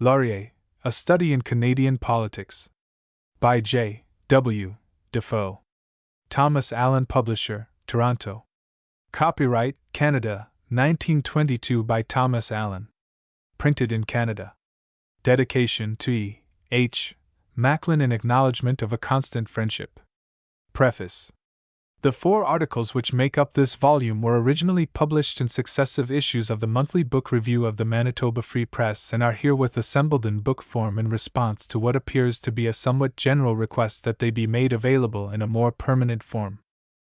Laurier, A Study in Canadian Politics. By J. W. Dafoe. Thomas Allen Publisher, Toronto. Copyright, Canada, 1922 by Thomas Allen. Printed in Canada. Dedication to E. H. Macklin in acknowledgement of a constant friendship. Preface. The 4 articles which make up this volume were originally published in successive issues of the monthly book review of the Manitoba Free Press and are herewith assembled in book form in response to what appears to be a somewhat general request that they be made available in a more permanent form.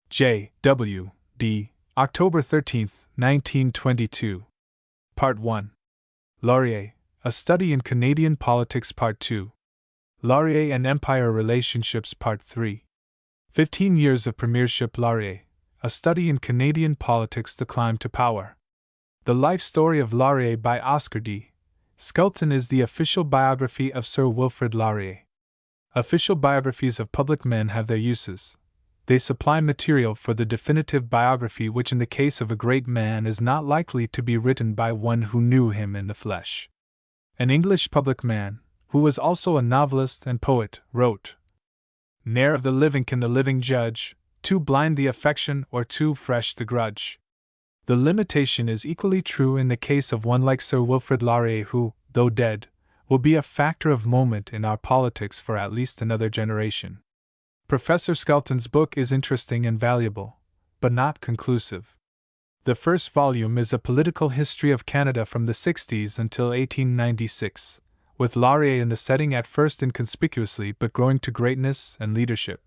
J. W. D. October 13, 1922. Part 1. Laurier, A Study in Canadian Politics Part 2. Laurier and Empire Relationships Part 3. 15 Years of Premiership. Laurier, A Study in Canadian Politics. The Climb to Power. The Life Story of Laurier by Oscar D. Skelton is the official biography of Sir Wilfrid Laurier. Official biographies of public men have their uses. They supply material for the definitive biography, which in the case of a great man is not likely to be written by one who knew him in the flesh. An English public man, who was also a novelist and poet, wrote, "Ne'er of the living can the living judge, too blind the affection or too fresh the grudge." The limitation is equally true in the case of one like Sir Wilfrid Laurier, who, though dead, will be a factor of moment in our politics for at least another generation. Professor Skelton's book is interesting and valuable, but not conclusive. The first volume is a political history of Canada from the 60s until 1896, with Laurier in the setting at first inconspicuously but growing to greatness and leadership.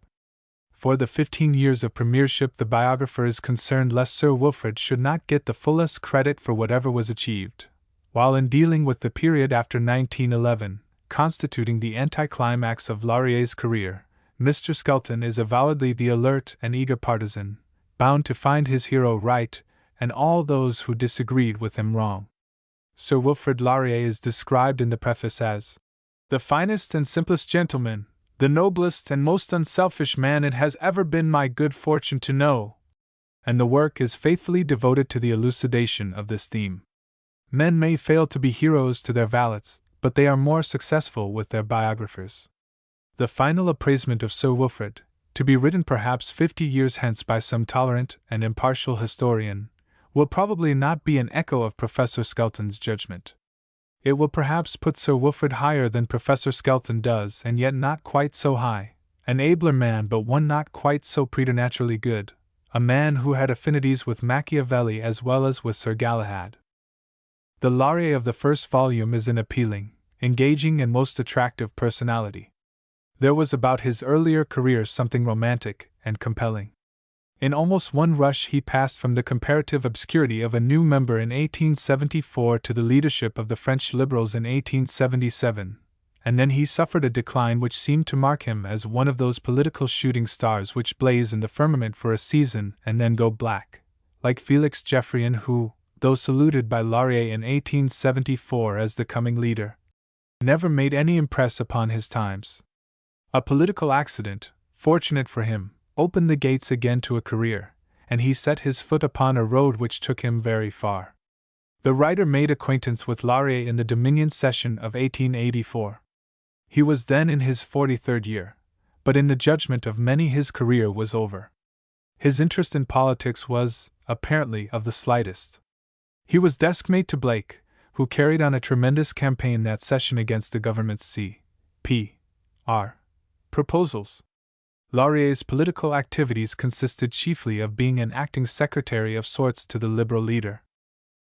For the 15 years of premiership, the biographer is concerned lest Sir Wilfrid should not get the fullest credit for whatever was achieved, while in dealing with the period after 1911, constituting the anticlimax of Laurier's career, Mr. Skelton is avowedly the alert and eager partisan, bound to find his hero right and all those who disagreed with him wrong. Sir Wilfrid Laurier is described in the preface as the finest and simplest gentleman, the noblest and most unselfish man it has ever been my good fortune to know, and the work is faithfully devoted to the elucidation of this theme. Men may fail to be heroes to their valets, but they are more successful with their biographers. The final appraisement of Sir Wilfrid, to be written perhaps 50 years hence by some tolerant and impartial historian, will probably not be an echo of Professor Skelton's judgment. It will perhaps put Sir Wilfrid higher than Professor Skelton does, and yet not quite so high, an abler man but one not quite so preternaturally good, a man who had affinities with Machiavelli as well as with Sir Galahad. The Laurier of the first volume is an appealing, engaging and most attractive personality. There was about his earlier career something romantic and compelling. In almost one rush he passed from the comparative obscurity of a new member in 1874 to the leadership of the French Liberals in 1877, and then he suffered a decline which seemed to mark him as one of those political shooting stars which blaze in the firmament for a season and then go black, like Felix Jeffreyin, who, though saluted by Laurier in 1874 as the coming leader, never made any impress upon his times. A political accident, fortunate for him, opened the gates again to a career, and he set his foot upon a road which took him very far. The writer made acquaintance with Laurier in the Dominion session of 1884. He was then in his 43rd year, but in the judgment of many his career was over. His interest in politics was, apparently, of the slightest. He was deskmate to Blake, who carried on a tremendous campaign that session against the government's C.P.R. proposals. Laurier's political activities consisted chiefly of being an acting secretary of sorts to the Liberal leader.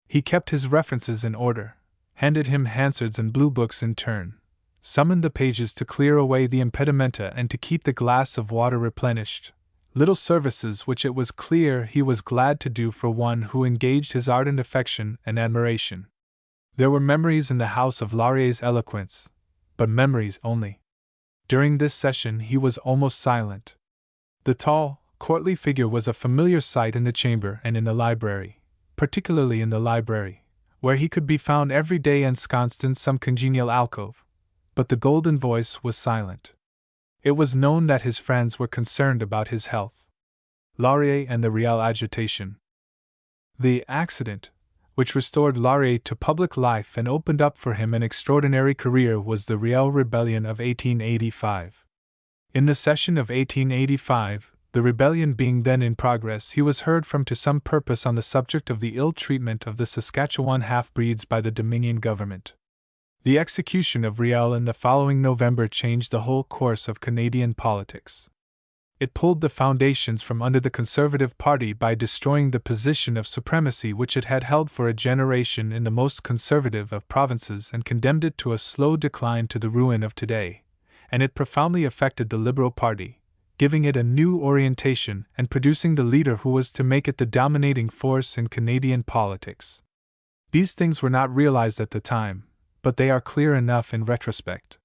He kept his references in order, handed him Hansard's and Blue Books in turn, summoned the pages to clear away the impedimenta and to keep the glass of water replenished, little services which it was clear he was glad to do for one who engaged his ardent affection and admiration. There were memories in the house of Laurier's eloquence, but memories only. During this session he was almost silent. The tall, courtly figure was a familiar sight in the chamber and in the library, particularly in the library, where he could be found every day ensconced in some congenial alcove, but the golden voice was silent. It was known that his friends were concerned about his health. Laurier and the real agitation. The accident, which restored Laurier to public life and opened up for him an extraordinary career, was the Riel Rebellion of 1885. In the session of 1885, the rebellion being then in progress, he was heard from to some purpose on the subject of the ill treatment of the Saskatchewan half-breeds by the Dominion government. The execution of Riel in the following November changed the whole course of Canadian politics. It pulled the foundations from under the Conservative Party by destroying the position of supremacy which it had held for a generation in the most conservative of provinces and condemned it to a slow decline to the ruin of today, and it profoundly affected the Liberal Party, giving it a new orientation and producing the leader who was to make it the dominating force in Canadian politics. These things were not realized at the time, but they are clear enough in retrospect.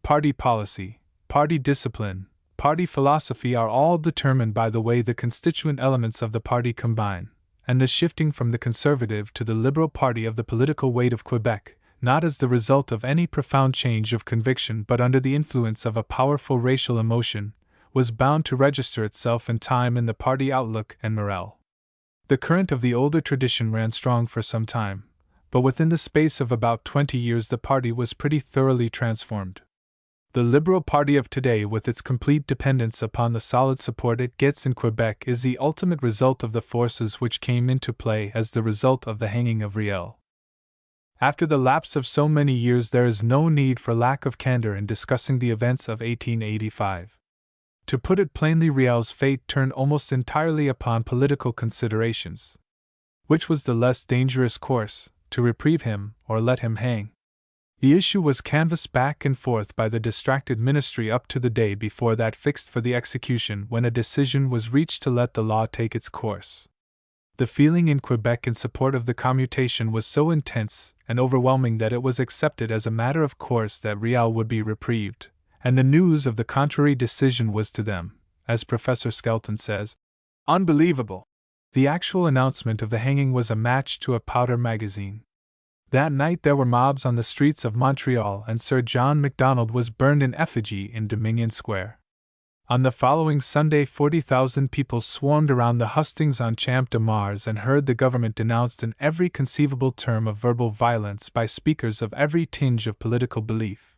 Party policy, party discipline, party philosophy are all determined by the way the constituent elements of the party combine, and the shifting from the Conservative to the Liberal Party of the political weight of Quebec, not as the result of any profound change of conviction but under the influence of a powerful racial emotion, was bound to register itself in time in the party outlook and morale. The current of the older tradition ran strong for some time, but within the space of about 20 years the party was pretty thoroughly transformed. The Liberal Party of today, with its complete dependence upon the solid support it gets in Quebec, is the ultimate result of the forces which came into play as the result of the hanging of Riel. After the lapse of so many years, there is no need for lack of candor in discussing the events of 1885. To put it plainly, Riel's fate turned almost entirely upon political considerations. Which was the less dangerous course, to reprieve him or let him hang? The issue was canvassed back and forth by the distracted ministry up to the day before that fixed for the execution, when a decision was reached to let the law take its course. The feeling in Quebec in support of the commutation was so intense and overwhelming that it was accepted as a matter of course that Riel would be reprieved, and the news of the contrary decision was to them, as Professor Skelton says, unbelievable. The actual announcement of the hanging was a match to a powder magazine. That night there were mobs on the streets of Montreal, and Sir John Macdonald was burned in effigy in Dominion Square. On the following Sunday 40,000 people swarmed around the hustings on Champ de Mars and heard the government denounced in every conceivable term of verbal violence by speakers of every tinge of political belief.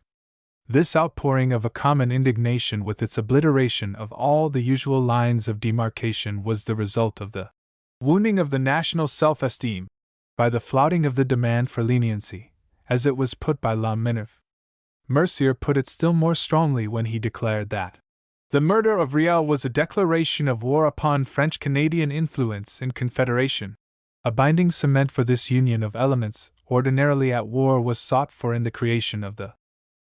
This outpouring of a common indignation, with its obliteration of all the usual lines of demarcation, was the result of the wounding of the national self-esteem by the flouting of the demand for leniency, as it was put by La Minerve. Mercier put it still more strongly when he declared that the murder of Riel was a declaration of war upon French-Canadian influence in Confederation. A binding cement for this union of elements ordinarily at war was sought for in the creation of the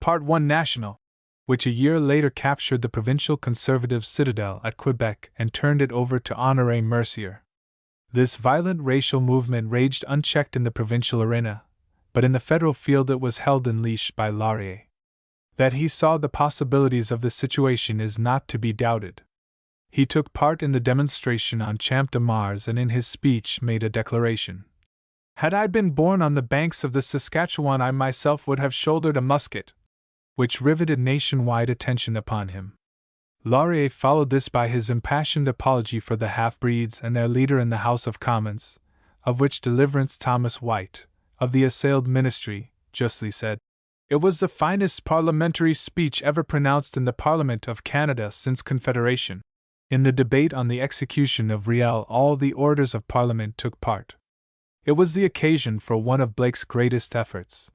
Part I National, which a year later captured the provincial Conservative citadel at Quebec and turned it over to Honoré Mercier. This violent racial movement raged unchecked in the provincial arena, but in the federal field it was held in leash by Laurier. That he saw the possibilities of the situation is not to be doubted. He took part in the demonstration on Champ de Mars and in his speech made a declaration. Had I been born on the banks of the Saskatchewan, I myself would have shouldered a musket, which riveted nationwide attention upon him. Laurier followed this by his impassioned apology for the half-breeds and their leader in the House of Commons, of which deliverance Thomas White, of the assailed ministry, justly said, "It was the finest parliamentary speech ever pronounced in the Parliament of Canada since Confederation." In the debate on the execution of Riel, all the orators of Parliament took part. It was the occasion for one of Blake's greatest efforts.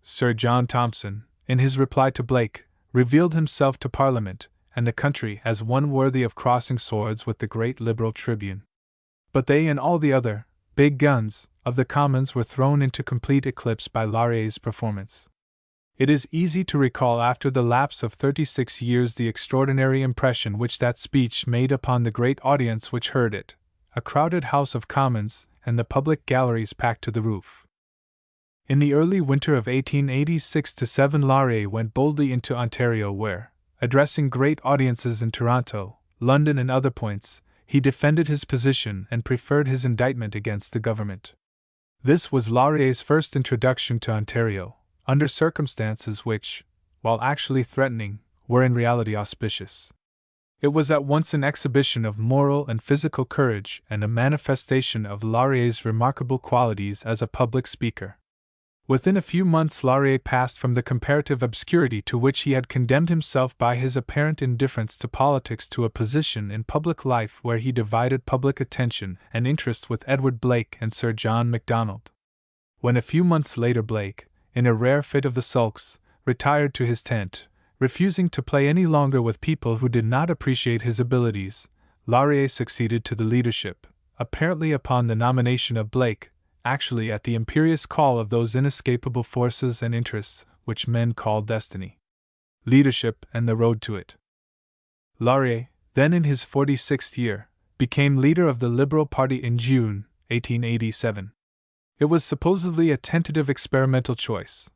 Sir John Thomson, in his reply to Blake, revealed himself to Parliament and the country as one worthy of crossing swords with the great Liberal tribune. But they and all the other big guns of the Commons were thrown into complete eclipse by Laurier's performance. It is easy to recall after the lapse of 36 years the extraordinary impression which that speech made upon the great audience which heard it, a crowded House of Commons and the public galleries packed to the roof. In the early winter of 1886-7 Laurier went boldly into Ontario where, addressing great audiences in Toronto, London and other points, he defended his position and preferred his indictment against the government. This was Laurier's first introduction to Ontario, under circumstances which, while actually threatening, were in reality auspicious. It was at once an exhibition of moral and physical courage and a manifestation of Laurier's remarkable qualities as a public speaker. Within a few months, Laurier passed from the comparative obscurity to which he had condemned himself by his apparent indifference to politics to a position in public life where he divided public attention and interest with Edward Blake and Sir John Macdonald. When a few months later Blake, in a rare fit of the sulks, retired to his tent, refusing to play any longer with people who did not appreciate his abilities, Laurier succeeded to the leadership, apparently upon the nomination of Blake, actually at the imperious call of those inescapable forces and interests which men call destiny. Leadership and the road to it. Laurier, then in his 46th year, became leader of the Liberal Party in June 1887. It was supposedly a tentative experimental choice,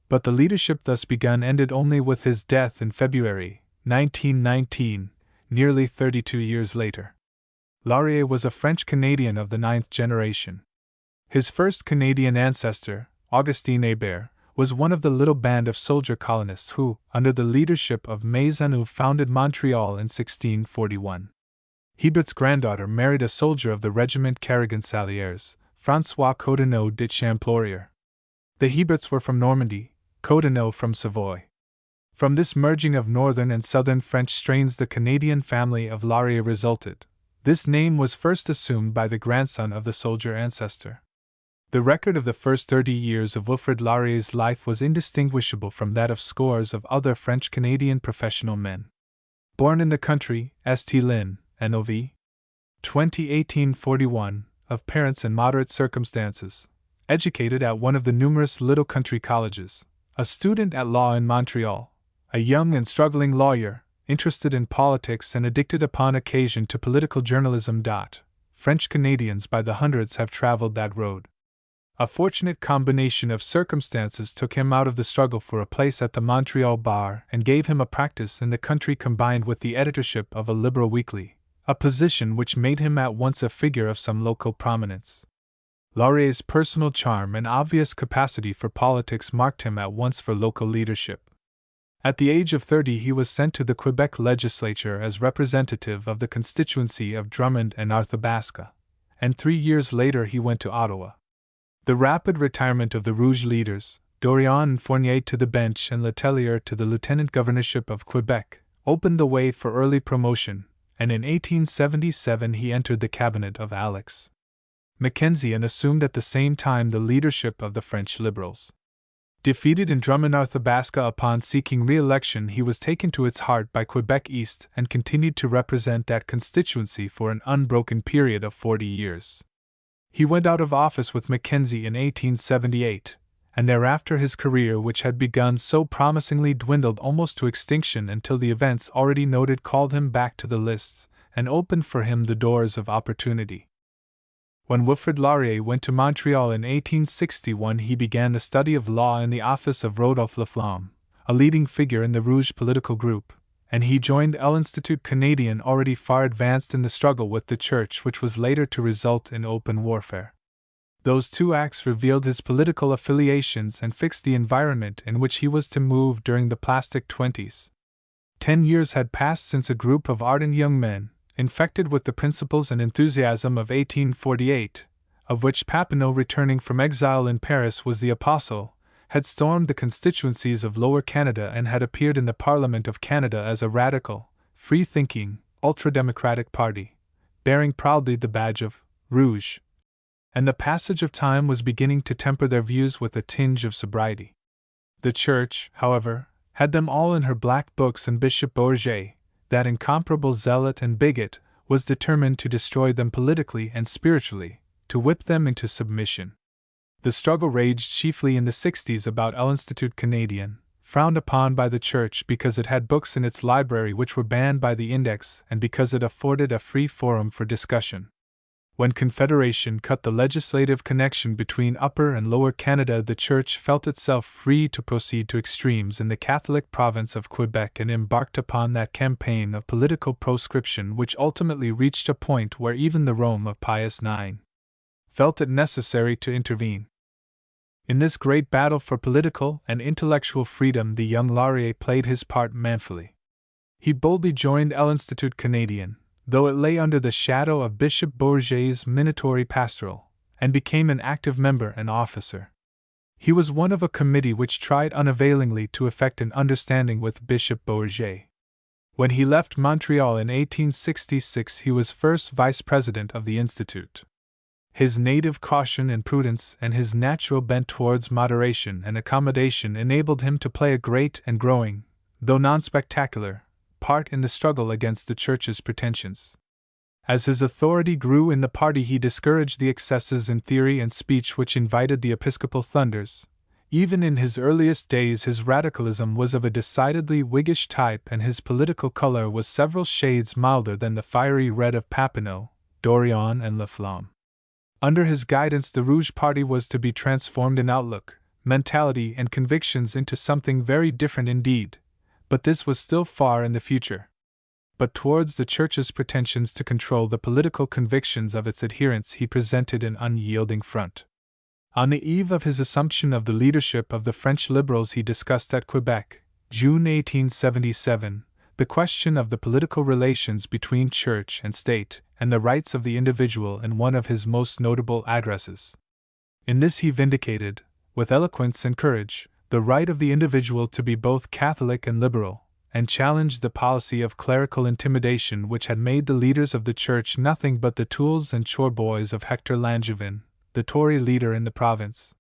but the leadership thus begun ended only with his death in February 1919, nearly 32 years later. Laurier was a French-Canadian of the 9th generation. His first Canadian ancestor, Augustin Hébert, was one of the little band of soldier colonists who, under the leadership of Maisonneuve, founded Montreal in 1641. Hébert's granddaughter married a soldier of the regiment Carignan-Saliers, François Codinot de Champlaurier. The Héberts were from Normandy, Codinot from Savoy. From this merging of northern and southern French strains the Canadian family of Laurier resulted. This name was first assumed by the grandson of the soldier ancestor. The record of the first 30 years of Wilfrid Laurier's life was indistinguishable from that of scores of other French-Canadian professional men. Born in the country, St. Lin, NOV. 1841, of parents in moderate circumstances, educated at one of the numerous little country colleges, a student at law in Montreal, a young and struggling lawyer, interested in politics and addicted upon occasion to political journalism. French Canadians by the hundreds have traveled that road. A fortunate combination of circumstances took him out of the struggle for a place at the Montreal bar and gave him a practice in the country combined with the editorship of a liberal weekly, a position which made him at once a figure of some local prominence. Laurier's personal charm and obvious capacity for politics marked him at once for local leadership. At the age of 30 he was sent to the Quebec legislature as representative of the constituency of Drummond and Arthabaska, and 3 years later he went to Ottawa. The rapid retirement of the Rouge leaders, Dorion and Fournier to the bench and Letellier to the lieutenant governorship of Quebec, opened the way for early promotion, and in 1877 he entered the cabinet of Alex Mackenzie and assumed at the same time the leadership of the French Liberals. Defeated in Drummond-Arthabaska upon seeking re-election, he was taken to its heart by Quebec East and continued to represent that constituency for an unbroken period of 40 years. He went out of office with Mackenzie in 1878, and thereafter his career, which had begun so promisingly, dwindled almost to extinction until the events already noted called him back to the lists and opened for him the doors of opportunity. When Wilfrid Laurier went to Montreal in 1861, he began the study of law in the office of Rodolphe Laflamme, a leading figure in the Rouge political group, and he joined l'Institut Canadien, already far advanced in the struggle with the Church which was later to result in open warfare. Those two acts revealed his political affiliations and fixed the environment in which he was to move during the plastic 20s. 10 years had passed since a group of ardent young men, infected with the principles and enthusiasm of 1848, of which Papineau, returning from exile in Paris, was the apostle, had stormed the constituencies of Lower Canada and had appeared in the Parliament of Canada as a radical, free-thinking, ultra-democratic party, bearing proudly the badge of Rouge. And the passage of time was beginning to temper their views with a tinge of sobriety. The Church, however, had them all in her black books, and Bishop Bourget, that incomparable zealot and bigot, was determined to destroy them politically and spiritually, to whip them into submission. The struggle raged chiefly in the 60s about l'Institut Canadien, frowned upon by the Church because it had books in its library which were banned by the Index and because it afforded a free forum for discussion. When Confederation cut the legislative connection between Upper and Lower Canada, the Church felt itself free to proceed to extremes in the Catholic province of Quebec and embarked upon that campaign of political proscription which ultimately reached a point where even the Rome of Pius IX felt it necessary to intervene. In this great battle for political and intellectual freedom, the young Laurier played his part manfully. He boldly joined l'Institut Canadien, though it lay under the shadow of Bishop Bourget's minatory pastoral, and became an active member and officer. He was one of a committee which tried unavailingly to effect an understanding with Bishop Bourget. When he left Montreal in 1866, he was first vice-president of the Institute. His native caution and prudence and his natural bent towards moderation and accommodation enabled him to play a great and growing, though non-spectacular, part in the struggle against the Church's pretensions. As his authority grew in the party, he discouraged the excesses in theory and speech which invited the episcopal thunders. Even in his earliest days, his radicalism was of a decidedly Whiggish type, and his political color was several shades milder than the fiery red of Papineau, Dorion, and Laflamme. Under his guidance, the Rouge Party was to be transformed in outlook, mentality, and convictions into something very different indeed, but this was still far in the future. But towards the Church's pretensions to control the political convictions of its adherents, he presented an unyielding front. On the eve of his assumption of the leadership of the French liberals, he discussed at Quebec, June 1877, the question of the political relations between Church and State and the rights of the individual in one of his most notable addresses. In this he vindicated, with eloquence and courage, the right of the individual to be both Catholic and liberal, and challenged the policy of clerical intimidation which had made the leaders of the Church nothing but the tools and chore boys of Hector Langevin, the Tory leader in the province.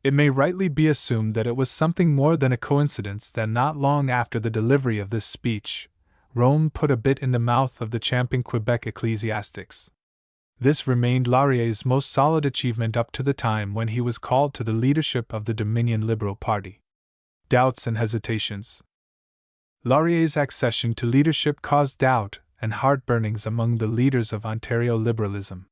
It may rightly be assumed that it was something more than a coincidence that not long after the delivery of this speech, Rome put a bit in the mouth of the champing Quebec ecclesiastics. This remained Laurier's most solid achievement up to the time when he was called to the leadership of the Dominion Liberal Party. Doubts and hesitations. Laurier's accession to leadership caused doubt and heartburnings among the leaders of Ontario liberalism.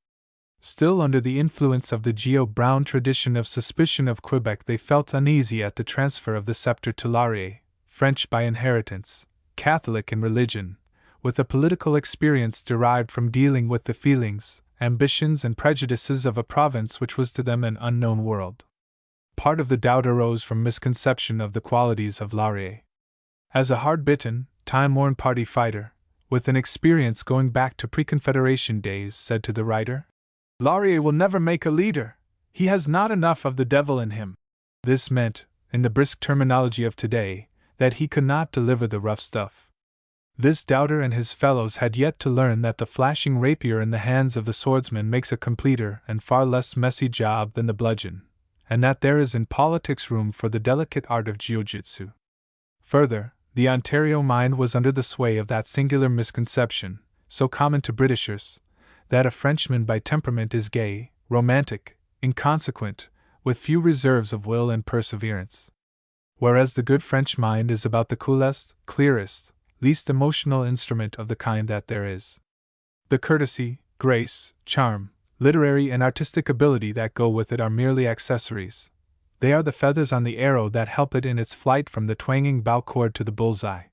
Still under the influence of the Geo-Brown tradition of suspicion of Quebec, they felt uneasy at the transfer of the sceptre to Laurier, French by inheritance, Catholic in religion, with a political experience derived from dealing with the feelings, ambitions, and prejudices of a province which was to them an unknown world. Part of the doubt arose from misconception of the qualities of Laurier. As a hard-bitten, time-worn party fighter, with an experience going back to pre-Confederation days, said to the writer, "Laurier will never make a leader. He has not enough of the devil in him." This meant, in the brisk terminology of today, that he could not deliver the rough stuff. This doubter and his fellows had yet to learn that the flashing rapier in the hands of the swordsman makes a completer and far less messy job than the bludgeon, and that there is in politics room for the delicate art of jiu-jitsu. Further, the Ontario mind was under the sway of that singular misconception, so common to Britishers, that a Frenchman by temperament is gay, romantic, inconsequent, with few reserves of will and perseverance. Whereas the good French mind is about the coolest, clearest, least emotional instrument of the kind that there is. The courtesy, grace, charm, literary and artistic ability that go with it are merely accessories. They are the feathers on the arrow that help it in its flight from the twanging bow cord to the bullseye.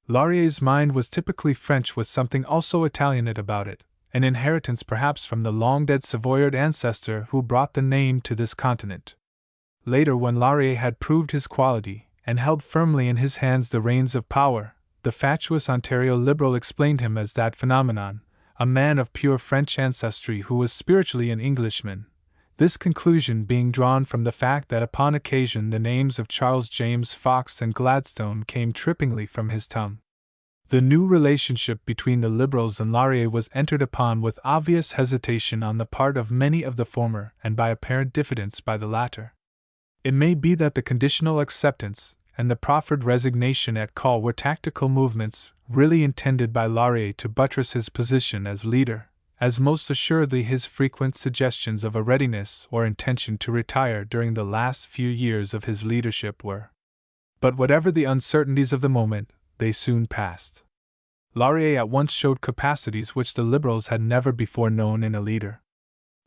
Laurier's mind was typically French with something also Italianate about it, an inheritance perhaps from the long-dead Savoyard ancestor who brought the name to this continent. Later, when Laurier had proved his quality, and held firmly in his hands the reins of power, the fatuous Ontario Liberal explained him as that phenomenon, a man of pure French ancestry who was spiritually an Englishman, this conclusion being drawn from the fact that upon occasion the names of Charles James Fox and Gladstone came trippingly from his tongue. The new relationship between the Liberals and Laurier was entered upon with obvious hesitation on the part of many of the former and by apparent diffidence by the latter. It may be that the conditional acceptance and the proffered resignation at call were tactical movements really intended by Laurier to buttress his position as leader, as most assuredly his frequent suggestions of a readiness or intention to retire during the last few years of his leadership were. But whatever the uncertainties of the moment, they soon passed. Laurier at once showed capacities which the Liberals had never before known in a leader.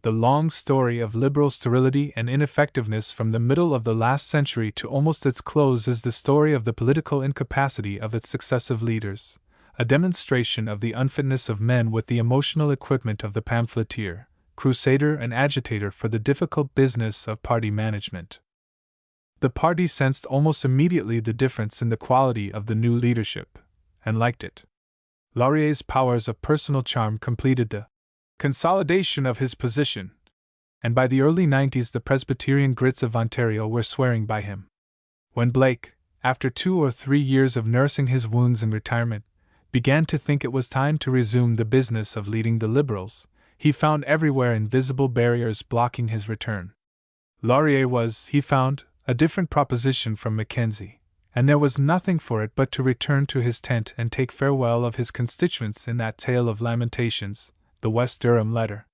The long story of Liberal sterility and ineffectiveness from the middle of the last century to almost its close is the story of the political incapacity of its successive leaders, a demonstration of the unfitness of men with the emotional equipment of the pamphleteer, crusader and agitator for the difficult business of party management. The party sensed almost immediately the difference in the quality of the new leadership, and liked it. Laurier's powers of personal charm completed the consolidation of his position, and by the early 90s the Presbyterian Grits of Ontario were swearing by him. When Blake, after 2 or 3 years of nursing his wounds in retirement, began to think it was time to resume the business of leading the Liberals, he found everywhere invisible barriers blocking his return. Laurier was, he found, a different proposition from Mackenzie, and there was nothing for it but to return to his tent and take farewell of his constituents in that tale of lamentations, the West Durham letter.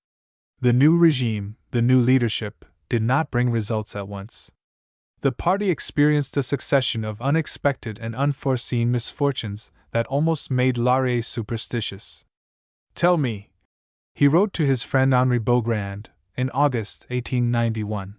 The new regime, the new leadership, did not bring results at once. The party experienced a succession of unexpected and unforeseen misfortunes that almost made Laurier superstitious. "Tell me," he wrote to his friend Henri Beaugrand, in August 1891,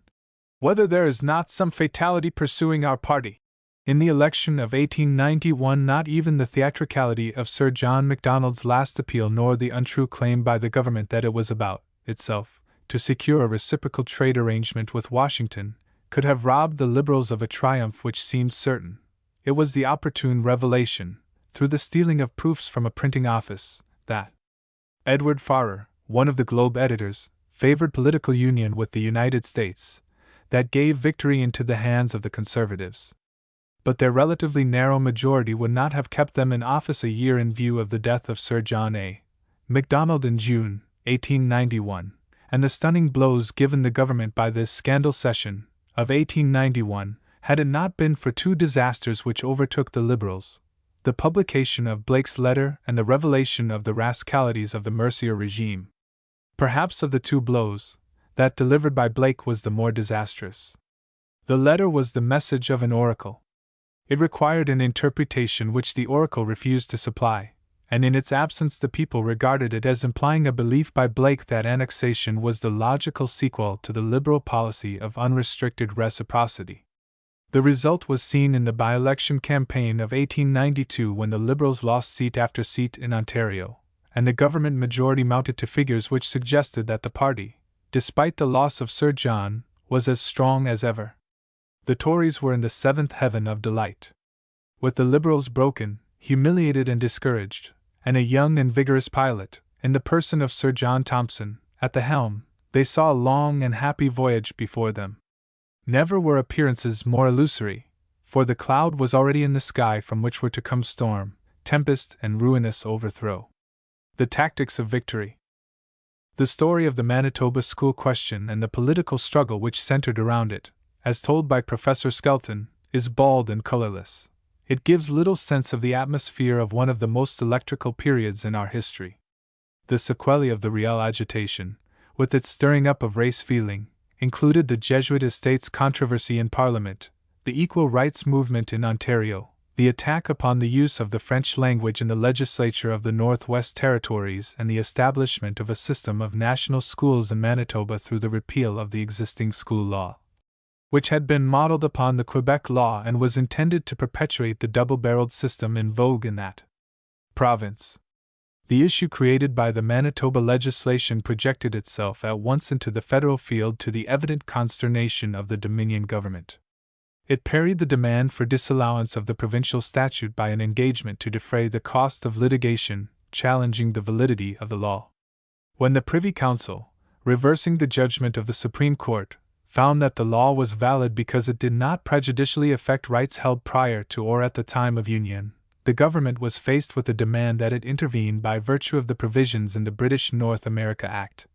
"whether there is not some fatality pursuing our party." In the election of 1891, not even the theatricality of Sir John Macdonald's last appeal nor the untrue claim by the government that it was about, itself, to secure a reciprocal trade arrangement with Washington, could have robbed the Liberals of a triumph which seemed certain. It was the opportune revelation, through the stealing of proofs from a printing office, that Edward Farrer, one of the Globe editors, favored political union with the United States, that gave victory into the hands of the Conservatives. But their relatively narrow majority would not have kept them in office a year in view of the death of Sir John A. Macdonald in June, 1891, and the stunning blows given the government by this scandal session of 1891, had it not been for 2 disasters which overtook the Liberals, the publication of Blake's letter and the revelation of the rascalities of the Mercier regime. Perhaps of the 2 blows, that delivered by Blake was the more disastrous. The letter was the message of an oracle. It required an interpretation which the oracle refused to supply, and in its absence the people regarded it as implying a belief by Blake that annexation was the logical sequel to the Liberal policy of unrestricted reciprocity. The result was seen in the by-election campaign of 1892 when the Liberals lost seat after seat in Ontario, and the government majority mounted to figures which suggested that the party, despite the loss of Sir John, was as strong as ever. The Tories were in the 7th heaven of delight. With the Liberals broken, humiliated and discouraged, and a young and vigorous pilot, in the person of Sir John Thompson, at the helm, they saw a long and happy voyage before them. Never were appearances more illusory, for the cloud was already in the sky from which were to come storm, tempest, and ruinous overthrow. The tactics of victory. The story of the Manitoba school question and the political struggle which centered around it, as told by Professor Skelton, is bald and colorless. It gives little sense of the atmosphere of one of the most electrical periods in our history. The sequelae of the Riel agitation, with its stirring up of race feeling, included the Jesuit estates controversy in Parliament, the equal rights movement in Ontario, the attack upon the use of the French language in the legislature of the Northwest Territories, and the establishment of a system of national schools in Manitoba through the repeal of the existing school law, which had been modeled upon the Quebec law and was intended to perpetuate the double-barreled system in vogue in that province. The issue created by the Manitoba legislation projected itself at once into the federal field to the evident consternation of the Dominion government. It parried the demand for disallowance of the provincial statute by an engagement to defray the cost of litigation, challenging the validity of the law. When the Privy Council, reversing the judgment of the Supreme Court, found that the law was valid because it did not prejudicially affect rights held prior to or at the time of union, the government was faced with the demand that it intervene by virtue of the provisions in the British North America Act,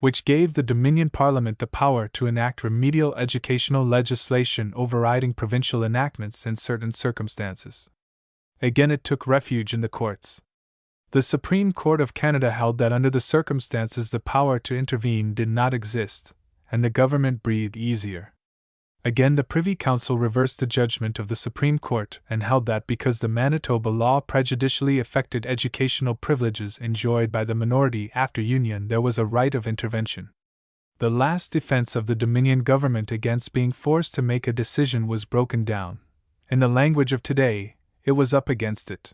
which gave the Dominion Parliament the power to enact remedial educational legislation overriding provincial enactments in certain circumstances. Again it took refuge in the courts. The Supreme Court of Canada held that under the circumstances the power to intervene did not exist, and the government breathed easier. Again the Privy Council reversed the judgment of the Supreme Court and held that because the Manitoba law prejudicially affected educational privileges enjoyed by the minority after union there was a right of intervention. The last defense of the Dominion government against being forced to make a decision was broken down. In the language of today, it was up against it.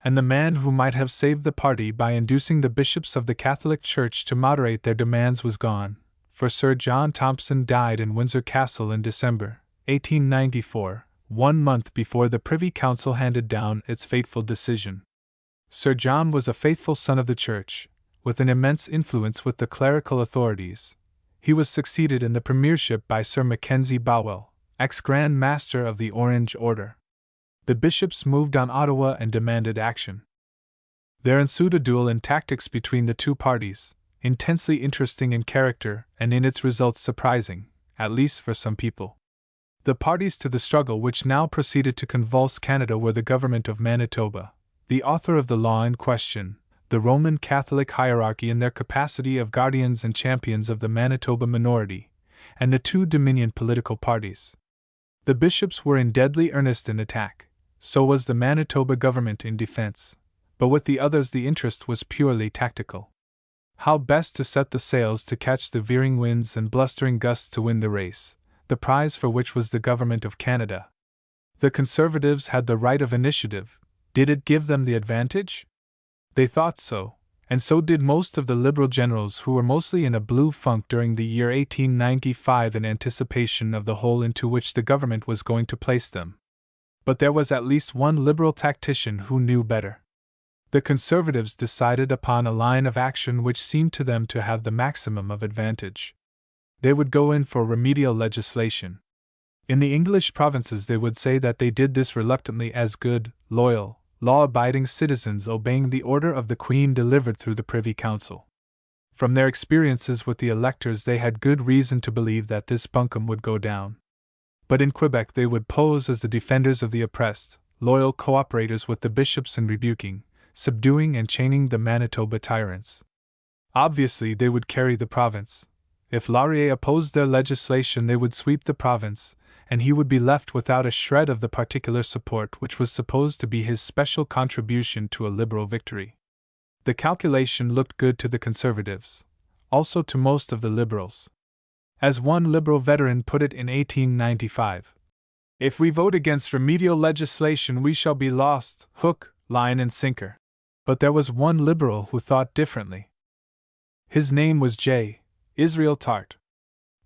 And the man who might have saved the party by inducing the bishops of the Catholic Church to moderate their demands was gone, for Sir John Thompson died in Windsor Castle in December 1894, 1 month before the Privy Council handed down its fateful decision. Sir John was a faithful son of the Church, with an immense influence with the clerical authorities. He was succeeded in the premiership by Sir Mackenzie Bowell, ex-Grand Master of the Orange Order. The bishops moved on Ottawa and demanded action. There ensued a duel in tactics between the two parties, intensely interesting in character and in its results surprising, at least for some people. The parties to the struggle which now proceeded to convulse Canada were the government of Manitoba, the author of the law in question, the Roman Catholic hierarchy in their capacity of guardians and champions of the Manitoba minority, and the two Dominion political parties. The bishops were in deadly earnest in attack, so was the Manitoba government in defense, but with the others the interest was purely tactical. How best to set the sails to catch the veering winds and blustering gusts to win the race, the prize for which was the government of Canada. The Conservatives had the right of initiative. Did it give them the advantage? They thought so, and so did most of the Liberal generals who were mostly in a blue funk during the year 1895 in anticipation of the hole into which the government was going to place them. But there was at least one Liberal tactician who knew better. The Conservatives decided upon a line of action which seemed to them to have the maximum of advantage. They would go in for remedial legislation. In the English provinces they would say that they did this reluctantly as good, loyal, law-abiding citizens obeying the order of the Queen delivered through the Privy Council. From their experiences with the electors they had good reason to believe that this bunkum would go down. But in Quebec they would pose as the defenders of the oppressed, loyal cooperators with the bishops in rebuking, subduing and chaining the Manitoba tyrants. Obviously they would carry the province. If Laurier opposed their legislation they would sweep the province, and he would be left without a shred of the particular support which was supposed to be his special contribution to a Liberal victory. The calculation looked good to the Conservatives, also to most of the Liberals. As one Liberal veteran put it in 1895, "If we vote against remedial legislation we shall be lost, hook, line and sinker." But there was one Liberal who thought differently. His name was J. Israel Tart.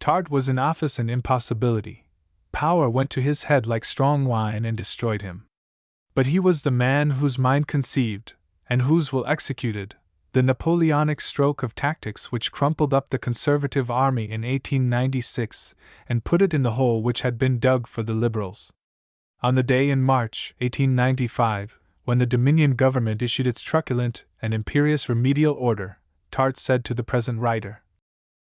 Tart was in office an impossibility. Power went to his head like strong wine and destroyed him. But he was the man whose mind conceived, and whose will executed, the Napoleonic stroke of tactics which crumpled up the Conservative army in 1896 and put it in the hole which had been dug for the Liberals. On the day in March, 1895, when the Dominion government issued its truculent and imperious remedial order, Tart said to the present writer,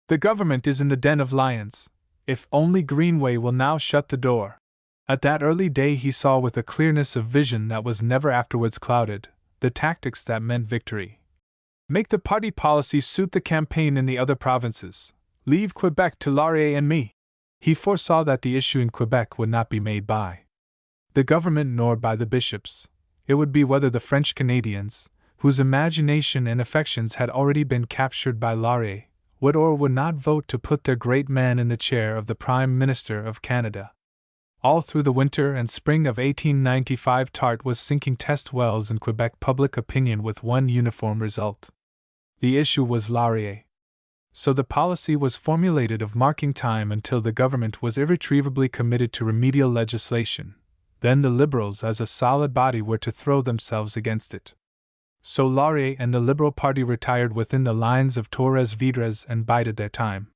"The government is in the den of lions, if only Greenway will now shut the door." At that early day he saw with a clearness of vision that was never afterwards clouded, the tactics that meant victory. Make the party policy suit the campaign in the other provinces. Leave Quebec to Laurier and me. He foresaw that the issue in Quebec would not be made by the government nor by the bishops. It would be whether the French Canadians, whose imagination and affections had already been captured by Laurier, would or would not vote to put their great man in the chair of the Prime Minister of Canada. All through the winter and spring of 1895 Tart was sinking test wells in Quebec public opinion with one uniform result. The issue was Laurier. So the policy was formulated of marking time until the government was irretrievably committed to remedial legislation. Then the Liberals as a solid body were to throw themselves against it. So Laurier and the Liberal party retired within the lines of Torres-Vedras and bided their time.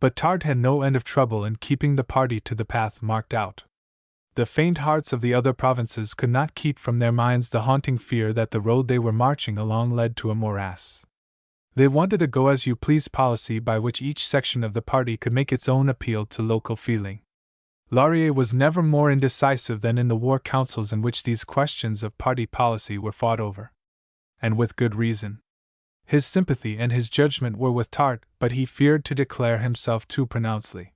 But Tart had no end of trouble in keeping the party to the path marked out. The faint hearts of the other provinces could not keep from their minds the haunting fear that the road they were marching along led to a morass. They wanted a go-as-you-please policy by which each section of the party could make its own appeal to local feeling. Laurier was never more indecisive than in the war councils in which these questions of party policy were fought over. And with good reason. His sympathy and his judgment were with Tart, but he feared to declare himself too pronouncedly.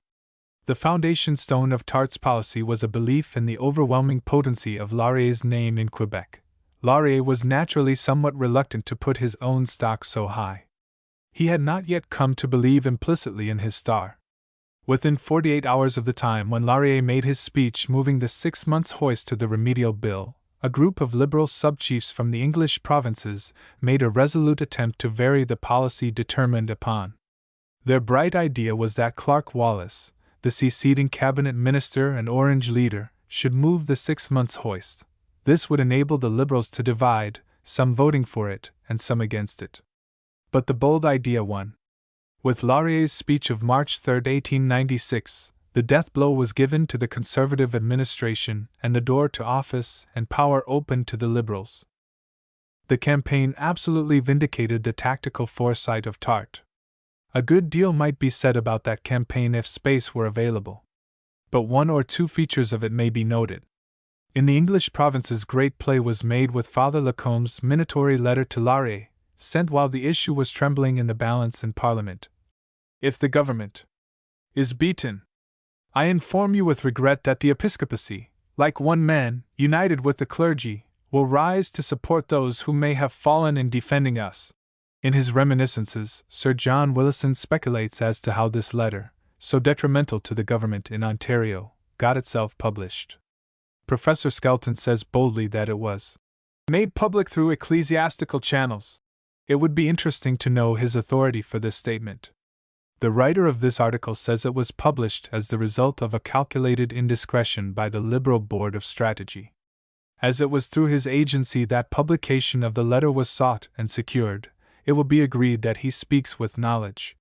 The foundation stone of Tart's policy was a belief in the overwhelming potency of Laurier's name in Quebec. Laurier was naturally somewhat reluctant to put his own stock so high. He had not yet come to believe implicitly in his star. Within 48 hours of the time when Laurier made his speech moving the 6 months' hoist to the remedial bill, a group of Liberal sub-chiefs from the English provinces made a resolute attempt to vary the policy determined upon. Their bright idea was that Clark Wallace, the seceding cabinet minister and Orange leader, should move the 6 months hoist. This would enable the Liberals to divide, some voting for it and some against it. But the bold idea won. With Laurier's speech of March 3, 1896, the death blow was given to the Conservative administration and the door to office and power opened to the Liberals. The campaign absolutely vindicated the tactical foresight of Tart. A good deal might be said about that campaign if space were available. But one or two features of it may be noted. In the English provinces, great play was made with Father Lacombe's minatory letter to Laurier, sent while the issue was trembling in the balance in Parliament. If the government is beaten, I inform you with regret that the episcopacy, like one man, united with the clergy, will rise to support those who may have fallen in defending us. In his reminiscences, Sir John Willison speculates as to how this letter, so detrimental to the government in Ontario, got itself published. Professor Skelton says boldly that it was made public through ecclesiastical channels. It would be interesting to know his authority for this statement. The writer of this article says it was published as the result of a calculated indiscretion by the Liberal Board of Strategy. As it was through his agency that publication of the letter was sought and secured, it will be agreed that he speaks with knowledge.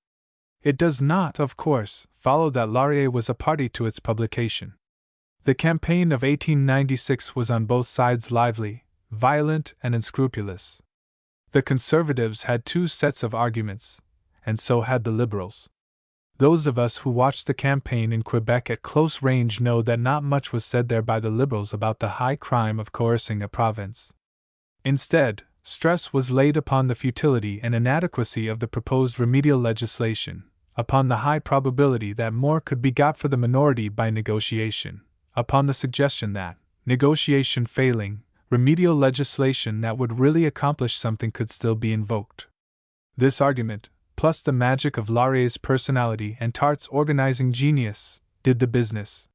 It does not, of course, follow that Laurier was a party to its publication. The campaign of 1896 was on both sides lively, violent, and unscrupulous. The Conservatives had two sets of arguments, and so had the Liberals. Those of us who watched the campaign in Quebec at close range know that not much was said there by the Liberals about the high crime of coercing a province. Instead, stress was laid upon the futility and inadequacy of the proposed remedial legislation, upon the high probability that more could be got for the minority by negotiation, upon the suggestion that, negotiation failing, remedial legislation that would really accomplish something could still be invoked. This argument, plus the magic of Laurier's personality and Tart's organizing genius, did the business.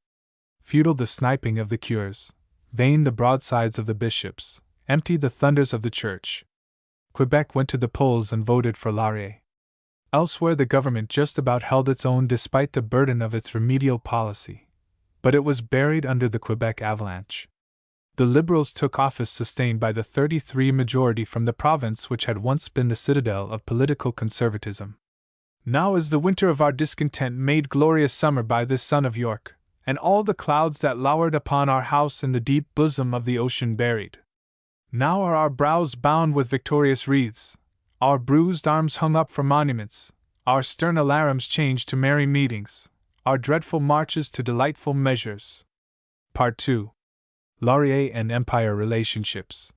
Futile the sniping of the cures, vain the broadsides of the bishops, empty the thunders of the church. Quebec went to the polls and voted for Laurier. Elsewhere the government just about held its own despite the burden of its remedial policy. But it was buried under the Quebec avalanche. The Liberals took office sustained by the 33 majority from the province which had once been the citadel of political conservatism. Now is the winter of our discontent made glorious summer by this sun of York, and all the clouds that lowered upon our house in the deep bosom of the ocean buried. Now are our brows bound with victorious wreaths, our bruised arms hung up for monuments, our stern alarums changed to merry meetings, our dreadful marches to delightful measures. Part 2. Laurier and Empire Relationships.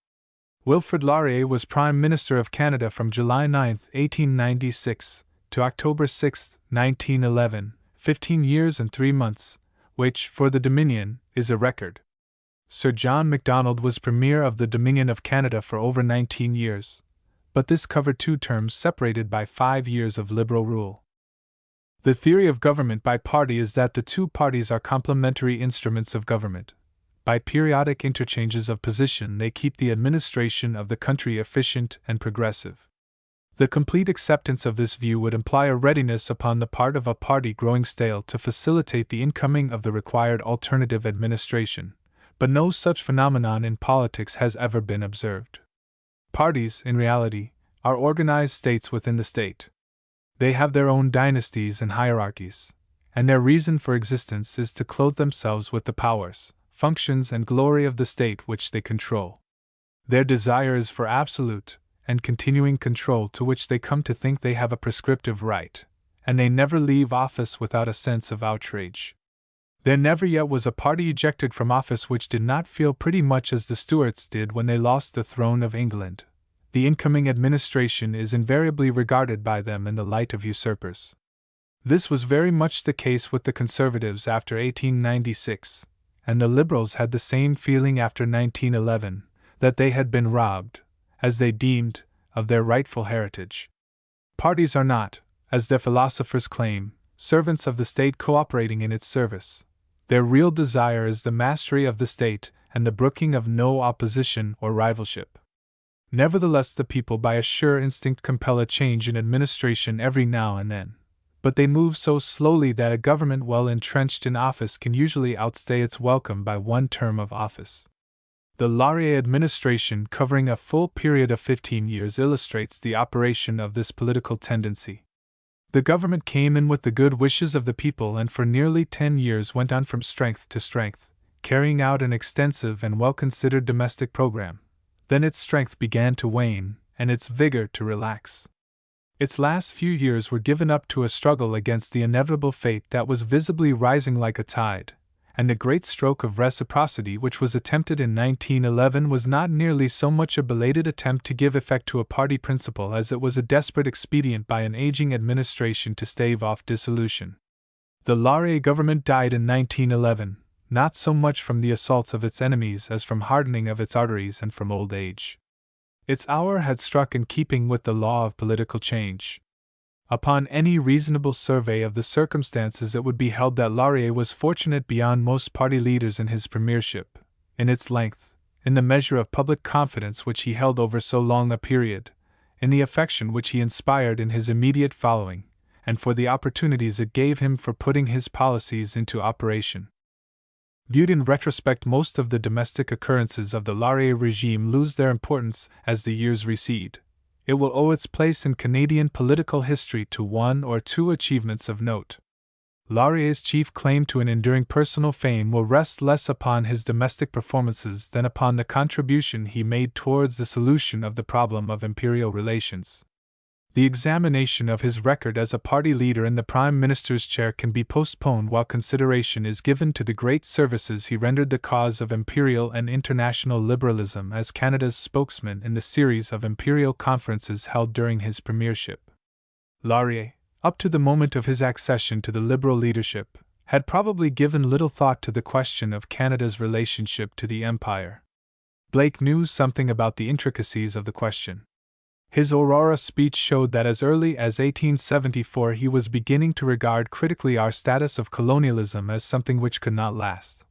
Wilfrid Laurier was Prime Minister of Canada from July 9, 1896, to October 6, 1911, 15 years and 3 months, which, for the Dominion, is a record. Sir John Macdonald was Premier of the Dominion of Canada for over 19 years, but this covered 2 terms separated by 5 years of Liberal rule. The theory of government by party is that the two parties are complementary instruments of government. By periodic interchanges of position, they keep the administration of the country efficient and progressive. The complete acceptance of this view would imply a readiness upon the part of a party growing stale to facilitate the incoming of the required alternative administration, but no such phenomenon in politics has ever been observed. Parties, in reality, are organized states within the state. They have their own dynasties and hierarchies, and their reason for existence is to clothe themselves with the powers, functions, and glory of the state which they control. Their desire is for absolute and continuing control to which they come to think they have a prescriptive right, and they never leave office without a sense of outrage. There never yet was a party ejected from office which did not feel pretty much as the Stuarts did when they lost the throne of England. The incoming administration is invariably regarded by them in the light of usurpers. This was very much the case with the Conservatives after 1896. And the Liberals had the same feeling after 1911, that they had been robbed, as they deemed, of their rightful heritage. Parties are not, as their philosophers claim, servants of the state cooperating in its service. Their real desire is the mastery of the state and the brooking of no opposition or rivalship. Nevertheless, the people by a sure instinct compel a change in administration every now and then. but they move so slowly that a government well entrenched in office can usually outstay its welcome by one term of office. The Laurier administration, covering a full period of 15 years, illustrates the operation of this political tendency. The government came in with the good wishes of the people and for nearly 10 years went on from strength to strength, carrying out an extensive and well-considered domestic program. Then its strength began to wane, and its vigor to relax. Its last few years were given up to a struggle against the inevitable fate that was visibly rising like a tide, and the great stroke of reciprocity which was attempted in 1911 was not nearly so much a belated attempt to give effect to a party principle as it was a desperate expedient by an aging administration to stave off dissolution. The Laurier government died in 1911, not so much from the assaults of its enemies as from hardening of its arteries and from old age. Its hour had struck in keeping with the law of political change. Upon any reasonable survey of the circumstances, it would be held that Laurier was fortunate beyond most party leaders in his premiership, in its length, in the measure of public confidence which he held over so long a period, in the affection which he inspired in his immediate following, and for the opportunities it gave him for putting his policies into operation. Viewed in retrospect, most of the domestic occurrences of the Laurier regime lose their importance as the years recede. It will owe its place in Canadian political history to one or two achievements of note. Laurier's chief claim to an enduring personal fame will rest less upon his domestic performances than upon the contribution he made towards the solution of the problem of imperial relations. The examination of his record as a party leader in the Prime Minister's chair can be postponed while consideration is given to the great services he rendered the cause of imperial and international liberalism as Canada's spokesman in the series of imperial conferences held during his premiership. Laurier, up to the moment of his accession to the Liberal leadership, had probably given little thought to the question of Canada's relationship to the Empire. Blake knew something about the intricacies of the question. His Aurora speech showed that as early as 1874 he was beginning to regard critically our status of colonialism as something which could not last.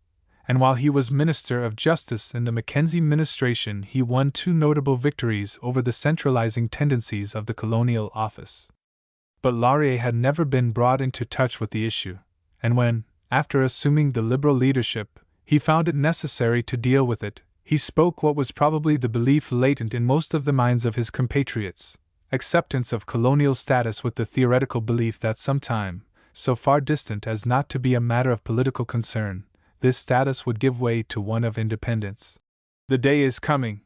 And while he was Minister of Justice in the Mackenzie administration, he won two notable victories over the centralizing tendencies of the colonial office. But Laurier had never been brought into touch with the issue, and when, after assuming the Liberal leadership, he found it necessary to deal with it, he spoke what was probably the belief latent in most of the minds of his compatriots: acceptance of colonial status with the theoretical belief that sometime, so far distant as not to be a matter of political concern, this status would give way to one of independence. "The day is coming,"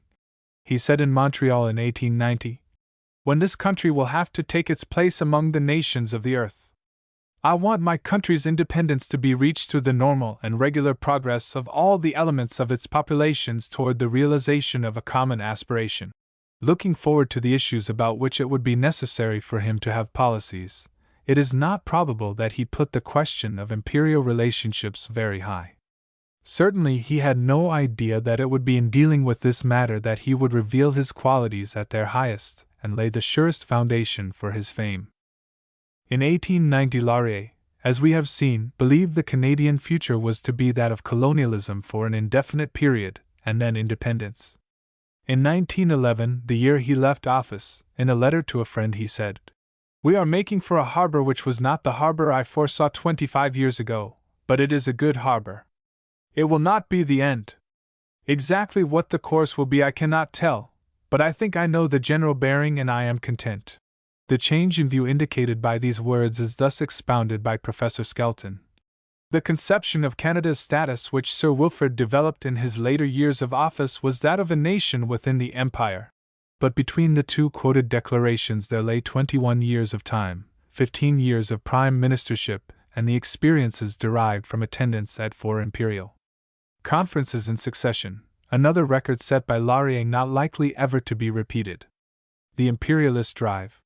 he said in Montreal in 1890, "when this country will have to take its place among the nations of the earth. I want my country's independence to be reached through the normal and regular progress of all the elements of its populations toward the realization of a common aspiration." Looking forward to the issues about which it would be necessary for him to have policies, it is not probable that he put the question of imperial relationships very high. Certainly he had no idea that it would be in dealing with this matter that he would reveal his qualities at their highest and lay the surest foundation for his fame. In 1890 Laurier, as we have seen, believed the Canadian future was to be that of colonialism for an indefinite period, and then independence. In 1911, the year he left office, in a letter to a friend he said, "We are making for a harbor which was not the harbor I foresaw 25 years ago, but it is a good harbor. It will not be the end. Exactly what the course will be I cannot tell, but I think I know the general bearing and I am content." The change in view indicated by these words is thus expounded by Professor Skelton. The conception of Canada's status which Sir Wilfrid developed in his later years of office was that of a nation within the Empire. But between the two quoted declarations there lay 21 years of time, 15 years of prime ministership, and the experiences derived from attendance at 4 imperial conferences in succession, another record set by Laurier not likely ever to be repeated. The imperialist drive.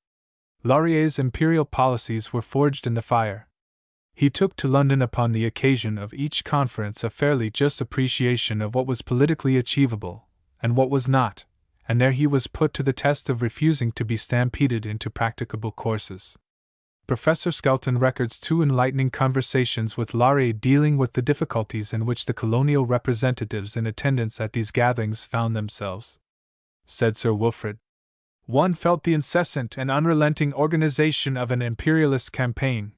Laurier's imperial policies were forged in the fire. He took to London upon the occasion of each conference a fairly just appreciation of what was politically achievable, and what was not, and there he was put to the test of refusing to be stampeded into practicable courses. Professor Skelton records 2 enlightening conversations with Laurier dealing with the difficulties in which the colonial representatives in attendance at these gatherings found themselves. Said Sir Wilfrid, one felt the incessant and unrelenting organization of an imperialist campaign.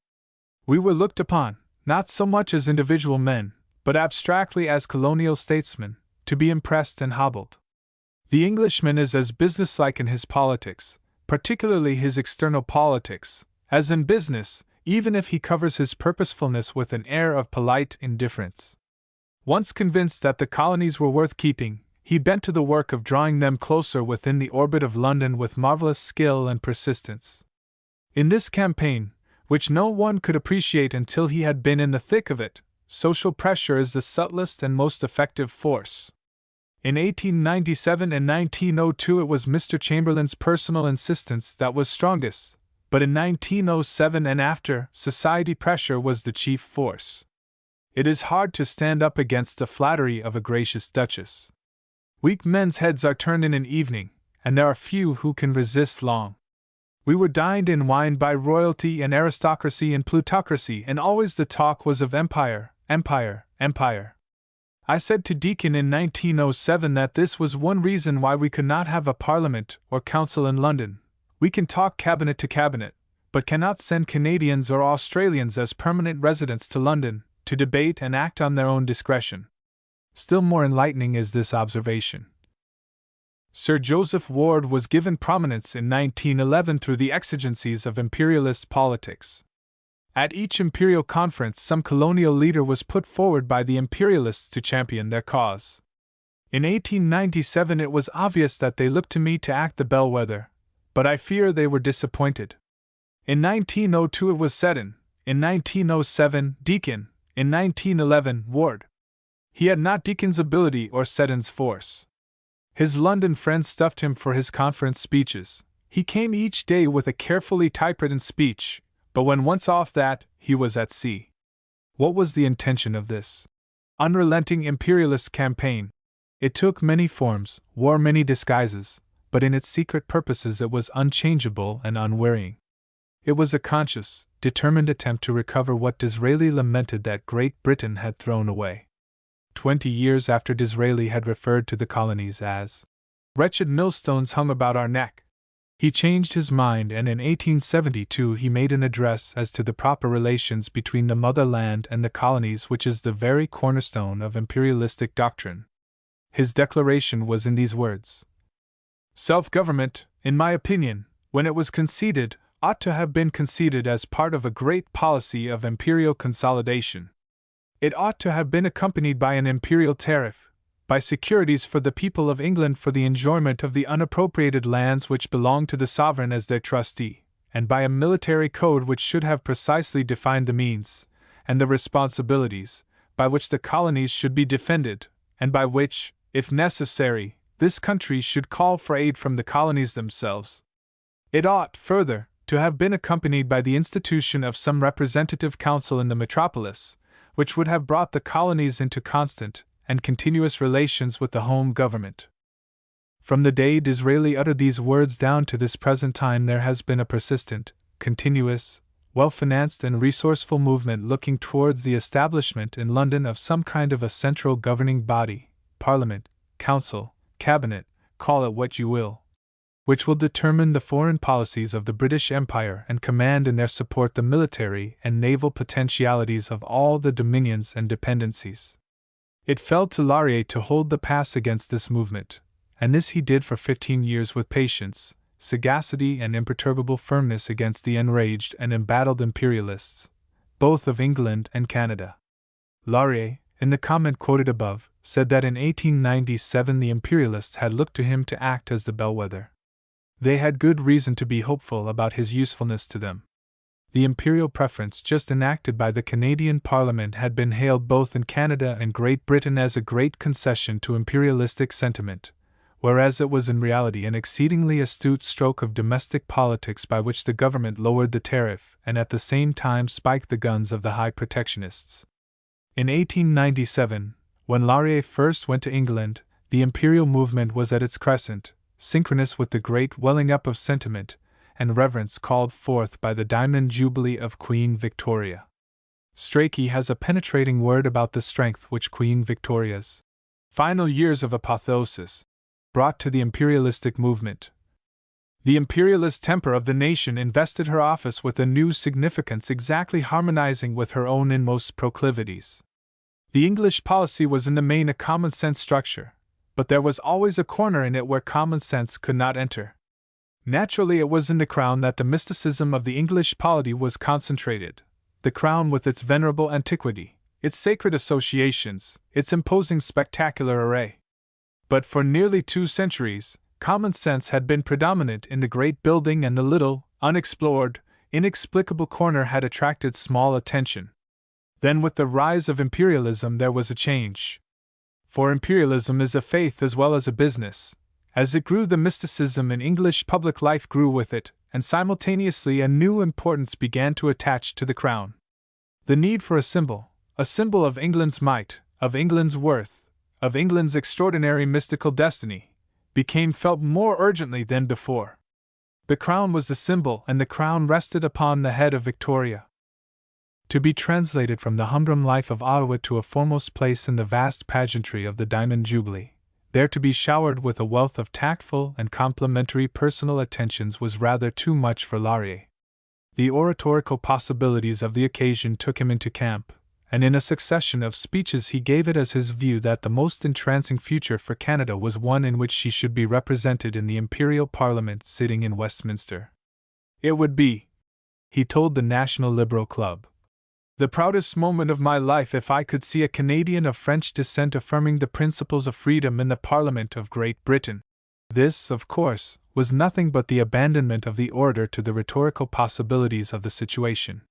We were looked upon, not so much as individual men, but abstractly as colonial statesmen, to be impressed and hobbled. The Englishman is as businesslike in his politics, particularly his external politics, as in business, even if he covers his purposefulness with an air of polite indifference. Once convinced that the colonies were worth keeping, he bent to the work of drawing them closer within the orbit of London with marvelous skill and persistence. In this campaign, which no one could appreciate until he had been in the thick of it, social pressure is the subtlest and most effective force. In 1897 and 1902 it was Mr. Chamberlain's personal insistence that was strongest, but in 1907 and after, society pressure was the chief force. It is hard to stand up against the flattery of a gracious duchess. Weak men's heads are turned in an evening, and there are few who can resist long. We were dined and wined by royalty and aristocracy and plutocracy, and always the talk was of empire, empire, empire. I said to Deacon in 1907 that this was one reason why we could not have a parliament or council in London. We can talk cabinet to cabinet, but cannot send Canadians or Australians as permanent residents to London, to debate and act on their own discretion. Still more enlightening is this observation. Sir Joseph Ward was given prominence in 1911 through the exigencies of imperialist politics. At each imperial conference, some colonial leader was put forward by the imperialists to champion their cause. In 1897 it was obvious that they looked to me to act the bellwether, but I fear they were disappointed. In 1902 it was Seddon, in 1907 Deacon, in 1911 Ward. He had not Deacon's ability or Seddon's force. His London friends stuffed him for his conference speeches. He came each day with a carefully typewritten speech, but when once off that, he was at sea. What was the intention of this unrelenting imperialist campaign? It took many forms, wore many disguises, but in its secret purposes it was unchangeable and unwearying. It was a conscious, determined attempt to recover what Disraeli lamented that Great Britain had thrown away. 20 years after Disraeli had referred to the colonies as wretched millstones hung about our neck, he changed his mind, and in 1872 he made an address as to the proper relations between the motherland and the colonies, which is the very cornerstone of imperialistic doctrine. His declaration was in these words: "Self-government, in my opinion, when it was conceded, ought to have been conceded as part of a great policy of imperial consolidation. It ought to have been accompanied by an imperial tariff, by securities for the people of England for the enjoyment of the unappropriated lands which belong to the sovereign as their trustee, and by a military code which should have precisely defined the means, and the responsibilities, by which the colonies should be defended, and by which, if necessary, this country should call for aid from the colonies themselves. It ought, further, to have been accompanied by the institution of some representative council in the metropolis, which would have brought the colonies into constant and continuous relations with the home government." From the day Disraeli uttered these words down to this present time there has been a persistent, continuous, well-financed and resourceful movement looking towards the establishment in London of some kind of a central governing body, Parliament, Council, Cabinet, call it what you will, which will determine the foreign policies of the British Empire and command in their support the military and naval potentialities of all the dominions and dependencies. It fell to Laurier to hold the pass against this movement, and this he did for 15 years with patience, sagacity and imperturbable firmness against the enraged and embattled imperialists, both of England and Canada. Laurier, in the comment quoted above, said that in 1897 the imperialists had looked to him to act as the bellwether. They had good reason to be hopeful about his usefulness to them. The imperial preference just enacted by the Canadian Parliament had been hailed both in Canada and Great Britain as a great concession to imperialistic sentiment, whereas it was in reality an exceedingly astute stroke of domestic politics by which the government lowered the tariff and at the same time spiked the guns of the high protectionists. In 1897, when Laurier first went to England, the imperial movement was at its crescent, synchronous with the great welling up of sentiment and reverence called forth by the Diamond Jubilee of Queen Victoria. Strachey has a penetrating word about the strength which Queen Victoria's final years of apotheosis brought to the imperialistic movement. The imperialist temper of the nation invested her office with a new significance exactly harmonizing with her own inmost proclivities. The English policy was in the main a common-sense structure, but there was always a corner in it where common sense could not enter. Naturally, it was in the Crown that the mysticism of the English polity was concentrated, the Crown with its venerable antiquity, its sacred associations, its imposing spectacular array. But for nearly 2 centuries, common sense had been predominant in the great building, and the little, unexplored, inexplicable corner had attracted small attention. Then, with the rise of imperialism, there was a change. For imperialism is a faith as well as a business. As it grew, the mysticism in English public life grew with it, and simultaneously a new importance began to attach to the Crown. The need for a symbol of England's might, of England's worth, of England's extraordinary mystical destiny, became felt more urgently than before. The Crown was the symbol, and the Crown rested upon the head of Victoria. To be translated from the humdrum life of Ottawa to a foremost place in the vast pageantry of the Diamond Jubilee, there to be showered with a wealth of tactful and complimentary personal attentions, was rather too much for Laurier. The oratorical possibilities of the occasion took him into camp, and in a succession of speeches he gave it as his view that the most entrancing future for Canada was one in which she should be represented in the Imperial Parliament sitting in Westminster. It would be, he told the National Liberal Club, the proudest moment of my life if I could see a Canadian of French descent affirming the principles of freedom in the Parliament of Great Britain. This, of course, was nothing but the abandonment of the orator to the rhetorical possibilities of the situation.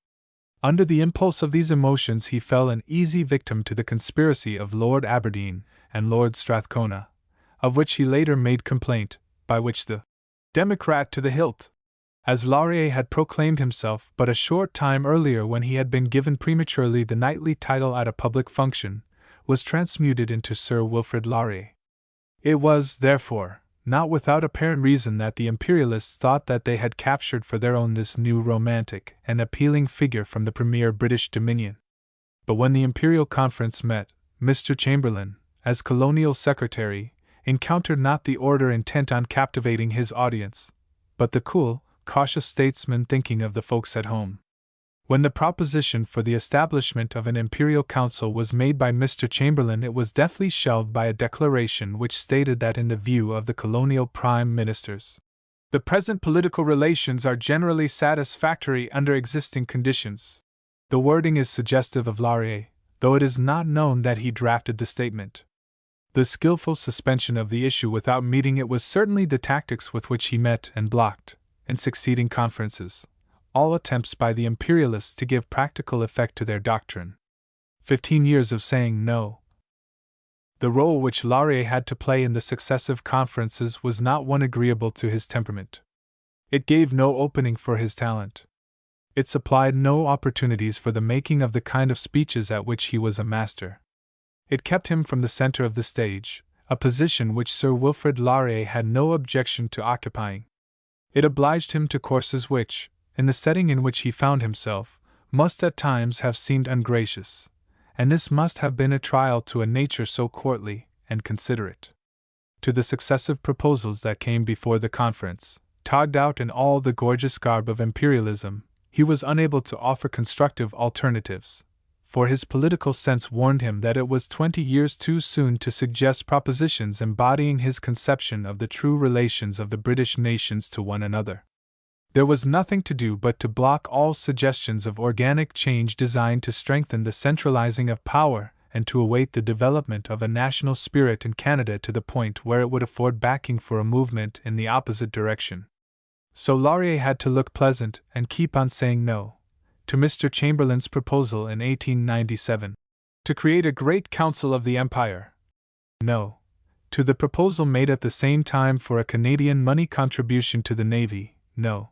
Under the impulse of these emotions he fell an easy victim to the conspiracy of Lord Aberdeen and Lord Strathcona, of which he later made complaint, by which the Democrat to the hilt, as Laurier had proclaimed himself but a short time earlier when he had been given prematurely the knightly title at a public function, was transmuted into Sir Wilfrid Laurier. It was, therefore, not without apparent reason that the imperialists thought that they had captured for their own this new romantic and appealing figure from the premier British Dominion. But when the Imperial Conference met, Mr. Chamberlain, as Colonial Secretary, encountered not the orator intent on captivating his audience, but the cool, cautious statesman thinking of the folks at home. When the proposition for the establishment of an Imperial Council was made by Mr. Chamberlain, it was deftly shelved by a declaration which stated that in the view of the colonial prime ministers, the present political relations are generally satisfactory under existing conditions. The wording is suggestive of Laurier, though it is not known that he drafted the statement. The skillful suspension of the issue without meeting it was certainly the tactics with which he met and blocked, in succeeding conferences, all attempts by the imperialists to give practical effect to their doctrine. 15 years of saying no. The role which Laurier had to play in the successive conferences was not one agreeable to his temperament. It gave no opening for his talent. It supplied no opportunities for the making of the kind of speeches at which he was a master. It kept him from the center of the stage, a position which Sir Wilfrid Laurier had no objection to occupying. It obliged him to courses which, in the setting in which he found himself, must at times have seemed ungracious, and this must have been a trial to a nature so courtly and considerate. To the successive proposals that came before the conference, togged out in all the gorgeous garb of imperialism, he was unable to offer constructive alternatives, for his political sense warned him that it was 20 years too soon to suggest propositions embodying his conception of the true relations of the British nations to one another. There was nothing to do but to block all suggestions of organic change designed to strengthen the centralizing of power and to await the development of a national spirit in Canada to the point where it would afford backing for a movement in the opposite direction. So Laurier had to look pleasant and keep on saying no to Mr. Chamberlain's proposal in 1897 to create a great council of the Empire. No to the proposal made at the same time for a Canadian money contribution to the Navy. No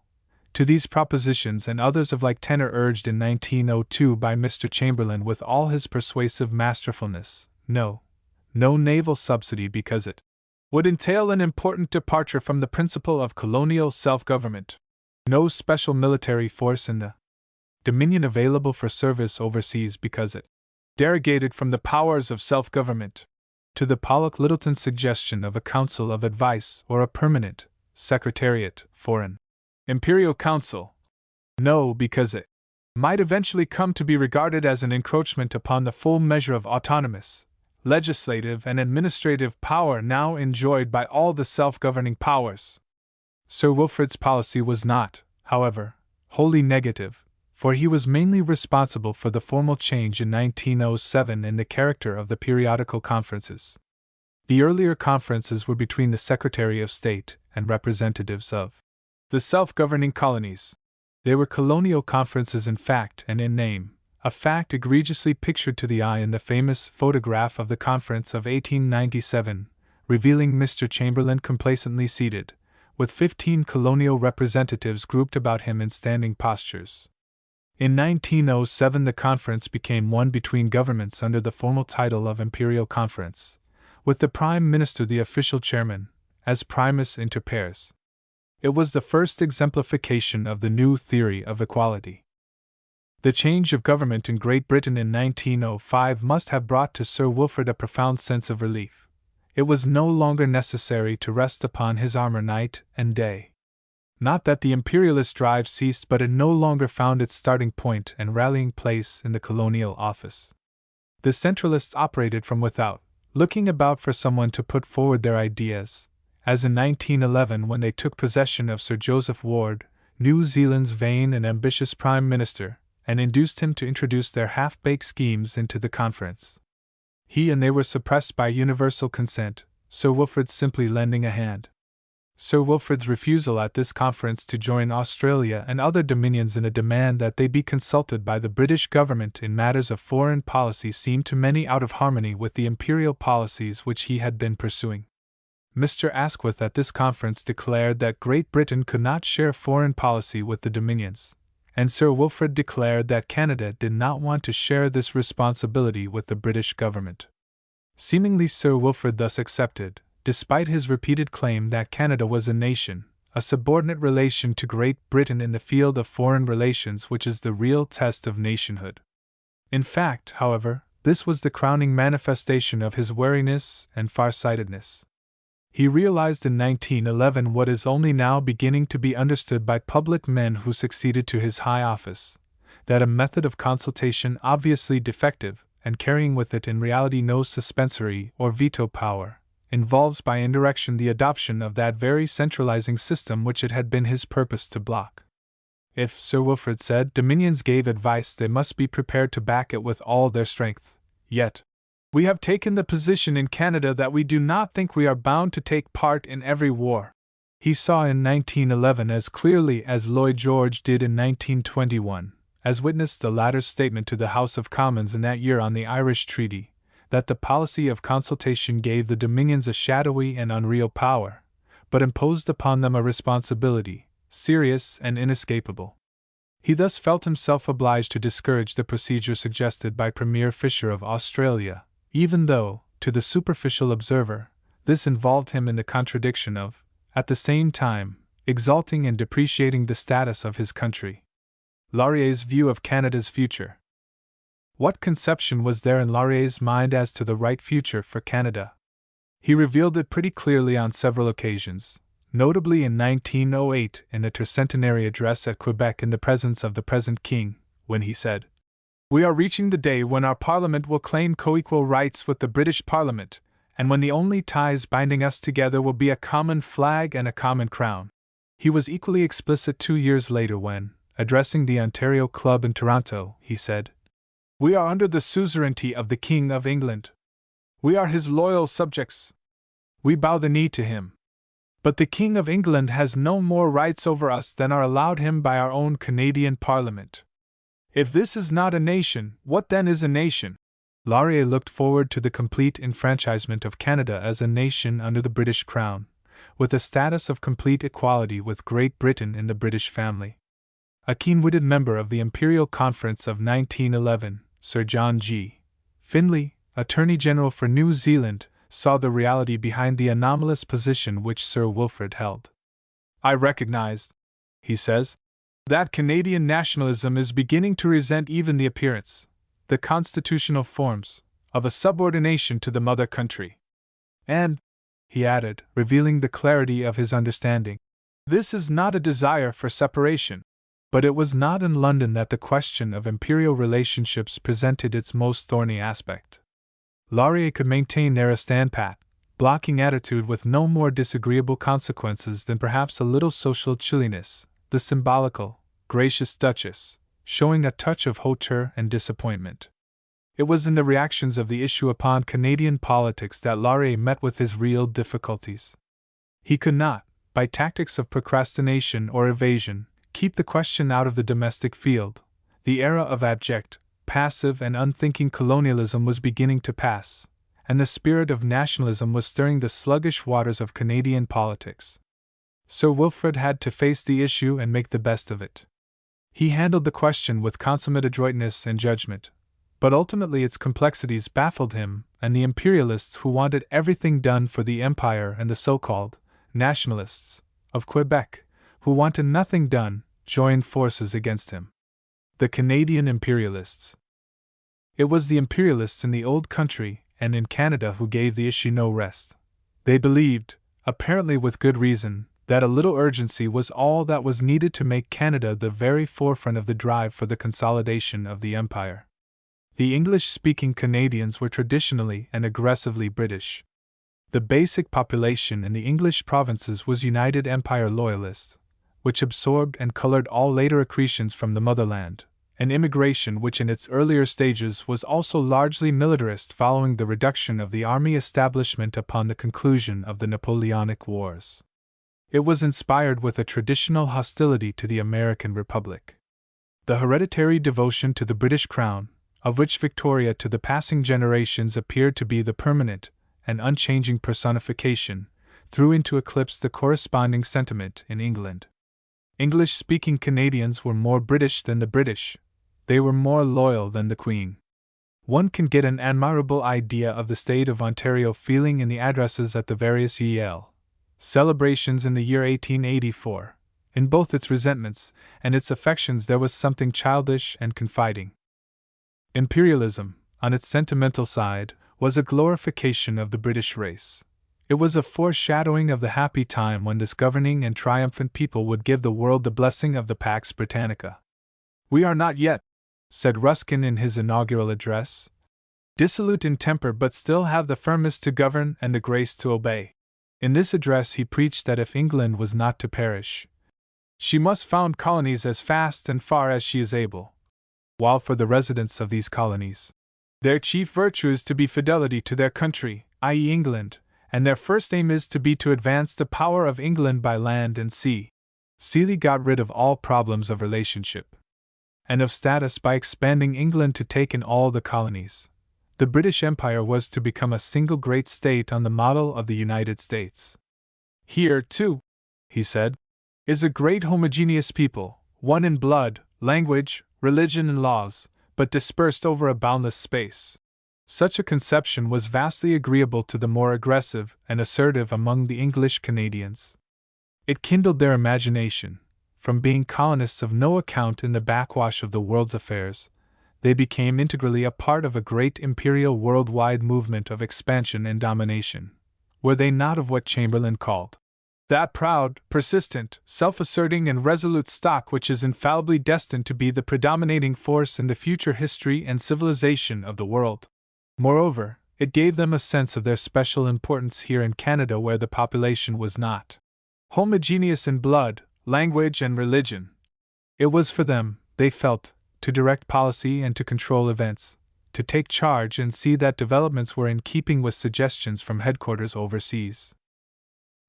to these propositions and others of like tenor urged in 1902 by Mr. Chamberlain with all his persuasive masterfulness. No naval subsidy because it would entail an important departure from the principle of colonial self-government. No special military force in the Dominion available for service overseas because it derogated from the powers of self-government. To the Pollock Littleton suggestion of a council of advice or a permanent, Secretariat, Foreign, Imperial Council. No, because it might eventually come to be regarded as an encroachment upon the full measure of autonomous, legislative, and administrative power now enjoyed by all the self-governing powers. Sir Wilfrid's policy was not, however, wholly negative, for he was mainly responsible for the formal change in 1907 in the character of the periodical conferences. The earlier conferences were between the Secretary of State and representatives of the self-governing colonies. They were colonial conferences in fact and in name, a fact egregiously pictured to the eye in the famous photograph of the conference of 1897, revealing Mr. Chamberlain complacently seated, with 15 colonial representatives grouped about him in standing postures. In 1907 the conference became one between governments under the formal title of Imperial Conference, with the Prime Minister the official chairman, as primus inter pares. It was the first exemplification of the new theory of equality. The change of government in Great Britain in 1905 must have brought to Sir Wilfrid a profound sense of relief. It was no longer necessary to rest upon his armor night and day. Not that the imperialist drive ceased, but it no longer found its starting point and rallying place in the colonial office. The centralists operated from without, looking about for someone to put forward their ideas, as in 1911 when they took possession of Sir Joseph Ward, New Zealand's vain and ambitious Prime Minister, and induced him to introduce their half-baked schemes into the conference. He and they were suppressed by universal consent, Sir Wilfrid simply lending a hand. Sir Wilfrid's refusal at this conference to join Australia and other dominions in a demand that they be consulted by the British government in matters of foreign policy seemed to many out of harmony with the imperial policies which he had been pursuing. Mr. Asquith at this conference declared that Great Britain could not share foreign policy with the Dominions, and Sir Wilfrid declared that Canada did not want to share this responsibility with the British government. Seemingly Sir Wilfrid thus accepted, despite his repeated claim that Canada was a nation, a subordinate relation to Great Britain in the field of foreign relations which is the real test of nationhood. In fact, however, this was the crowning manifestation of his wariness and farsightedness. He realized in 1911 what is only now beginning to be understood by public men who succeeded to his high office, that a method of consultation obviously defective, and carrying with it in reality no suspensory or veto power, involves by indirection the adoption of that very centralizing system which it had been his purpose to block. If, Sir Wilfrid said, Dominions gave advice, they must be prepared to back it with all their strength. Yet, we have taken the position in Canada that we do not think we are bound to take part in every war. He saw in 1911 as clearly as Lloyd George did in 1921, as witnessed the latter's statement to the House of Commons in that year on the Irish Treaty, that the policy of consultation gave the Dominions a shadowy and unreal power, but imposed upon them a responsibility, serious and inescapable. He thus felt himself obliged to discourage the procedure suggested by Premier Fisher of Australia, even though, to the superficial observer, this involved him in the contradiction of, at the same time, exalting and depreciating the status of his country. Laurier's view of Canada's future. What conception was there in Laurier's mind as to the right future for Canada? He revealed it pretty clearly on several occasions, notably in 1908 in a tercentenary address at Quebec in the presence of the present King, when he said, "We are reaching the day when our Parliament will claim co-equal rights with the British Parliament, and when the only ties binding us together will be a common flag and a common crown." He was equally explicit 2 years later when, addressing the Ontario Club in Toronto, he said, "We are under the suzerainty of the King of England. We are his loyal subjects. We bow the knee to him. But the King of England has no more rights over us than are allowed him by our own Canadian Parliament. If this is not a nation, what then is a nation?" Laurier looked forward to the complete enfranchisement of Canada as a nation under the British Crown, with a status of complete equality with Great Britain in the British family. A keen-witted member of the Imperial Conference of 1911, Sir John G. Finlay, Attorney General for New Zealand, saw the reality behind the anomalous position which Sir Wilfrid held. "I recognize," he says, "that Canadian nationalism is beginning to resent even the appearance, the constitutional forms, of a subordination to the mother country. And," he added, revealing the clarity of his understanding, This is not a desire for separation. But it was not in London that the question of imperial relationships presented its most thorny aspect. Laurier could maintain there a stand-pat, blocking attitude with no more disagreeable consequences than perhaps a little social chilliness, the symbolical, gracious Duchess, showing a touch of hauteur and disappointment. It was in the reactions of the issue upon Canadian politics that Laurier met with his real difficulties. He could not, by tactics of procrastination or evasion, keep the question out of the domestic field. The era of abject, passive and unthinking colonialism was beginning to pass, and the spirit of nationalism was stirring the sluggish waters of Canadian politics. Sir Wilfrid had to face the issue and make the best of it. He handled the question with consummate adroitness and judgment, but ultimately its complexities baffled him, and the imperialists who wanted everything done for the Empire and the so-called nationalists of Quebec, who wanted nothing done, joined forces against him. The Canadian imperialists. It was the imperialists in the old country and in Canada who gave the issue no rest. They believed, apparently with good reason, that a little urgency was all that was needed to make Canada the very forefront of the drive for the consolidation of the Empire. The English-speaking Canadians were traditionally and aggressively British. The basic population in the English provinces was United Empire Loyalist, which absorbed and colored all later accretions from the motherland, an immigration which in its earlier stages was also largely militarist following the reduction of the army establishment upon the conclusion of the Napoleonic Wars. It was inspired with a traditional hostility to the American Republic. The hereditary devotion to the British Crown, of which Victoria to the passing generations appeared to be the permanent and unchanging personification, threw into eclipse the corresponding sentiment in England. English-speaking Canadians were more British than the British. They were more loyal than the Queen. One can get an admirable idea of the state of Ontario feeling in the addresses at the various Yale celebrations in the year 1884. In both its resentments and its affections there was something childish and confiding. Imperialism, on its sentimental side, was a glorification of the British race. It was a foreshadowing of the happy time when this governing and triumphant people would give the world the blessing of the Pax Britannica. "We are not yet," said Ruskin in his inaugural address, "dissolute in temper but still have the firmness to govern and the grace to obey." In this address he preached that if England was not to perish, she must found colonies as fast and far as she is able, while for the residents of these colonies, their chief virtue is to be fidelity to their country, i.e. England, and their first aim is to be to advance the power of England by land and sea. Seeley got rid of all problems of relationship and of status by expanding England to take in all the colonies. The British Empire was to become a single great state on the model of the United States. "Here, too," he said, "is a great homogeneous people, one in blood, language, religion and laws, but dispersed over a boundless space." Such a conception was vastly agreeable to the more aggressive and assertive among the English Canadians. It kindled their imagination. From being colonists of no account in the backwash of the world's affairs, they became integrally a part of a great imperial worldwide movement of expansion and domination. Were they not of what Chamberlain called that proud, persistent, self-asserting and resolute stock which is infallibly destined to be the predominating force in the future history and civilization of the world? Moreover, it gave them a sense of their special importance here in Canada where the population was not homogeneous in blood, language and religion. It was for them, they felt, to direct policy and to control events, to take charge and see that developments were in keeping with suggestions from headquarters overseas.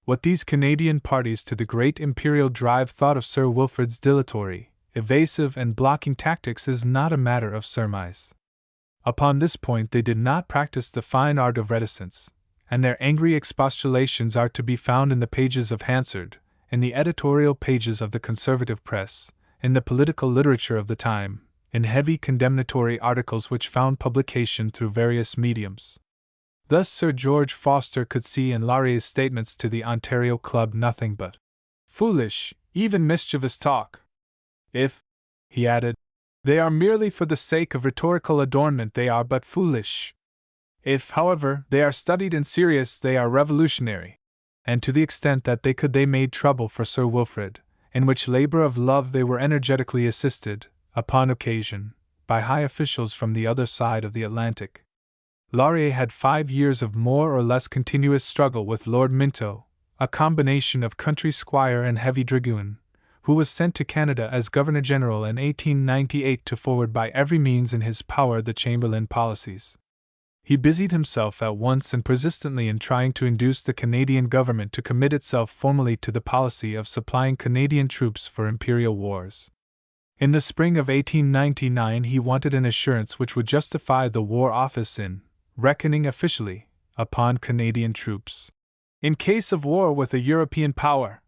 What these Canadian parties to the great imperial drive thought of Sir Wilfrid's dilatory, evasive and blocking tactics is not a matter of surmise. Upon this point they did not practice the fine art of reticence, and their angry expostulations are to be found in the pages of Hansard, in the editorial pages of the conservative press, in the political literature of the time, in heavy condemnatory articles which found publication through various mediums. Thus Sir George Foster could see in Laurier's statements to the Ontario Club nothing but foolish, even mischievous talk. If, he added, they are merely for the sake of rhetorical adornment they are but foolish. If, however, they are studied and serious they are revolutionary. and to the extent that they made trouble for Sir Wilfrid, in which labor of love they were energetically assisted, upon occasion, by high officials from the other side of the Atlantic. Laurier had 5 years of more or less continuous struggle with Lord Minto, a combination of country squire and heavy dragoon, who was sent to Canada as Governor-General in 1898 to forward by every means in his power the Chamberlain policies. He busied himself at once and persistently in trying to induce the Canadian government to commit itself formally to the policy of supplying Canadian troops for imperial wars. In the spring of 1899 he wanted an assurance which would justify the War Office in reckoning officially upon Canadian troops in case of war with a European power.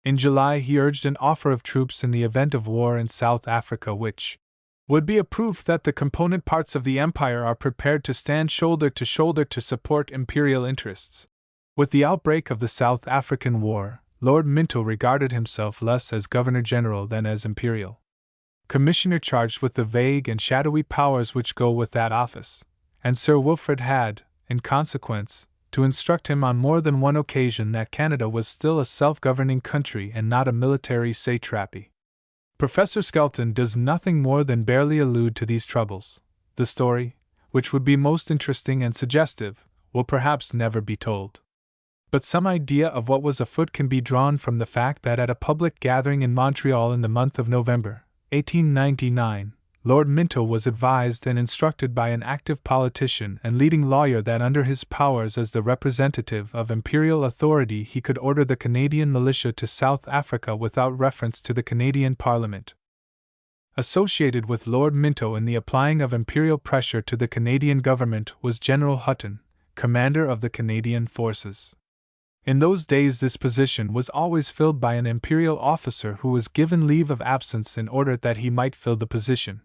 In July he urged an offer of troops in the event of war in South Africa which would be a proof that the component parts of the empire are prepared to stand shoulder to support imperial interests. With the outbreak of the South African War, Lord Minto regarded himself less as Governor-General than as imperial commissioner charged with the vague and shadowy powers which go with that office, and Sir Wilfrid had, in consequence, to instruct him on more than one occasion that Canada was still a self-governing country and not a military satrapy. Professor Skelton does nothing more than barely allude to these troubles. The story, which would be most interesting and suggestive, will perhaps never be told. But some idea of what was afoot can be drawn from the fact that at a public gathering in Montreal in the month of November, 1899, Lord Minto was advised and instructed by an active politician and leading lawyer that under his powers as the representative of imperial authority he could order the Canadian militia to South Africa without reference to the Canadian Parliament. Associated with Lord Minto in the applying of imperial pressure to the Canadian government was General Hutton, commander of the Canadian forces. In those days this position was always filled by an imperial officer who was given leave of absence in order that he might fill the position.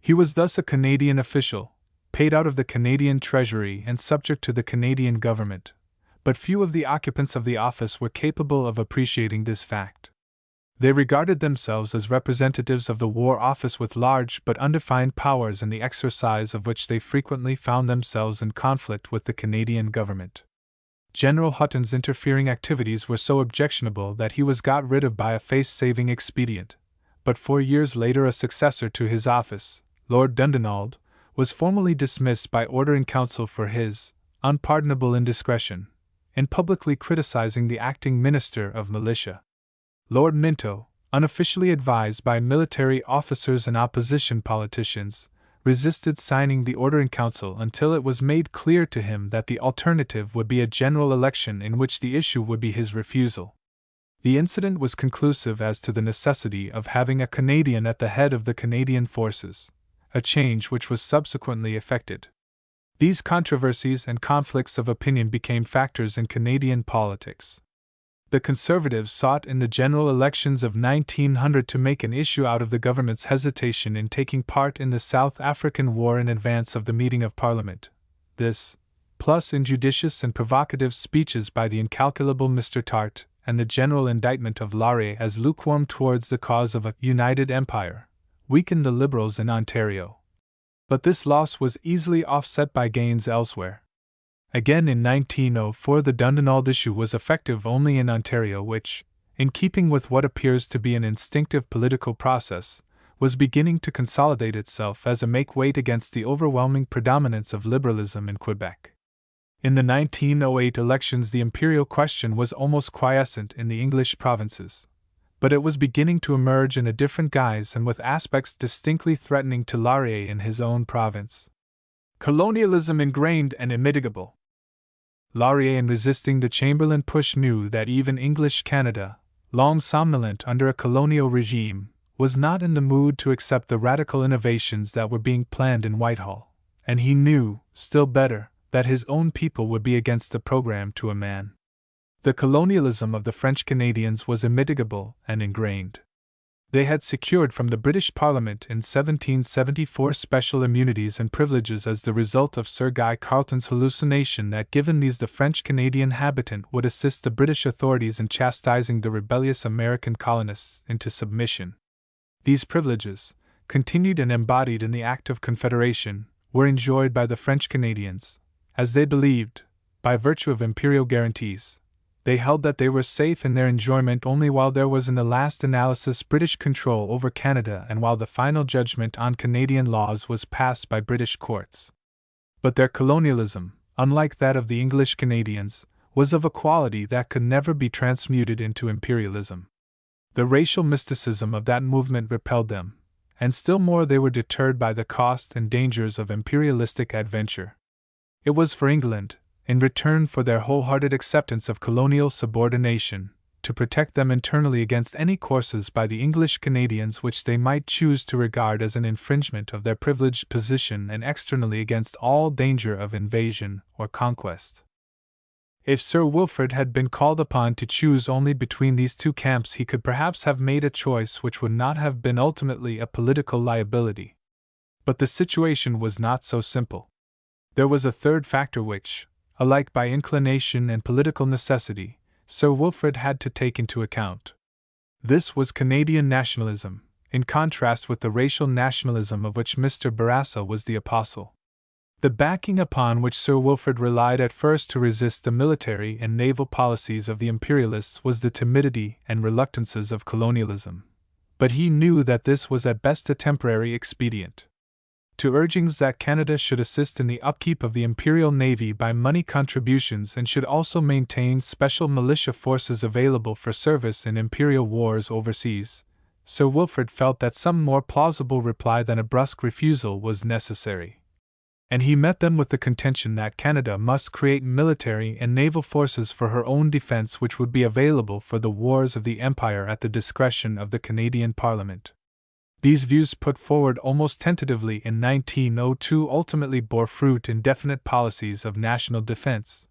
He was thus a Canadian official, paid out of the Canadian Treasury and subject to the Canadian government, but few of the occupants of the office were capable of appreciating this fact. They regarded themselves as representatives of the War Office with large but undefined powers in the exercise of which they frequently found themselves in conflict with the Canadian government. General Hutton's interfering activities were so objectionable that he was got rid of by a face-saving expedient, but 4 years later a successor to his office, Lord Dundonald, was formally dismissed by order in council for his unpardonable indiscretion in publicly criticizing the acting Minister of Militia. Lord Minto, unofficially advised by military officers and opposition politicians, resisted signing the order in council until it was made clear to him that the alternative would be a general election in which the issue would be his refusal. The incident was conclusive as to the necessity of having a Canadian at the head of the Canadian forces, a change which was subsequently effected. These controversies and conflicts of opinion became factors in Canadian politics. The Conservatives sought in the general elections of 1900 to make an issue out of the government's hesitation in taking part in the South African War in advance of the meeting of Parliament. This, plus injudicious and provocative speeches by the incalculable Mr. Tart, and the general indictment of Laurier as lukewarm towards the cause of a united empire, weakened the Liberals in Ontario. But this loss was easily offset by gains elsewhere. Again in 1904 the Dundonald issue was effective only in Ontario which, in keeping with what appears to be an instinctive political process, was beginning to consolidate itself as a make-weight against the overwhelming predominance of liberalism in Quebec. In the 1908 elections the imperial question was almost quiescent in the English provinces, but it was beginning to emerge in a different guise and with aspects distinctly threatening to Laurier in his own province. Colonialism ingrained and immitigable. Laurier, in resisting the Chamberlain push, knew that even English Canada, long somnolent under a colonial regime, was not in the mood to accept the radical innovations that were being planned in Whitehall, and he knew, still better, that his own people would be against the program to a man. The colonialism of the French Canadians was immitigable and ingrained. They had secured from the British Parliament in 1774 special immunities and privileges as the result of Sir Guy Carleton's hallucination that given these the French Canadian habitant would assist the British authorities in chastising the rebellious American colonists into submission. These privileges, continued and embodied in the Act of Confederation, were enjoyed by the French Canadians, as they believed, by virtue of imperial guarantees, They held that they were safe in their enjoyment only while there was in the last analysis British control over Canada and while the final judgment on Canadian laws was passed by British courts. But their colonialism, unlike that of the English Canadians, was of a quality that could never be transmuted into imperialism. The racial mysticism of that movement repelled them, and still more they were deterred by the cost and dangers of imperialistic adventure. It was for England, in return for their wholehearted acceptance of colonial subordination, to protect them internally against any courses by the English Canadians which they might choose to regard as an infringement of their privileged position, and externally against all danger of invasion or conquest. If Sir Wilfrid had been called upon to choose only between these two camps, he could perhaps have made a choice which would not have been ultimately a political liability. But the situation was not so simple. There was a third factor which, alike by inclination and political necessity, Sir Wilfrid had to take into account. This was Canadian nationalism, in contrast with the racial nationalism of which Mr. Bourassa was the apostle. The backing upon which Sir Wilfrid relied at first to resist the military and naval policies of the imperialists was the timidity and reluctances of colonialism. But he knew that this was at best a temporary expedient. To urgings that Canada should assist in the upkeep of the Imperial Navy by money contributions and should also maintain special militia forces available for service in Imperial wars overseas, Sir Wilfrid felt that some more plausible reply than a brusque refusal was necessary. And he met them with the contention that Canada must create military and naval forces for her own defense which would be available for the wars of the Empire at the discretion of the Canadian Parliament. These views, put forward almost tentatively in 1902, ultimately bore fruit in definite policies of national defense.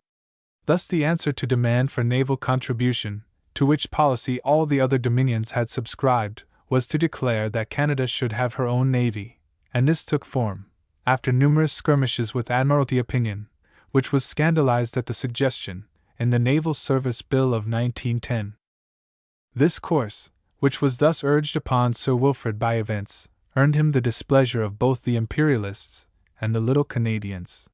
Thus, the answer to demand for naval contribution, to which policy all the other dominions had subscribed, was to declare that Canada should have her own navy, and this took form, after numerous skirmishes with Admiralty opinion, which was scandalized at the suggestion, in the Naval Service Bill of 1910. This course, which was thus urged upon Sir Wilfrid by events, earned him the displeasure of both the imperialists and the little Canadians.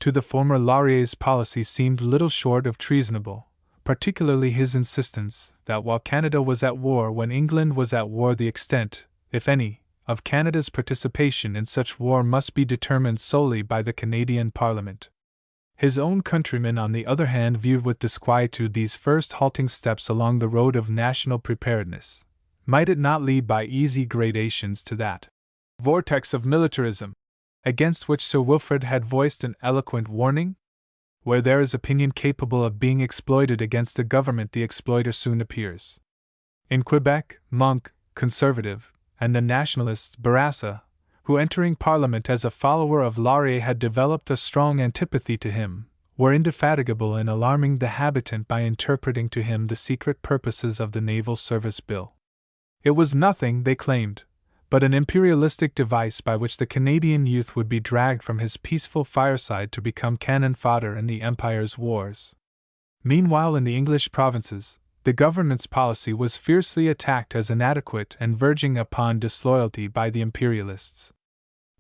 To the former, Laurier's policy seemed little short of treasonable, particularly his insistence that while Canada was at war when England was at war, the extent, if any, of Canada's participation in such war must be determined solely by the Canadian Parliament. His own countrymen, on the other hand, viewed with disquietude these first halting steps along the road of national preparedness. Might it not lead by easy gradations to that vortex of militarism, against which Sir Wilfrid had voiced an eloquent warning? Where there is opinion capable of being exploited against a government, the exploiter soon appears. In Quebec, Monk, Conservative, and the nationalist, Bourassa, who entering Parliament as a follower of Laurier had developed a strong antipathy to him, were indefatigable in alarming the habitant by interpreting to him the secret purposes of the Naval Service Bill. It was nothing, they claimed, but an imperialistic device by which the Canadian youth would be dragged from his peaceful fireside to become cannon fodder in the Empire's wars. Meanwhile, in the English provinces, the government's policy was fiercely attacked as inadequate and verging upon disloyalty by the imperialists.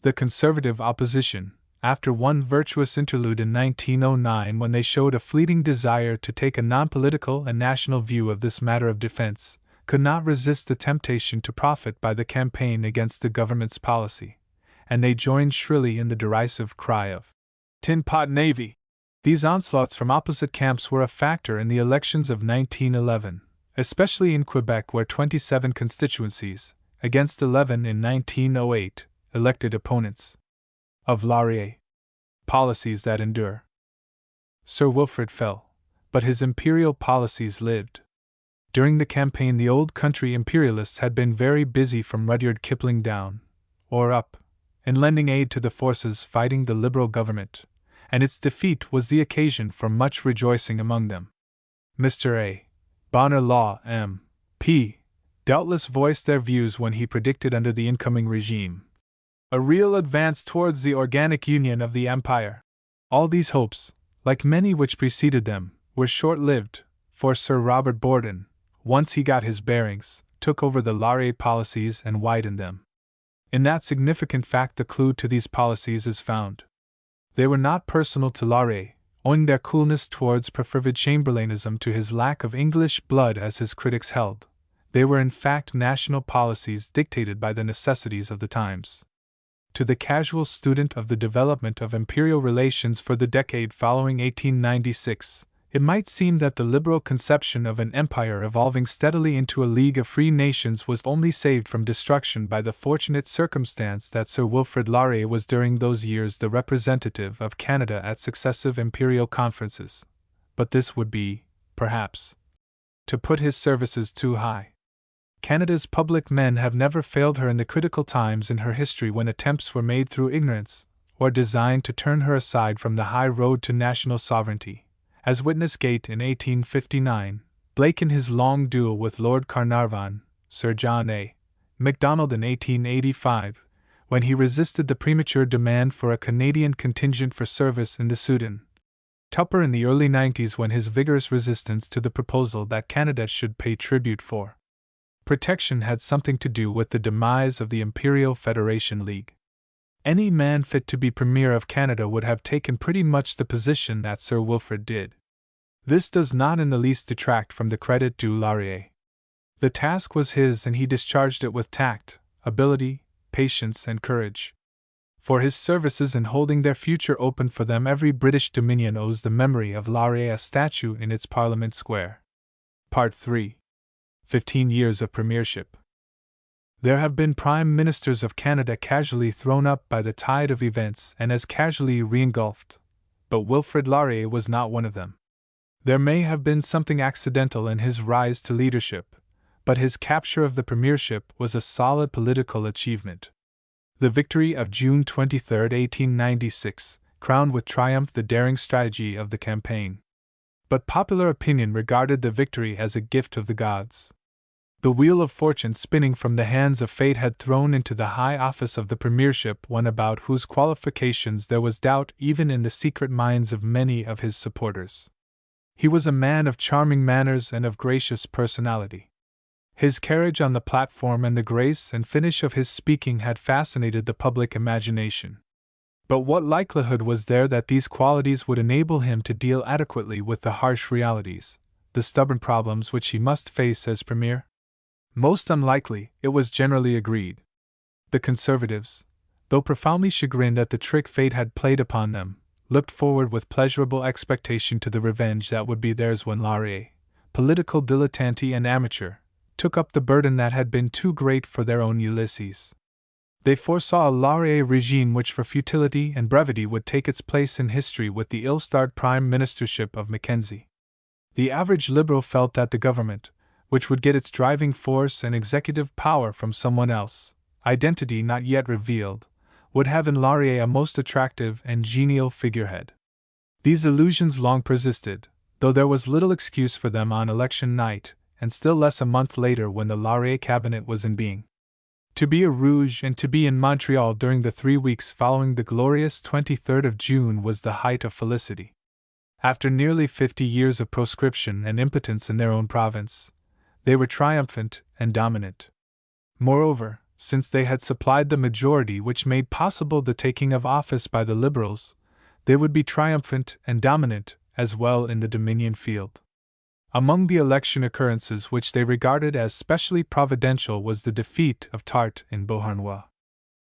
The Conservative opposition, after one virtuous interlude in 1909 when they showed a fleeting desire to take a non-political and national view of this matter of defense, could not resist the temptation to profit by the campaign against the government's policy, and they joined shrilly in the derisive cry of "Tin Pot Navy!" These onslaughts from opposite camps were a factor in the elections of 1911, especially in Quebec, where 27 constituencies, against 11 in 1908, elected opponents of Laurier. Policies that endure. Sir Wilfrid fell, but his imperial policies lived. During the campaign, the old country imperialists had been very busy from Rudyard Kipling down, or up, in lending aid to the forces fighting the Liberal government, and its defeat was the occasion for much rejoicing among them. Mr. A. Bonner Law, M.P., doubtless voiced their views when he predicted under the incoming regime a real advance towards the organic union of the Empire. All these hopes, like many which preceded them, were short-lived, for Sir Robert Borden, once he got his bearings, took over the Laurier policies and widened them. In that significant fact the clue to these policies is found. They were not personal to Laurier, owing their coolness towards preferred Chamberlainism to his lack of English blood as his critics held. They were in fact national policies dictated by the necessities of the times. To the casual student of the development of imperial relations for the decade following 1896, it might seem that the liberal conception of an empire evolving steadily into a league of free nations was only saved from destruction by the fortunate circumstance that Sir Wilfrid Laurier was during those years the representative of Canada at successive imperial conferences. But this would be, perhaps, to put his services too high. Canada's public men have never failed her in the critical times in her history when attempts were made through ignorance, or designed to turn her aside from the high road to national sovereignty. As witness Gate in 1859, Blake in his long duel with Lord Carnarvon, Sir John A. Macdonald in 1885, when he resisted the premature demand for a Canadian contingent for service in the Soudan. Tupper in the early 90s when his vigorous resistance to the proposal that Canada should pay tribute for protection had something to do with the demise of the Imperial Federation League. Any man fit to be Premier of Canada would have taken pretty much the position that Sir Wilfrid did. This does not in the least detract from the credit due Laurier. The task was his and he discharged it with tact, ability, patience, and courage. For his services in holding their future open for them, every British Dominion owes the memory of Laurier a statue in its Parliament Square. Part 3. 15 years of premiership. There have been Prime Ministers of Canada casually thrown up by the tide of events and as casually re-engulfed, but Wilfrid Laurier was not one of them. There may have been something accidental in his rise to leadership, but his capture of the premiership was a solid political achievement. The victory of June 23, 1896, crowned with triumph the daring strategy of the campaign. But popular opinion regarded the victory as a gift of the gods. The wheel of fortune spinning from the hands of fate had thrown into the high office of the premiership one about whose qualifications there was doubt even in the secret minds of many of his supporters. He was a man of charming manners and of gracious personality. His carriage on the platform and the grace and finish of his speaking had fascinated the public imagination. But what likelihood was there that these qualities would enable him to deal adequately with the harsh realities, the stubborn problems which he must face as Premier? Most unlikely, it was generally agreed. The Conservatives, though profoundly chagrined at the trick fate had played upon them, looked forward with pleasurable expectation to the revenge that would be theirs when Laurier, political dilettante and amateur, took up the burden that had been too great for their own Ulysses. They foresaw a Laurier regime which for futility and brevity would take its place in history with the ill-starred prime ministership of Mackenzie. The average Liberal felt that the government, which would get its driving force and executive power from someone else, identity not yet revealed, would have in Laurier a most attractive and genial figurehead. These illusions long persisted, though there was little excuse for them on election night, and still less a month later when the Laurier cabinet was in being. To be a Rouge and to be in Montreal during the 3 weeks following the glorious 23rd of June was the height of felicity. After nearly 50 years of proscription and impotence in their own province, they were triumphant and dominant. Moreover, since they had supplied the majority which made possible the taking of office by the Liberals, they would be triumphant and dominant as well in the Dominion field. Among the election occurrences which they regarded as specially providential was the defeat of Tarte in Beauharnois.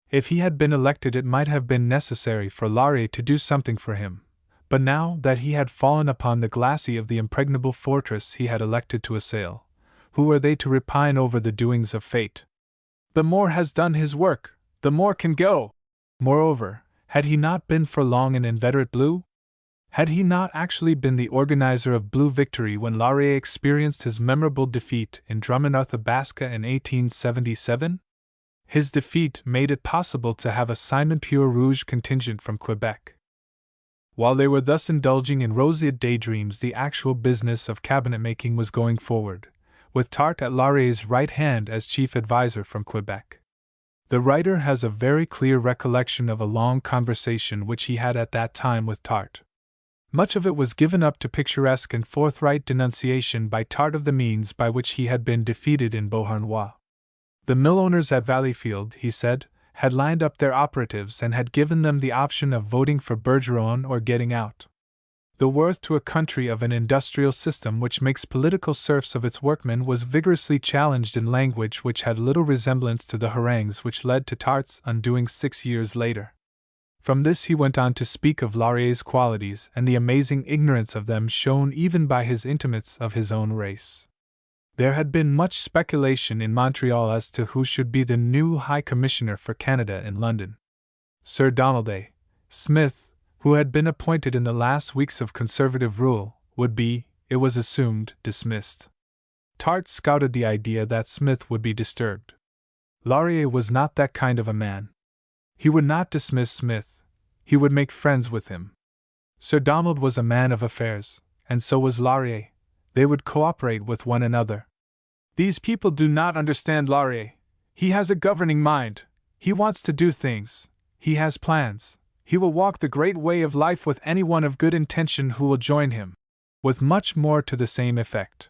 If he had been elected, it might have been necessary for Laurier to do something for him, but now that he had fallen upon the glacis of the impregnable fortress he had elected to assail, who were they to repine over the doings of fate? The more has done his work, the more can go. Moreover, had he not been for long an inveterate Blue? Had he not actually been the organizer of Blue victory when Laurier experienced his memorable defeat in Drummond-Arthabaska in 1877? His defeat made it possible to have a Simon Pure Rouge contingent from Quebec. While they were thus indulging in roseate daydreams, the actual business of cabinet-making was going forward, with Tarte at Laurier's right hand as chief adviser from Quebec. The writer has a very clear recollection of a long conversation which he had at that time with Tarte. Much of it was given up to picturesque and forthright denunciation by Tarte of the means by which he had been defeated in Beauharnois. The mill owners at Valleyfield, he said, had lined up their operatives and had given them the option of voting for Bergeron or getting out. The worth to a country of an industrial system which makes political serfs of its workmen was vigorously challenged in language which had little resemblance to the harangues which led to Tarte's undoing 6 years later. From this he went on to speak of Laurier's qualities and the amazing ignorance of them shown even by his intimates of his own race. There had been much speculation in Montreal as to who should be the new High Commissioner for Canada in London. Sir Donald A. Smith, who had been appointed in the last weeks of Conservative rule, would be, it was assumed, dismissed. Tarte scouted the idea that Smith would be disturbed. Laurier was not that kind of a man. He would not dismiss Smith, he would make friends with him. Sir Donald was a man of affairs, and so was Laurier. They would cooperate with one another. These people do not understand Laurier. He has a governing mind. He wants to do things. He has plans. He will walk the great way of life with anyone of good intention who will join him, with much more to the same effect.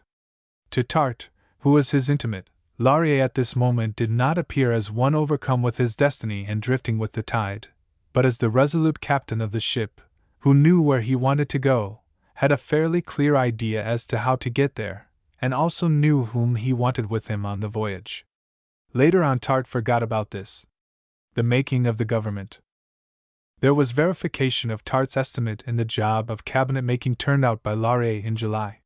To Tarte, who was his intimate, Laurier at this moment did not appear as one overcome with his destiny and drifting with the tide, but as the resolute captain of the ship, who knew where he wanted to go, had a fairly clear idea as to how to get there, and also knew whom he wanted with him on the voyage. Later on Tarte forgot about this. The making of the government. There was verification of Tarte's estimate in the job of cabinet making turned out by Laurier in July.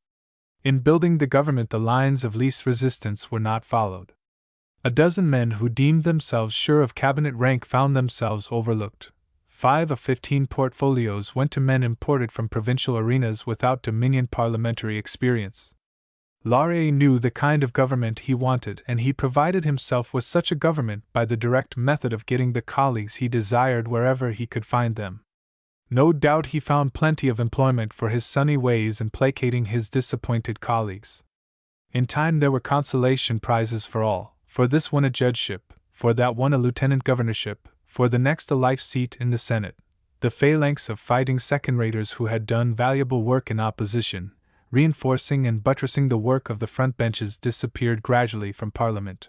In building the government, the lines of least resistance were not followed. A dozen men who deemed themselves sure of cabinet rank found themselves overlooked. 5 of 15 portfolios went to men imported from provincial arenas without Dominion parliamentary experience. Laurier knew the kind of government he wanted, and he provided himself with such a government by the direct method of getting the colleagues he desired wherever he could find them. No doubt he found plenty of employment for his sunny ways in placating his disappointed colleagues. In time there were consolation prizes for all, for this one a judgeship, for that one a lieutenant governorship, for the next a life seat in the Senate. The phalanx of fighting second-raters who had done valuable work in opposition, reinforcing and buttressing the work of the front benches, disappeared gradually from Parliament.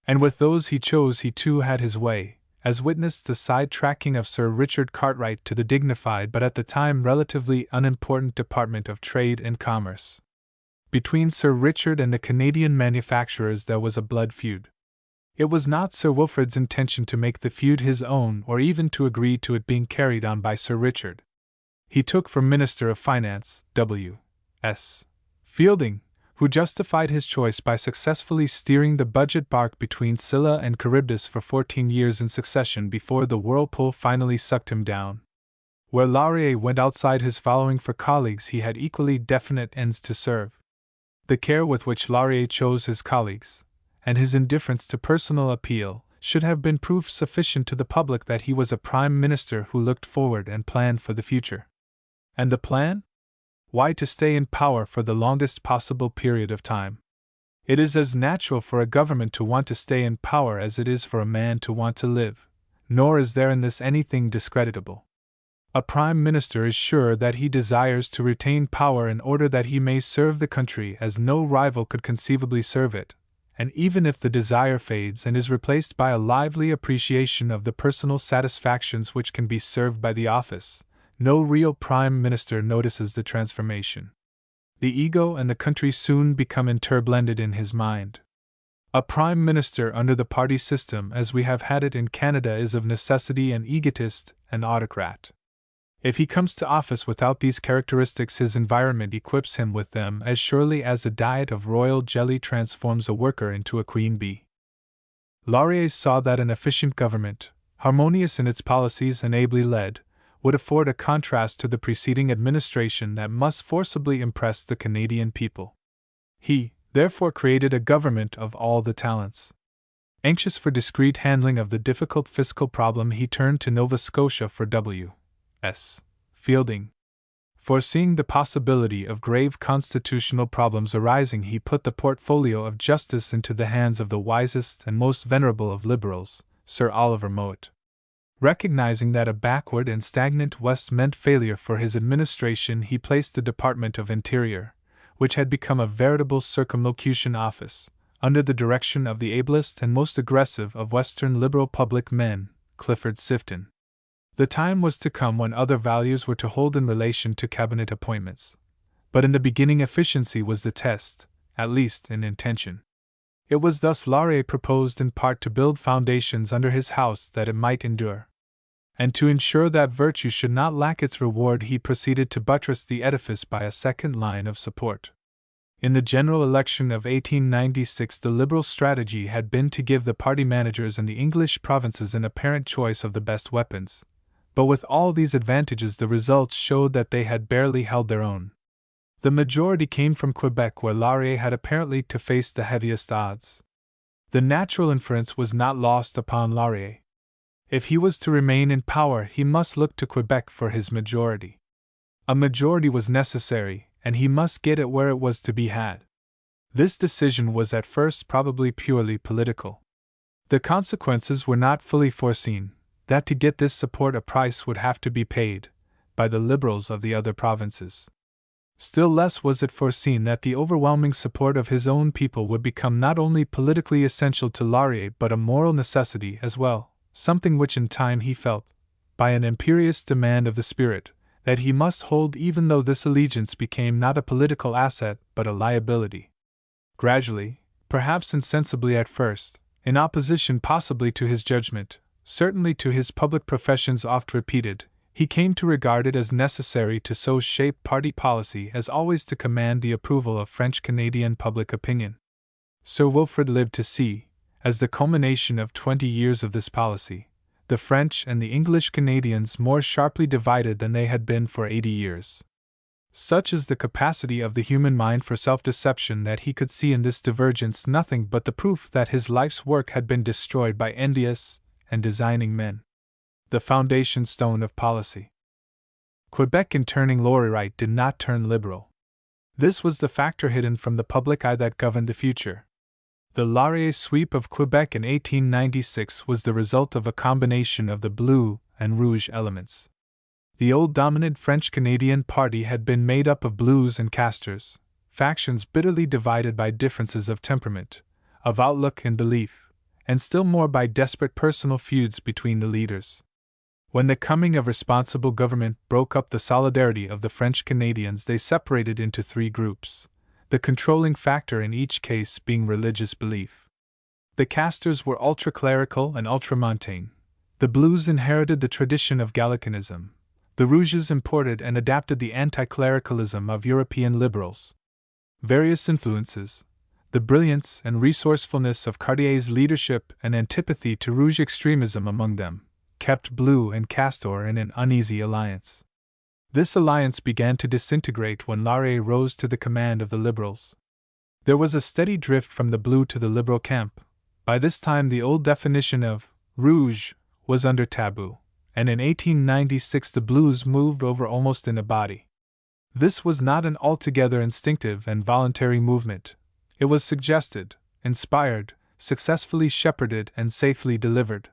And with those he chose he too had his way, as witnessed the side-tracking of Sir Richard Cartwright to the dignified but at the time relatively unimportant Department of Trade and Commerce. Between Sir Richard and the Canadian manufacturers there was a blood feud. It was not Sir Wilfrid's intention to make the feud his own or even to agree to it being carried on by Sir Richard. He took for Minister of Finance W.S. Fielding, who justified his choice by successfully steering the budget bark between Scylla and Charybdis for 14 years in succession before the whirlpool finally sucked him down. Where Laurier went outside his following for colleagues, he had equally definite ends to serve. The care with which Laurier chose his colleagues, and his indifference to personal appeal, should have been proof sufficient to the public that he was a prime minister who looked forward and planned for the future. And the plan? Why, to stay in power for the longest possible period of time. It is as natural for a government to want to stay in power as it is for a man to want to live, nor is there in this anything discreditable. A prime minister is sure that he desires to retain power in order that he may serve the country as no rival could conceivably serve it, and even if the desire fades and is replaced by a lively appreciation of the personal satisfactions which can be served by the office, no real prime minister notices the transformation. The ego and the country soon become interblended in his mind. A prime minister under the party system as we have had it in Canada is of necessity an egotist, an autocrat. If he comes to office without these characteristics, his environment equips him with them as surely as a diet of royal jelly transforms a worker into a queen bee. Laurier saw that an efficient government, harmonious in its policies and ably led, would afford a contrast to the preceding administration that must forcibly impress the Canadian people. He, therefore, created a government of all the talents. Anxious for discreet handling of the difficult fiscal problem, he turned to Nova Scotia for W.S. Fielding. Foreseeing the possibility of grave constitutional problems arising, he put the portfolio of justice into the hands of the wisest and most venerable of Liberals, Sir Oliver Mowat. Recognizing that a backward and stagnant West meant failure for his administration, he placed the Department of Interior, which had become a veritable circumlocution office, under the direction of the ablest and most aggressive of Western Liberal public men, Clifford Sifton. The time was to come when other values were to hold in relation to cabinet appointments. But in the beginning, efficiency was the test, at least in intention. It was thus Laurier proposed in part to build foundations under his house that it might endure. And to ensure that virtue should not lack its reward, he proceeded to buttress the edifice by a second line of support. In the general election of 1896, the Liberal strategy had been to give the party managers in the English provinces an apparent choice of the best weapons. But with all these advantages, the results showed that they had barely held their own. The majority came from Quebec, where Laurier had apparently to face the heaviest odds. The natural inference was not lost upon Laurier. If he was to remain in power, he must look to Quebec for his majority. A majority was necessary, and he must get it where it was to be had. This decision was at first probably purely political. The consequences were not fully foreseen, that to get this support a price would have to be paid, by the Liberals of the other provinces. Still less was it foreseen that the overwhelming support of his own people would become not only politically essential to Laurier but a moral necessity as well. Something which in time he felt, by an imperious demand of the spirit, that he must hold, even though this allegiance became not a political asset but a liability. Gradually, perhaps insensibly at first, in opposition possibly to his judgment, certainly to his public professions oft repeated, he came to regard it as necessary to so shape party policy as always to command the approval of French-Canadian public opinion. Sir Wilfrid lived to see, as the culmination of 20 years of this policy, the French and the English Canadians more sharply divided than they had been for 80 years. Such is the capacity of the human mind for self-deception that he could see in this divergence nothing but the proof that his life's work had been destroyed by envious and designing men. The foundation stone of policy. Quebec, in turning Laurierite, did not turn liberal. This was the factor hidden from the public eye that governed the future. The Laurier sweep of Quebec in 1896 was the result of a combination of the blue and rouge elements. The old dominant French-Canadian party had been made up of blues and castors, factions bitterly divided by differences of temperament, of outlook and belief, and still more by desperate personal feuds between the leaders. When the coming of responsible government broke up the solidarity of the French Canadians, they separated into three groups, the controlling factor in each case being religious belief. The castors were ultra-clerical and ultramontane. The blues inherited the tradition of Gallicanism. The rouges imported and adapted the anti-clericalism of European liberals. Various influences, the brilliance and resourcefulness of Cartier's leadership and antipathy to rouge extremism among them, kept blue and castor in an uneasy alliance. This alliance began to disintegrate when Laurier rose to the command of the Liberals. There was a steady drift from the blue to the Liberal camp. By this time the old definition of rouge was under taboo, and in 1896 the blues moved over almost in a body. This was not an altogether instinctive and voluntary movement. It was suggested, inspired, successfully shepherded and safely delivered.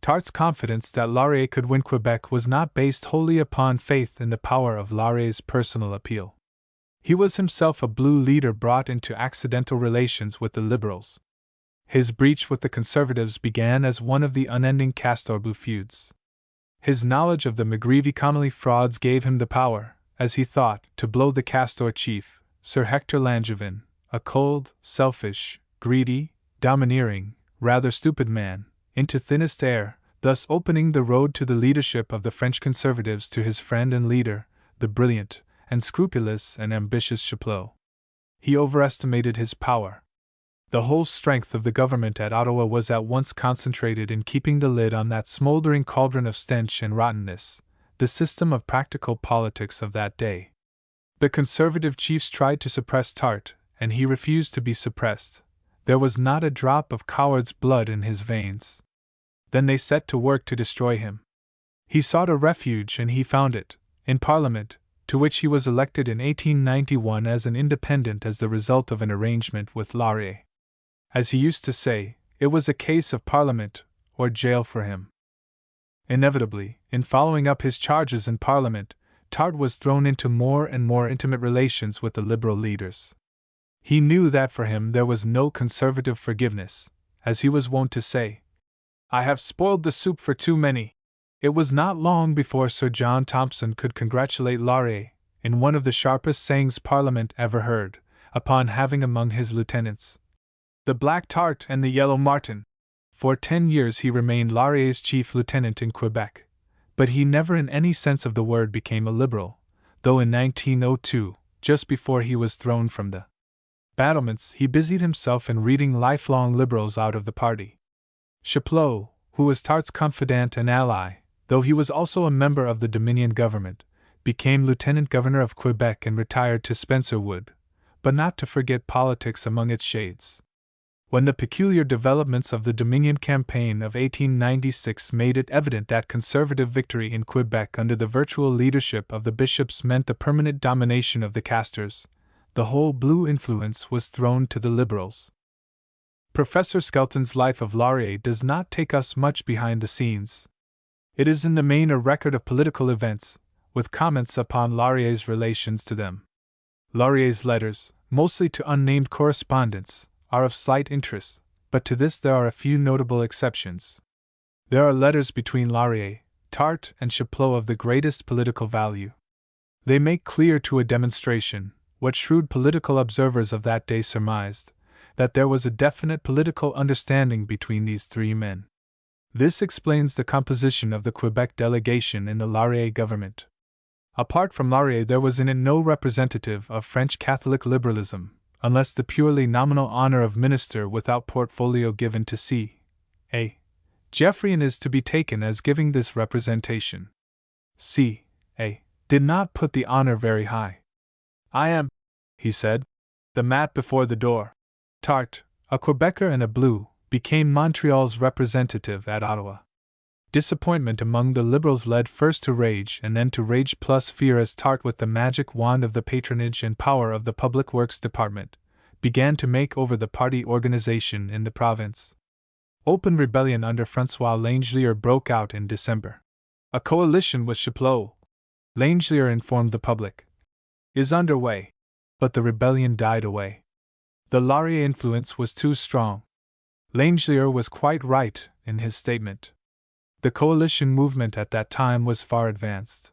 Tart's confidence that Laurier could win Quebec was not based wholly upon faith in the power of Laurier's personal appeal. He was himself a blue leader brought into accidental relations with the Liberals. His breach with the Conservatives began as one of the unending Castor-Blue feuds. His knowledge of the McGreevy-Connolly frauds gave him the power, as he thought, to blow the Castor chief, Sir Hector Langevin, a cold, selfish, greedy, domineering, rather stupid man, into thinnest air, thus opening the road to the leadership of the French Conservatives to his friend and leader, the brilliant, and scrupulous and ambitious Chapleau. He overestimated his power. The whole strength of the government at Ottawa was at once concentrated in keeping the lid on that smoldering cauldron of stench and rottenness, the system of practical politics of that day. The Conservative chiefs tried to suppress Tart, and he refused to be suppressed. There was not a drop of coward's blood in his veins. Then they set to work to destroy him. He sought a refuge and he found it, in Parliament, to which he was elected in 1891 as an independent as the result of an arrangement with Laurier. As he used to say, it was a case of Parliament or jail for him. Inevitably, in following up his charges in Parliament, Tart was thrown into more and more intimate relations with the Liberal leaders. He knew that for him there was no Conservative forgiveness, as he was wont to say. I have spoiled the soup for too many. It was not long before Sir John Thompson could congratulate Laurier, in one of the sharpest sayings Parliament ever heard, upon having among his lieutenants the Black Tart and the Yellow Martin. For 10 years he remained Laurier's chief lieutenant in Quebec, but he never in any sense of the word became a Liberal, though in 1902, just before he was thrown from the battlements, he busied himself in reading lifelong Liberals out of the party. Chapleau, who was Tart's confidant and ally, though he was also a member of the Dominion government, became Lieutenant Governor of Quebec and retired to Spencerwood, but not to forget politics among its shades. When the peculiar developments of the Dominion campaign of 1896 made it evident that conservative victory in Quebec under the virtual leadership of the bishops meant the permanent domination of the casters, the whole blue influence was thrown to the Liberals. Professor Skelton's Life of Laurier does not take us much behind the scenes. It is in the main a record of political events, with comments upon Laurier's relations to them. Laurier's letters, mostly to unnamed correspondents, are of slight interest, but to this there are a few notable exceptions. There are letters between Laurier, Tart, and Chapleau of the greatest political value. They make clear to a demonstration, what shrewd political observers of that day surmised, that there was a definite political understanding between these three men. This explains the composition of the Quebec delegation in the Laurier government. Apart from Laurier, there was in it no representative of French Catholic liberalism, unless the purely nominal honor of minister without portfolio given to C.A. Geoffrion is to be taken as giving this representation. C.A. did not put the honor very high. "I am," he said, "the mat before the door." Tart, a Quebecer and a Blue, became Montreal's representative at Ottawa. Disappointment among the Liberals led first to rage and then to rage plus fear as Tart, with the magic wand of the patronage and power of the Public Works Department, began to make over the party organization in the province. Open rebellion under François Langelier broke out in December. A coalition with Chapleau, Langelier informed the public, is underway, but the rebellion died away. The Laurier influence was too strong. Langelier was quite right in his statement. The coalition movement at that time was far advanced.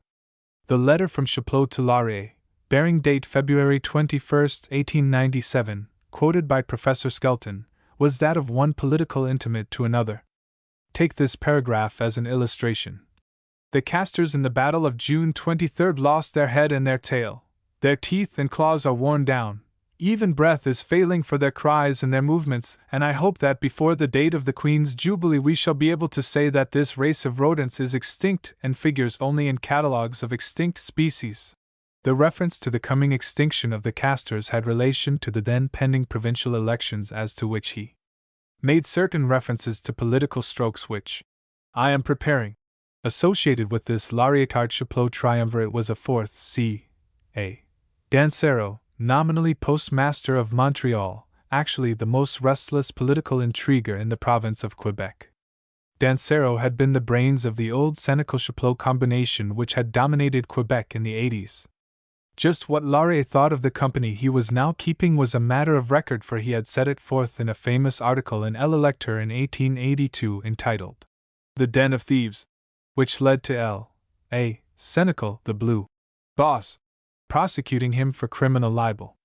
The letter from Chapleau to Laurier, bearing date February 21, 1897, quoted by Professor Skelton, was that of one political intimate to another. Take this paragraph as an illustration. The casters in the battle of June 23 lost their head and their tail. Their teeth and claws are worn down. Even breath is failing for their cries and their movements, and I hope that before the date of the Queen's Jubilee we shall be able to say that this race of rodents is extinct and figures only in catalogues of extinct species. The reference to the coming extinction of the casters had relation to the then pending provincial elections, as to which he made certain references to political strokes which I am preparing. Associated with this Laurier-Tart-Chapleau triumvirate was a fourth, C.A. Dansereau, nominally postmaster of Montreal, actually the most restless political intriguer in the province of Quebec. Dansereau had been the brains of the old Sénécal-Chapleau combination which had dominated Quebec in the 80s. Just what Laurier thought of the company he was now keeping was a matter of record, for he had set it forth in a famous article in L'Electeur in 1882 entitled "The Den of Thieves," which led to L.A. Sénécal, the Blue Boss, prosecuting him for criminal libel.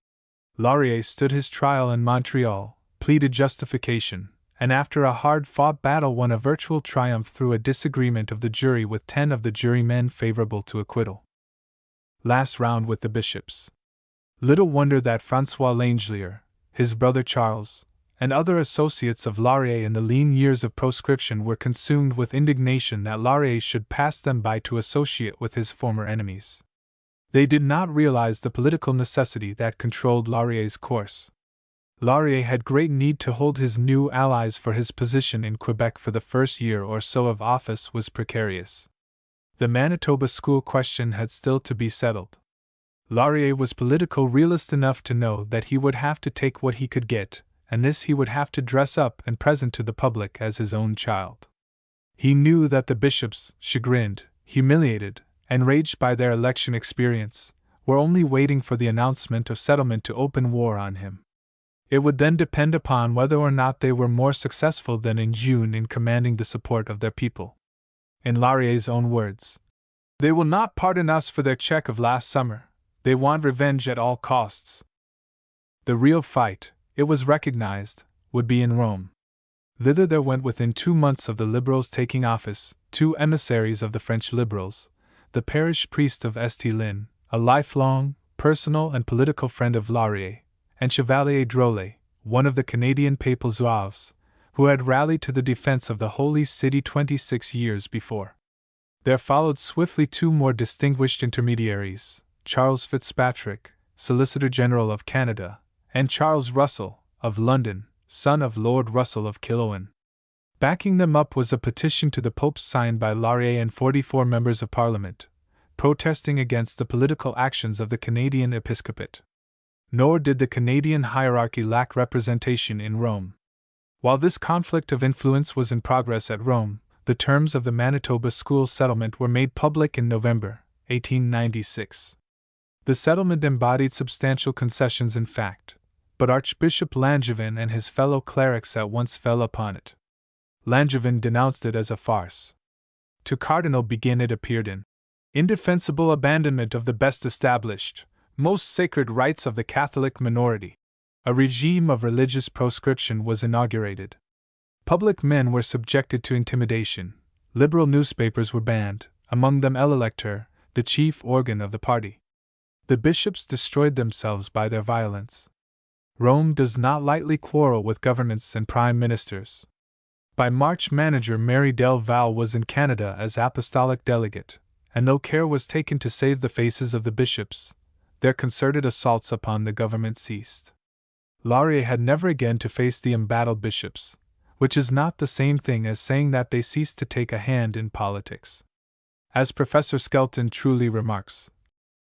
Laurier stood his trial in Montreal, pleaded justification, and after a hard-fought battle won a virtual triumph through a disagreement of the jury with 10 of the jurymen favorable to acquittal. Last round with the bishops. Little wonder that François Langelier, his brother Charles, and other associates of Laurier in the lean years of proscription were consumed with indignation that Laurier should pass them by to associate with his former enemies. They did not realize the political necessity that controlled Laurier's course. Laurier had great need to hold his new allies, for his position in Quebec for the first year or so of office was precarious. The Manitoba school question had still to be settled. Laurier was political realist enough to know that he would have to take what he could get, and this he would have to dress up and present to the public as his own child. He knew that the bishops, chagrined, humiliated, and raged by their election experience, were only waiting for the announcement of settlement to open war on him. It would then depend upon whether or not they were more successful than in June in commanding the support of their people. In Laurier's own words, "They will not pardon us for their check of last summer. They want revenge at all costs." The real fight, it was recognized, would be in Rome. Thither there went within 2 months of the Liberals taking office 2 emissaries of the French Liberals, the parish priest of St. Lin, a lifelong, personal and political friend of Laurier, and Chevalier Drolet, one of the Canadian papal zouaves, who had rallied to the defense of the Holy City 26 years before. There followed swiftly 2 more distinguished intermediaries, Charles Fitzpatrick, Solicitor General of Canada, and Charles Russell, of London, son of Lord Russell of Killowen. Backing them up was a petition to the Pope signed by Laurier and 44 members of Parliament, protesting against the political actions of the Canadian episcopate. Nor did the Canadian hierarchy lack representation in Rome. While this conflict of influence was in progress at Rome, the terms of the Manitoba school settlement were made public in November 1896. The settlement embodied substantial concessions in fact, but Archbishop Langevin and his fellow clerics at once fell upon it. Langevin denounced it as a farce. To Cardinal Begin it appeared an indefensible abandonment of the best established, most sacred rights of the Catholic minority. A regime of religious proscription was inaugurated. Public men were subjected to intimidation, liberal newspapers were banned, among them L'Electeur, the chief organ of the party. The bishops destroyed themselves by their violence. Rome does not lightly quarrel with governments and prime ministers. By March, Manager Mary Del Val was in Canada as apostolic delegate, and though care was taken to save the faces of the bishops, their concerted assaults upon the government ceased. Laurier had never again to face the embattled bishops, which is not the same thing as saying that they ceased to take a hand in politics. As Professor Skelton truly remarks,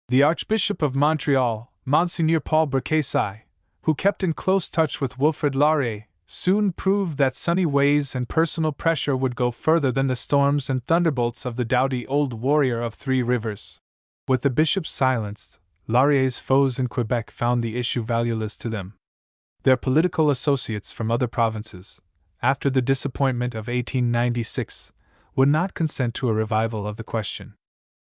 the Archbishop of Montreal, Monseigneur Paul Bercaissai, who kept in close touch with Wilfrid Laurier, soon proved that sunny ways and personal pressure would go further than the storms and thunderbolts of the doughty old warrior of 3 rivers. With the bishops silenced, Laurier's foes in Quebec found the issue valueless to them. Their political associates from other provinces, after the disappointment of 1896, would not consent to a revival of the question.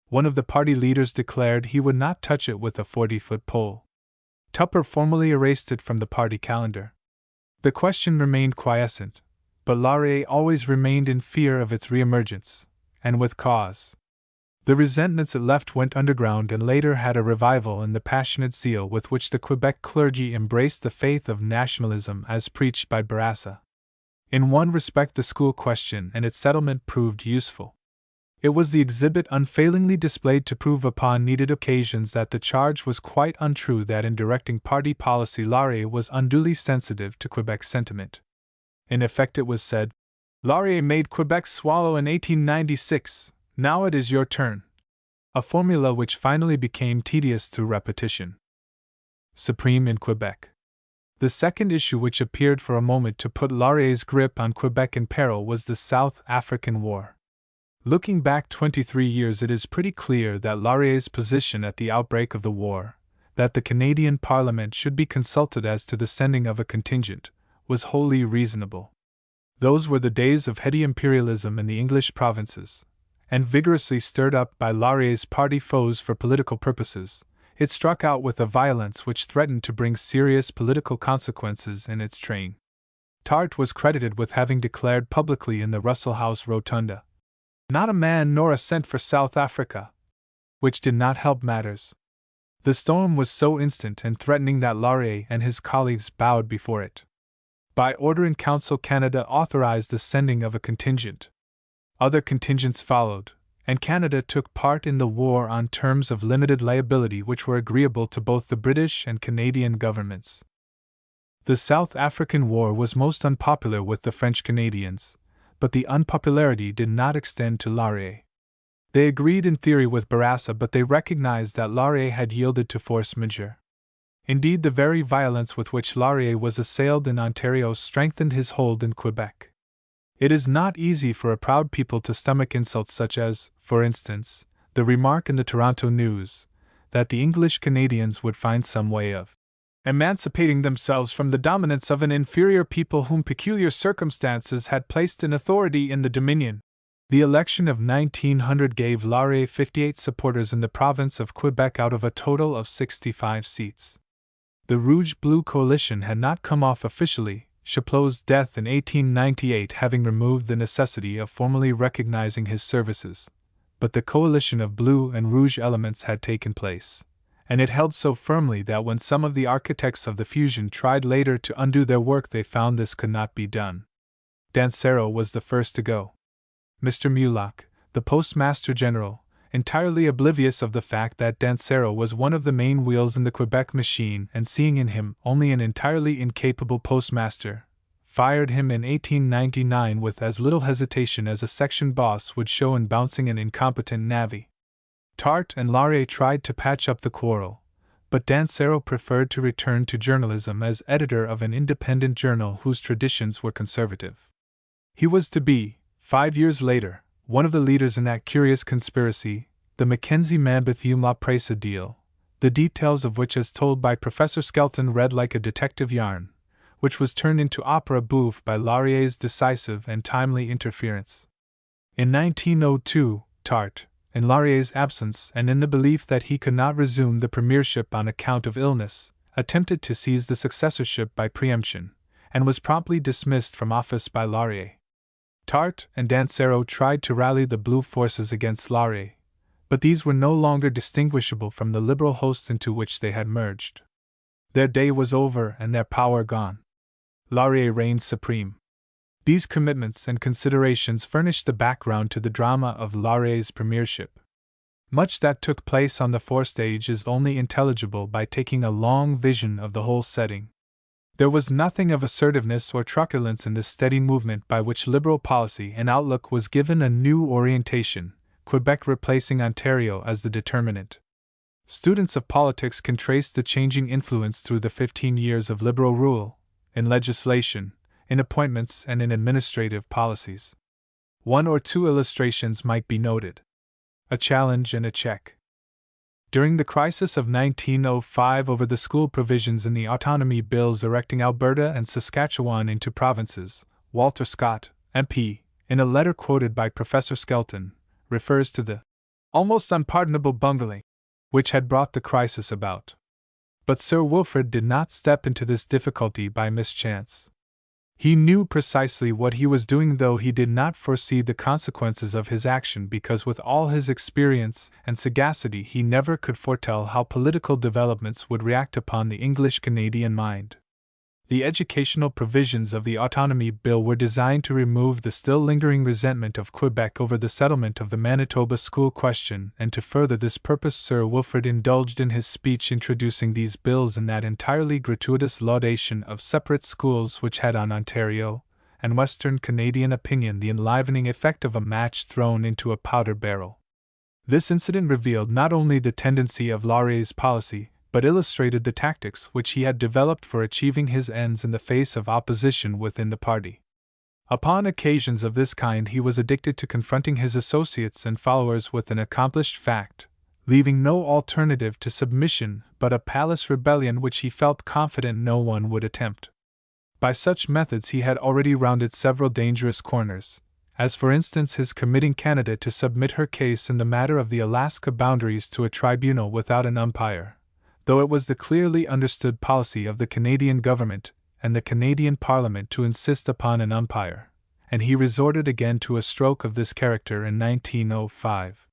One of the party leaders declared he would not touch it with a 40-foot pole. Tupper formally erased it from the party calendar. The question remained quiescent, but Laurier always remained in fear of its reemergence, and with cause. The resentments it left went underground and later had a revival in the passionate zeal with which the Quebec clergy embraced the faith of nationalism as preached by Bourassa. In one respect the school question and its settlement proved useful. It was the exhibit unfailingly displayed to prove upon needed occasions that the charge was quite untrue that in directing party policy Laurier was unduly sensitive to Quebec sentiment. In effect it was said, "Laurier made Quebec swallow in 1896, now it is your turn," a formula which finally became tedious through repetition. Supreme in Quebec. The second issue which appeared for a moment to put Laurier's grip on Quebec in peril was the South African War. Looking back 23 years, it is pretty clear that Laurier's position at the outbreak of the war, that the Canadian Parliament should be consulted as to the sending of a contingent, was wholly reasonable. Those were the days of heady imperialism in the English provinces, and vigorously stirred up by Laurier's party foes for political purposes, it struck out with a violence which threatened to bring serious political consequences in its train. Tart was credited with having declared publicly in the Russell House Rotunda, "Not a man nor a cent for South Africa," which did not help matters. The storm was so instant and threatening that Laurier and his colleagues bowed before it. By order in council, Canada authorized the sending of a contingent. Other contingents followed, and Canada took part in the war on terms of limited liability which were agreeable to both the British and Canadian governments. The South African War was most unpopular with the French Canadians, but the unpopularity did not extend to Laurier. They agreed in theory with Bourassa, but they recognized that Laurier had yielded to force majeure. Indeed, the very violence with which Laurier was assailed in Ontario strengthened his hold in Quebec. It is not easy for a proud people to stomach insults such as, for instance, the remark in the Toronto News, that the English Canadians would find some way of emancipating themselves from the dominance of an inferior people whom peculiar circumstances had placed in authority in the Dominion. The election of 1900 gave Laurier 58 supporters in the province of Quebec out of a total of 65 seats. The Rouge-Blue coalition had not come off officially, Chapleau's death in 1898 having removed the necessity of formally recognizing his services, but the coalition of blue and rouge elements had taken place, and it held so firmly that when some of the architects of the fusion tried later to undo their work they found this could not be done. Dancero was the first to go. Mr. Mulock, the Postmaster General, entirely oblivious of the fact that Dancero was one of the main wheels in the Quebec machine and seeing in him only an entirely incapable postmaster, fired him in 1899 with as little hesitation as a section boss would show in bouncing an incompetent navvy. Tart and Laurier tried to patch up the quarrel, but Dancero preferred to return to journalism as editor of an independent journal whose traditions were conservative. He was to be, 5 years later, one of the leaders in that curious conspiracy, the Mackenzie-Mambethume-La Presse deal, the details of which as told by Professor Skelton read like a detective yarn, which was turned into opera bouffe by Laurier's decisive and timely interference. In 1902, Tart, in Laurier's absence and in the belief that he could not resume the premiership on account of illness, attempted to seize the successorship by preemption, and was promptly dismissed from office by Laurier. Tart and Dancero tried to rally the blue forces against Laurier, but these were no longer distinguishable from the liberal hosts into which they had merged. Their day was over and their power gone. Laurier reigned supreme. These commitments and considerations furnished the background to the drama of Laurier's premiership. Much that took place on the forestage is only intelligible by taking a long vision of the whole setting. There was nothing of assertiveness or truculence in this steady movement by which liberal policy and outlook was given a new orientation, Quebec replacing Ontario as the determinant. Students of politics can trace the changing influence through the 15 years of liberal rule, in legislation, in appointments, and in administrative policies. One or two illustrations might be noted. A challenge and a check. During the crisis of 1905 over the school provisions in the autonomy bills erecting Alberta and Saskatchewan into provinces, Walter Scott, MP, in a letter quoted by Professor Skelton, refers to the almost unpardonable bungling which had brought the crisis about. But Sir Wilfrid did not step into this difficulty by mischance. He knew precisely what he was doing, though he did not foresee the consequences of his action, because with all his experience and sagacity he never could foretell how political developments would react upon the English-Canadian mind. The educational provisions of the Autonomy Bill were designed to remove the still lingering resentment of Quebec over the settlement of the Manitoba school question, and to further this purpose Sir Wilfrid indulged in his speech introducing these bills in that entirely gratuitous laudation of separate schools which had on Ontario and Western Canadian opinion the enlivening effect of a match thrown into a powder barrel. This incident revealed not only the tendency of Laurier's policy, but illustrated the tactics which he had developed for achieving his ends in the face of opposition within the party. Upon occasions of this kind he was addicted to confronting his associates and followers with an accomplished fact, leaving no alternative to submission but a palace rebellion which he felt confident no one would attempt. By such methods he had already rounded several dangerous corners, as for instance his committing Canada to submit her case in the matter of the Alaska boundaries to a tribunal without an umpire, though it was the clearly understood policy of the Canadian government and the Canadian Parliament to insist upon an umpire, and he resorted again to a stroke of this character in 1905.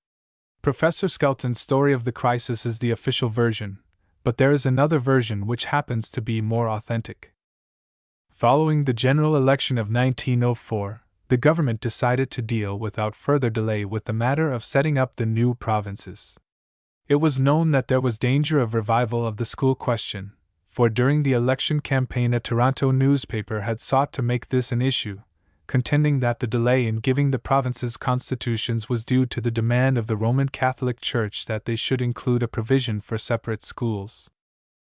Professor Skelton's story of the crisis is the official version, but there is another version which happens to be more authentic. Following the general election of 1904, the government decided to deal without further delay with the matter of setting up the new provinces. It was known that there was danger of revival of the school question, for during the election campaign a Toronto newspaper had sought to make this an issue, contending that the delay in giving the provinces constitutions was due to the demand of the Roman Catholic Church that they should include a provision for separate schools.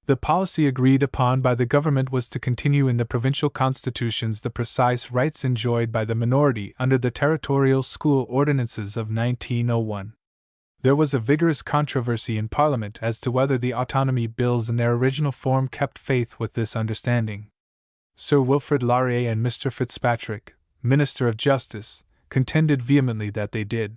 The policy agreed upon by the government was to continue in the provincial constitutions the precise rights enjoyed by the minority under the territorial school ordinances of 1901. There was a vigorous controversy in Parliament as to whether the autonomy bills in their original form kept faith with this understanding. Sir Wilfrid Laurier and Mr. Fitzpatrick, Minister of Justice, contended vehemently that they did.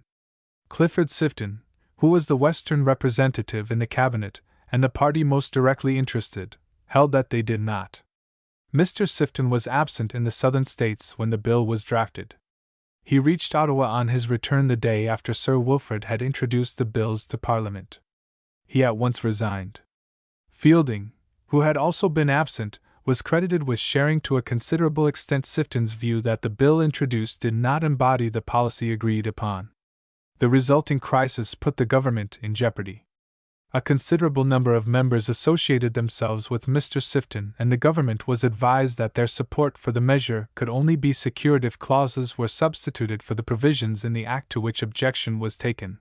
Clifford Sifton, who was the Western representative in the cabinet, and the party most directly interested, held that they did not. Mr. Sifton was absent in the Southern states when the bill was drafted. He reached Ottawa on his return the day after Sir Wilfrid had introduced the bills to Parliament. He at once resigned. Fielding, who had also been absent, was credited with sharing to a considerable extent Sifton's view that the bill introduced did not embody the policy agreed upon. The resulting crisis put the government in jeopardy. A considerable number of members associated themselves with Mr. Sifton, and the government was advised that their support for the measure could only be secured if clauses were substituted for the provisions in the Act to which objection was taken.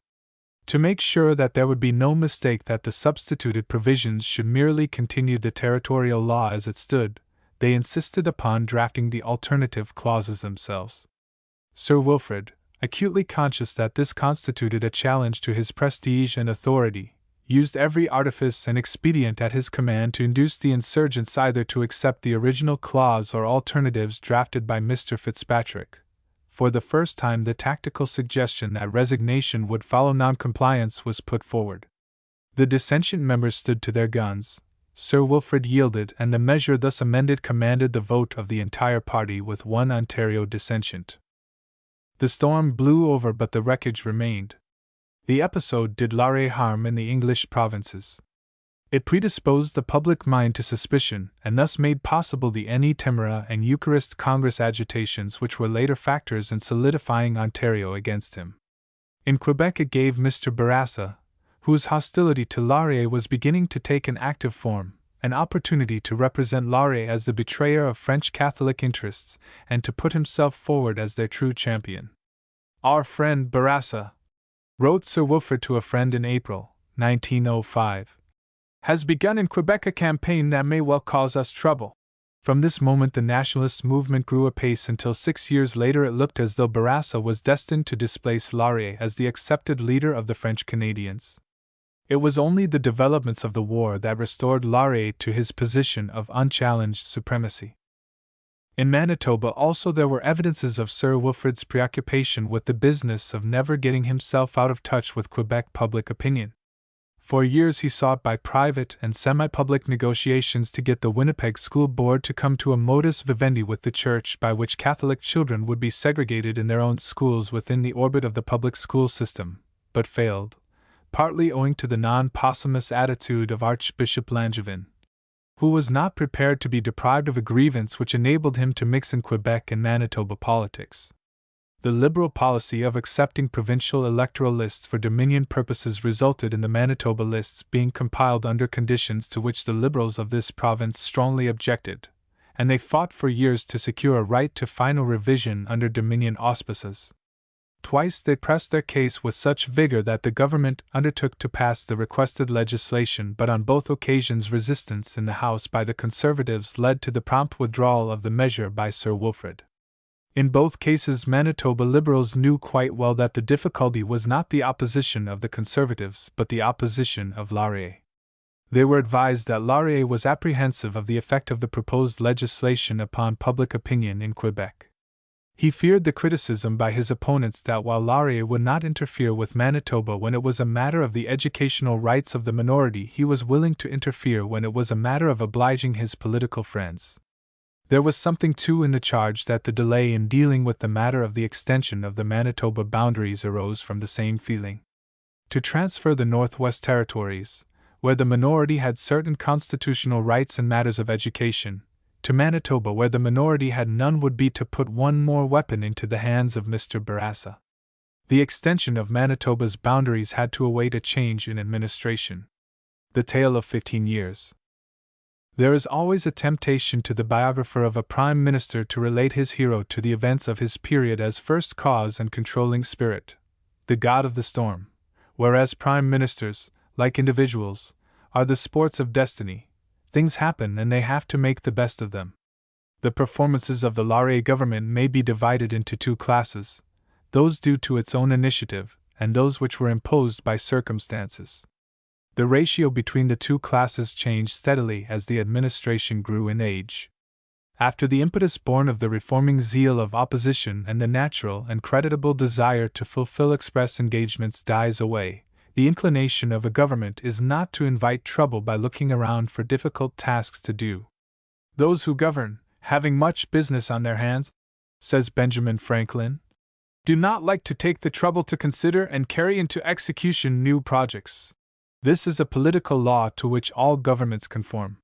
To make sure that there would be no mistake that the substituted provisions should merely continue the territorial law as it stood, they insisted upon drafting the alternative clauses themselves. Sir Wilfrid, acutely conscious that this constituted a challenge to his prestige and authority, used every artifice and expedient at his command to induce the insurgents either to accept the original clause or alternatives drafted by Mr. Fitzpatrick. For the first time, the tactical suggestion that resignation would follow noncompliance was put forward. The dissentient members stood to their guns. Sir Wilfrid yielded, and the measure thus amended commanded the vote of the entire party with one Ontario dissentient. The storm blew over, but the wreckage remained. The episode did Laurier harm in the English provinces. It predisposed the public mind to suspicion, and thus made possible the Any Temera and Eucharist Congress agitations which were later factors in solidifying Ontario against him. In Quebec it gave Mr. Bourassa, whose hostility to Laurier was beginning to take an active form, an opportunity to represent Laurier as the betrayer of French Catholic interests, and to put himself forward as their true champion. "Our friend Bourassa," wrote Sir Wilfrid to a friend in April, 1905, "has begun in Quebec a campaign that may well cause us trouble." From this moment the nationalist movement grew apace until 6 years later it looked as though Bourassa was destined to displace Laurier as the accepted leader of the French Canadians. It was only the developments of the war that restored Laurier to his position of unchallenged supremacy. In Manitoba also there were evidences of Sir Wilfrid's preoccupation with the business of never getting himself out of touch with Quebec public opinion. For years he sought by private and semi-public negotiations to get the Winnipeg School Board to come to a modus vivendi with the Church by which Catholic children would be segregated in their own schools within the orbit of the public school system, but failed, partly owing to the non-posthumous attitude of Archbishop Langevin, who was not prepared to be deprived of a grievance which enabled him to mix in Quebec and Manitoba politics. The liberal policy of accepting provincial electoral lists for Dominion purposes resulted in the Manitoba lists being compiled under conditions to which the Liberals of this province strongly objected, and they fought for years to secure a right to final revision under Dominion auspices. Twice they pressed their case with such vigor that the government undertook to pass the requested legislation, but on both occasions resistance in the House by the Conservatives led to the prompt withdrawal of the measure by Sir Wilfrid. In both cases Manitoba Liberals knew quite well that the difficulty was not the opposition of the Conservatives but the opposition of Laurier. They were advised that Laurier was apprehensive of the effect of the proposed legislation upon public opinion in Quebec. He feared the criticism by his opponents that while Laurier would not interfere with Manitoba when it was a matter of the educational rights of the minority, he was willing to interfere when it was a matter of obliging his political friends. There was something too in the charge that the delay in dealing with the matter of the extension of the Manitoba boundaries arose from the same feeling. To transfer the Northwest Territories, where the minority had certain constitutional rights in matters of education, to Manitoba where the minority had none would be to put one more weapon into the hands of Mr. Bourassa. The extension of Manitoba's boundaries had to await a change in administration. The tale of 15 years. There is always a temptation to the biographer of a prime minister to relate his hero to the events of his period as first cause and controlling spirit, the god of the storm, whereas prime ministers, like individuals, are the sports of destiny. Things happen and they have to make the best of them. The performances of the Laurier government may be divided into two classes, those due to its own initiative, and those which were imposed by circumstances. The ratio between the two classes changed steadily as the administration grew in age. After the impetus born of the reforming zeal of opposition and the natural and creditable desire to fulfill express engagements dies away, the inclination of a government is not to invite trouble by looking around for difficult tasks to do. Those who govern, having much business on their hands, says Benjamin Franklin, do not like to take the trouble to consider and carry into execution new projects. This is a political law to which all governments conform.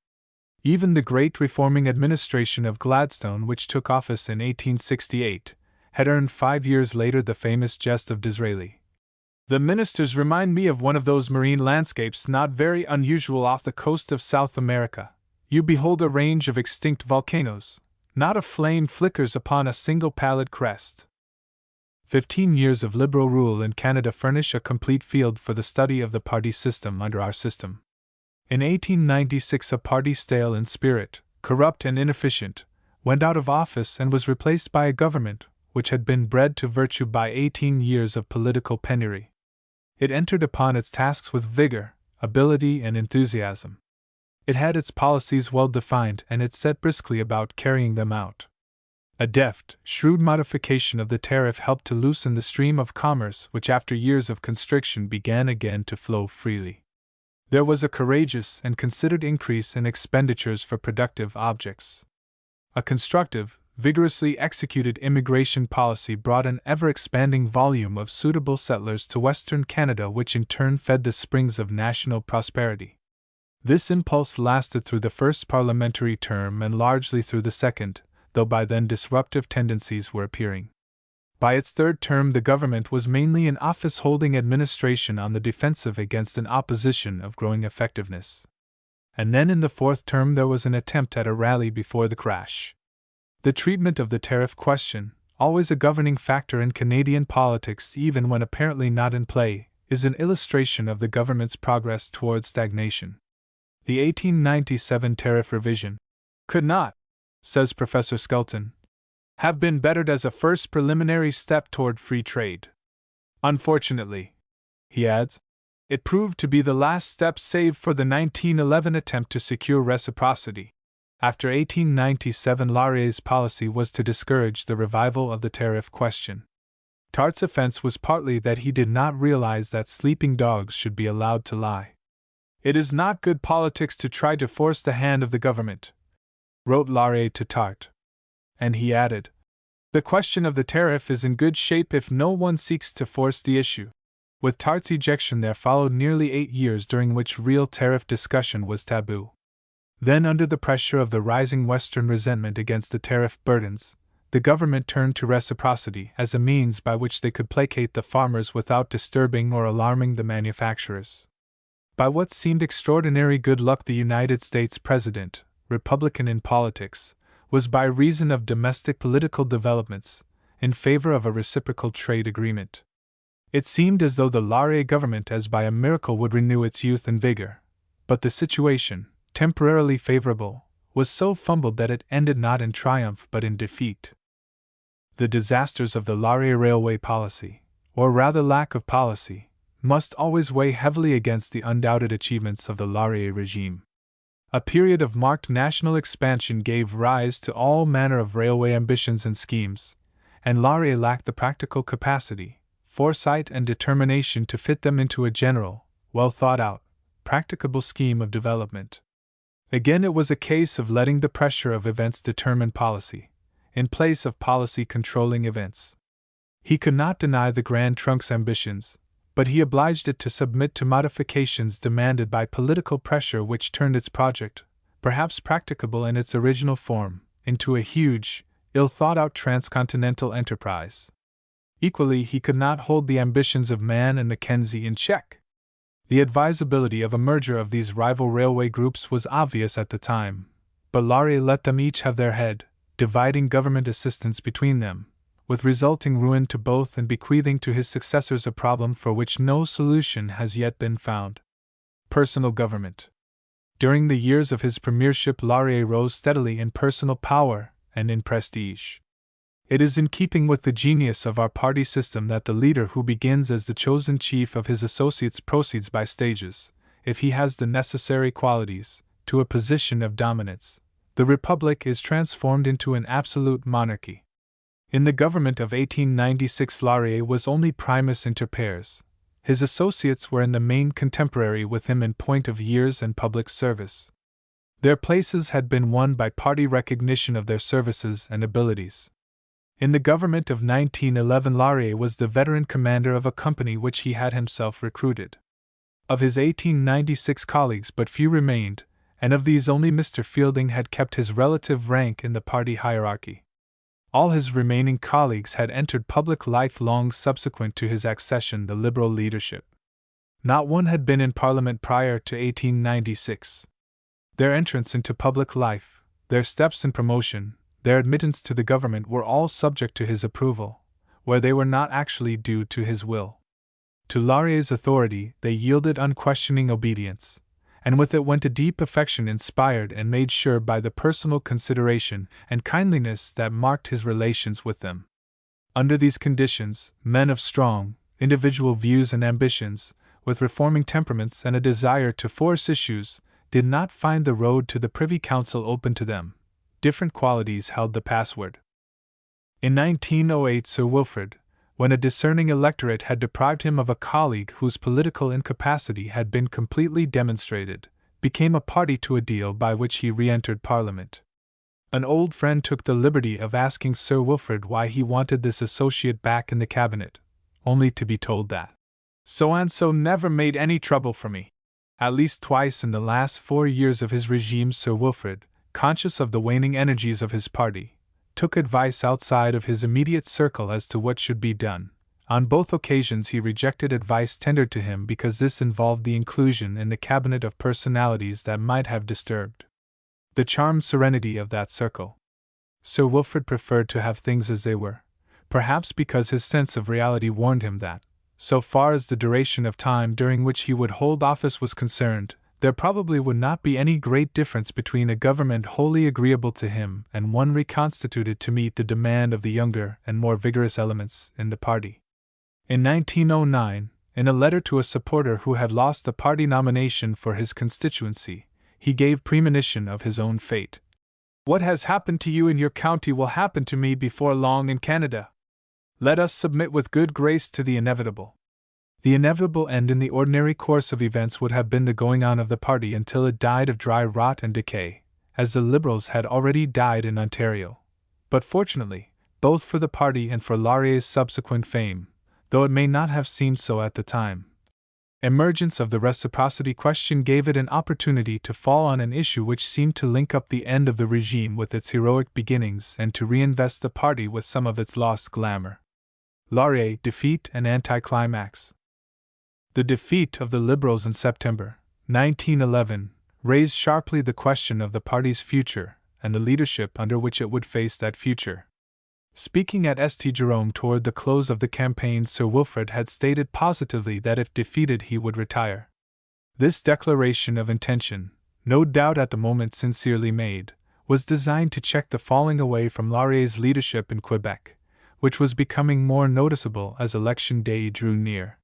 Even the great reforming administration of Gladstone, which took office in 1868, had earned 5 years later the famous jest of Disraeli. The ministers remind me of one of those marine landscapes not very unusual off the coast of South America. You behold a range of extinct volcanoes, not a flame flickers upon a single pallid crest. 15 years of liberal rule in Canada furnish a complete field for the study of the party system under our system. In 1896 a party stale in spirit, corrupt and inefficient, went out of office and was replaced by a government which had been bred to virtue by 18 years of political penury. It entered upon its tasks with vigor, ability, and enthusiasm. It had its policies well defined and it set briskly about carrying them out. A deft, shrewd modification of the tariff helped to loosen the stream of commerce which after years of constriction began again to flow freely. There was a courageous and considered increase in expenditures for productive objects. A constructive, vigorously executed immigration policy brought an ever-expanding volume of suitable settlers to Western Canada, which in turn fed the springs of national prosperity. This impulse lasted through the first parliamentary term and largely through the second, though by then disruptive tendencies were appearing. By its third term the government was mainly an office-holding administration on the defensive against an opposition of growing effectiveness. And then in the fourth term there was an attempt at a rally before the crash. The treatment of the tariff question, always a governing factor in Canadian politics even when apparently not in play, is an illustration of the government's progress towards stagnation. The 1897 tariff revision could not, says Professor Skelton, have been bettered as a first preliminary step toward free trade. Unfortunately, he adds, it proved to be the last step save for the 1911 attempt to secure reciprocity. After 1897, Laurier's policy was to discourage the revival of the tariff question. Tart's offense was partly that he did not realize that sleeping dogs should be allowed to lie. It is not good politics to try to force the hand of the government, wrote Laurier to Tart. And he added, the question of the tariff is in good shape if no one seeks to force the issue. With Tart's ejection there followed nearly 8 years during which real tariff discussion was taboo. Then, under the pressure of the rising Western resentment against the tariff burdens, the government turned to reciprocity as a means by which they could placate the farmers without disturbing or alarming the manufacturers. By what seemed extraordinary good luck the United States President, Republican in politics, was by reason of domestic political developments, in favor of a reciprocal trade agreement. It seemed as though the Laurier government as by a miracle would renew its youth and vigor, but the situation, temporarily favorable, was so fumbled that it ended not in triumph but in defeat. The disasters of the Laurier railway policy, or rather lack of policy, must always weigh heavily against the undoubted achievements of the Laurier regime. A period of marked national expansion gave rise to all manner of railway ambitions and schemes, and Laurier lacked the practical capacity, foresight, and determination to fit them into a general, well thought out, practicable scheme of development. Again, it was a case of letting the pressure of events determine policy, in place of policy controlling events. He could not deny the Grand Trunk's ambitions, but he obliged it to submit to modifications demanded by political pressure which turned its project, perhaps practicable in its original form, into a huge, ill-thought-out transcontinental enterprise. Equally, he could not hold the ambitions of Mann and Mackenzie in check. The advisability of a merger of these rival railway groups was obvious at the time, but Laurier let them each have their head, dividing government assistance between them, with resulting ruin to both and bequeathing to his successors a problem for which no solution has yet been found. Personal government. During the years of his premiership, Laurier rose steadily in personal power and in prestige. It is in keeping with the genius of our party system that the leader who begins as the chosen chief of his associates proceeds by stages, if he has the necessary qualities, to a position of dominance, the Republic is transformed into an absolute monarchy. In the government of 1896, Laurier was only primus inter pares. His associates were in the main contemporary with him in point of years and public service. Their places had been won by party recognition of their services and abilities. In the government of 1911, Laurier was the veteran commander of a company which he had himself recruited. Of his 1896 colleagues, but few remained, and of these only Mr. Fielding had kept his relative rank in the party hierarchy. All his remaining colleagues had entered public life long subsequent to his accession the Liberal leadership. Not one had been in Parliament prior to 1896. Their entrance into public life, their steps in promotion, their admittance to the government were all subject to his approval, where they were not actually due to his will. To Laurier's authority they yielded unquestioning obedience, and with it went a deep affection inspired and made sure by the personal consideration and kindliness that marked his relations with them. Under these conditions, men of strong, individual views and ambitions, with reforming temperaments and a desire to force issues, did not find the road to the Privy Council open to them. Different qualities held the password. In 1908, Sir Wilfrid, when a discerning electorate had deprived him of a colleague whose political incapacity had been completely demonstrated, became a party to a deal by which he re-entered Parliament. An old friend took the liberty of asking Sir Wilfrid why he wanted this associate back in the cabinet, only to be told that so-and-so never made any trouble for me. At least twice in the last 4 years of his regime, Sir Wilfrid, conscious of the waning energies of his party, took advice outside of his immediate circle as to what should be done. On both occasions he rejected advice tendered to him because this involved the inclusion in the cabinet of personalities that might have disturbed the charmed serenity of that circle. Sir Wilfrid preferred to have things as they were, perhaps because his sense of reality warned him that, so far as the duration of time during which he would hold office was concerned, there probably would not be any great difference between a government wholly agreeable to him and one reconstituted to meet the demand of the younger and more vigorous elements in the party. In 1909, in a letter to a supporter who had lost the party nomination for his constituency, he gave premonition of his own fate. "What has happened to you in your county will happen to me before long in Canada. Let us submit with good grace to the inevitable." The inevitable end in the ordinary course of events would have been the going on of the party until it died of dry rot and decay, as the Liberals had already died in Ontario. But fortunately, both for the party and for Laurier's subsequent fame, though it may not have seemed so at the time, emergence of the reciprocity question gave it an opportunity to fall on an issue which seemed to link up the end of the regime with its heroic beginnings and to reinvest the party with some of its lost glamour. Laurier, defeat and anticlimax. The defeat of the Liberals in September 1911 raised sharply the question of the party's future and the leadership under which it would face that future. Speaking at St. Jerome toward the close of the campaign, Sir Wilfrid had stated positively that if defeated he would retire. This declaration of intention, no doubt at the moment sincerely made, was designed to check the falling away from Laurier's leadership in Quebec, which was becoming more noticeable as election day drew near.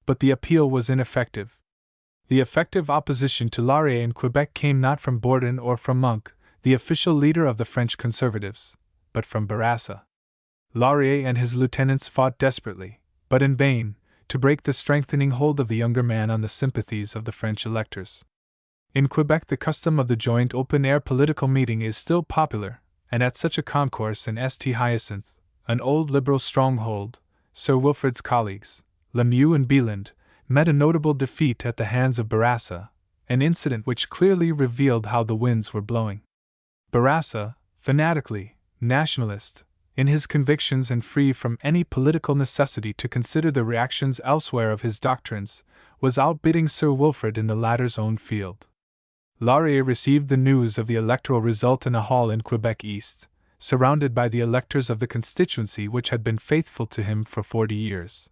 But the appeal was ineffective. The effective opposition to Laurier in Quebec came not from Bourdon or from Monk, the official leader of the French Conservatives, but from Bourassa. Laurier and his lieutenants fought desperately, but in vain, to break the strengthening hold of the younger man on the sympathies of the French electors. In Quebec the custom of the joint open-air political meeting is still popular, and at such a concourse in St. Hyacinthe, an old Liberal stronghold, Sir Wilfrid's colleagues, Lemieux and Beeland, met a notable defeat at the hands of Bourassa, an incident which clearly revealed how the winds were blowing. Bourassa, fanatically nationalist in his convictions and free from any political necessity to consider the reactions elsewhere of his doctrines, was outbidding Sir Wilfrid in the latter's own field. Laurier received the news of the electoral result in a hall in Quebec East, surrounded by the electors of the constituency which had been faithful to him for 40 years.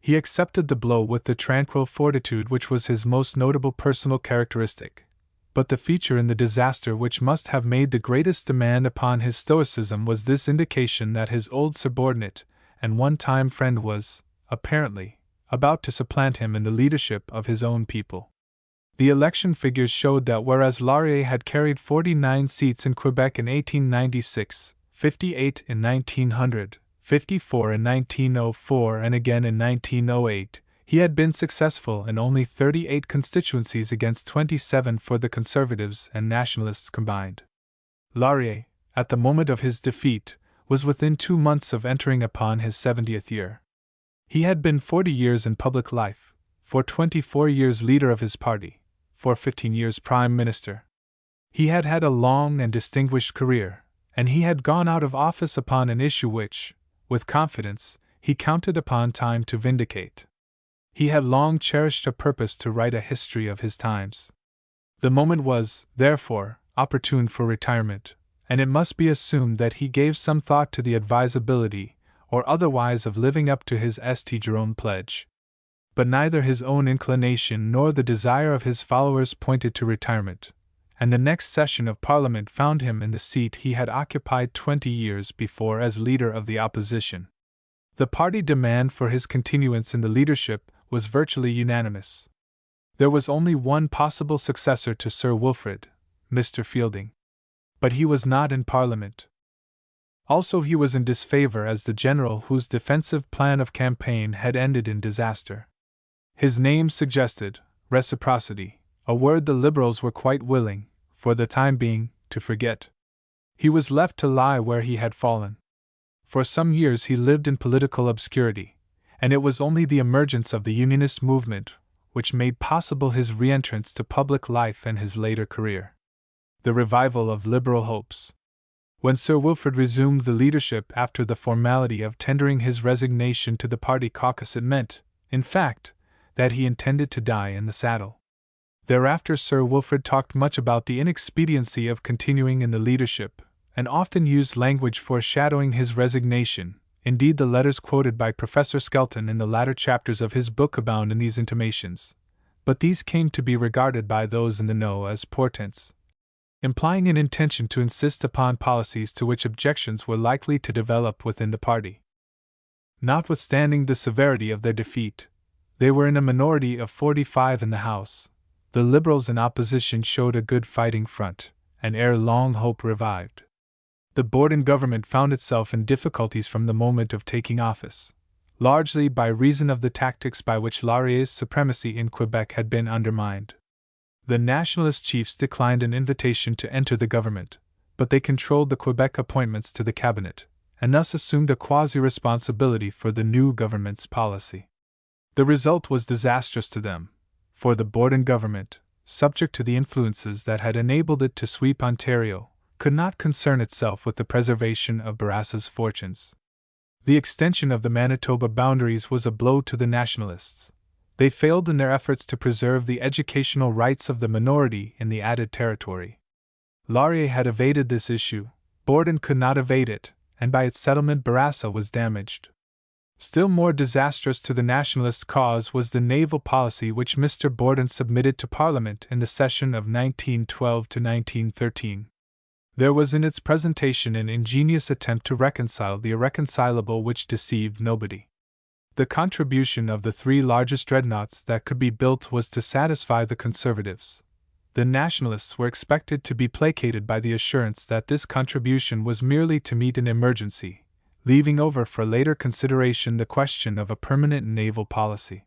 He accepted the blow with the tranquil fortitude which was his most notable personal characteristic, but the feature in the disaster which must have made the greatest demand upon his stoicism was this indication that his old subordinate and one-time friend was, apparently, about to supplant him in the leadership of his own people. The election figures showed that whereas Laurier had carried 49 seats in Quebec in 1896, 58 in 1900, 54 in 1904, and again in 1908, he had been successful in only 38 constituencies against 27 for the Conservatives and Nationalists combined. Laurier, at the moment of his defeat, was within 2 months of entering upon his 70th year. He had been 40 years in public life, for 24 years leader of his party, for 15 years Prime Minister. He had had a long and distinguished career, and he had gone out of office upon an issue which, with confidence, he counted upon time to vindicate. He had long cherished a purpose to write a history of his times. The moment was, therefore, opportune for retirement, and it must be assumed that he gave some thought to the advisability, or otherwise, of living up to his St. Jerome pledge. But neither his own inclination nor the desire of his followers pointed to retirement, and the next session of Parliament found him in the seat he had occupied 20 years before as leader of the opposition. The party demand for his continuance in the leadership was virtually unanimous. There was only one possible successor to Sir Wilfrid, Mr. Fielding. But he was not in Parliament. Also, he was in disfavor as the general whose defensive plan of campaign had ended in disaster. His name suggested reciprocity, a word the Liberals were quite willing, for the time being, to forget. He was left to lie where he had fallen. For some years he lived in political obscurity, and it was only the emergence of the Unionist movement which made possible his re-entrance to public life and his later career. The revival of liberal hopes. When Sir Wilfrid resumed the leadership after the formality of tendering his resignation to the party caucus, it meant, in fact, that he intended to die in the saddle. Thereafter Sir Wilfrid talked much about the inexpediency of continuing in the leadership, and often used language foreshadowing his resignation. Indeed, the letters quoted by Professor Skelton in the latter chapters of his book abound in these intimations, but these came to be regarded by those in the know as portents, implying an intention to insist upon policies to which objections were likely to develop within the party. Notwithstanding the severity of their defeat, they were in a minority of 45 in the House. The Liberals in opposition showed a good fighting front, and ere long hope revived. The Borden government found itself in difficulties from the moment of taking office, largely by reason of the tactics by which Laurier's supremacy in Quebec had been undermined. The Nationalist chiefs declined an invitation to enter the government, but they controlled the Quebec appointments to the cabinet, and thus assumed a quasi-responsibility for the new government's policy. The result was disastrous to them, for the Borden government, subject to the influences that had enabled it to sweep Ontario, could not concern itself with the preservation of Bourassa's fortunes. The extension of the Manitoba boundaries was a blow to the Nationalists. They failed in their efforts to preserve the educational rights of the minority in the added territory. Laurier had evaded this issue, Borden could not evade it, and by its settlement Bourassa was damaged. Still more disastrous to the Nationalist cause was the naval policy which Mr. Borden submitted to Parliament in the session of 1912 to 1913. There was in its presentation an ingenious attempt to reconcile the irreconcilable which deceived nobody. The contribution of the 3 largest dreadnoughts that could be built was to satisfy the Conservatives. The Nationalists were expected to be placated by the assurance that this contribution was merely to meet an emergency, leaving over for later consideration the question of a permanent naval policy.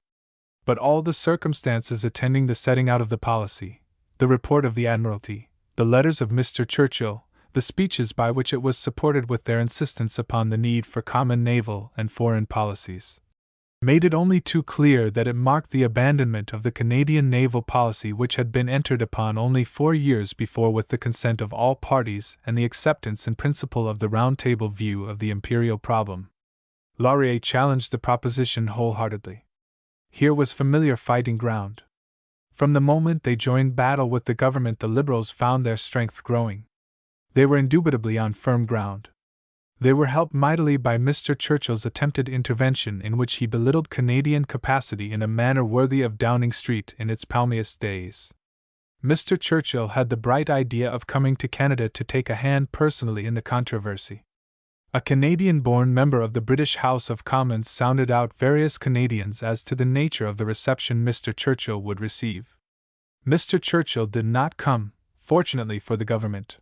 But all the circumstances attending the setting out of the policy, the report of the Admiralty, the letters of Mr. Churchill, the speeches by which it was supported with their insistence upon the need for common naval and foreign policies, made it only too clear that it marked the abandonment of the Canadian naval policy which had been entered upon only 4 years before with the consent of all parties and the acceptance in principle of the Round Table view of the imperial problem. Laurier challenged the proposition wholeheartedly. Here was familiar fighting ground. From the moment they joined battle with the government, the Liberals found their strength growing. They were indubitably on firm ground. They were helped mightily by Mr. Churchill's attempted intervention, in which he belittled Canadian capacity in a manner worthy of Downing Street in its palmiest days. Mr. Churchill had the bright idea of coming to Canada to take a hand personally in the controversy. A Canadian-born member of the British House of Commons sounded out various Canadians as to the nature of the reception Mr. Churchill would receive. Mr. Churchill did not come, fortunately for the government.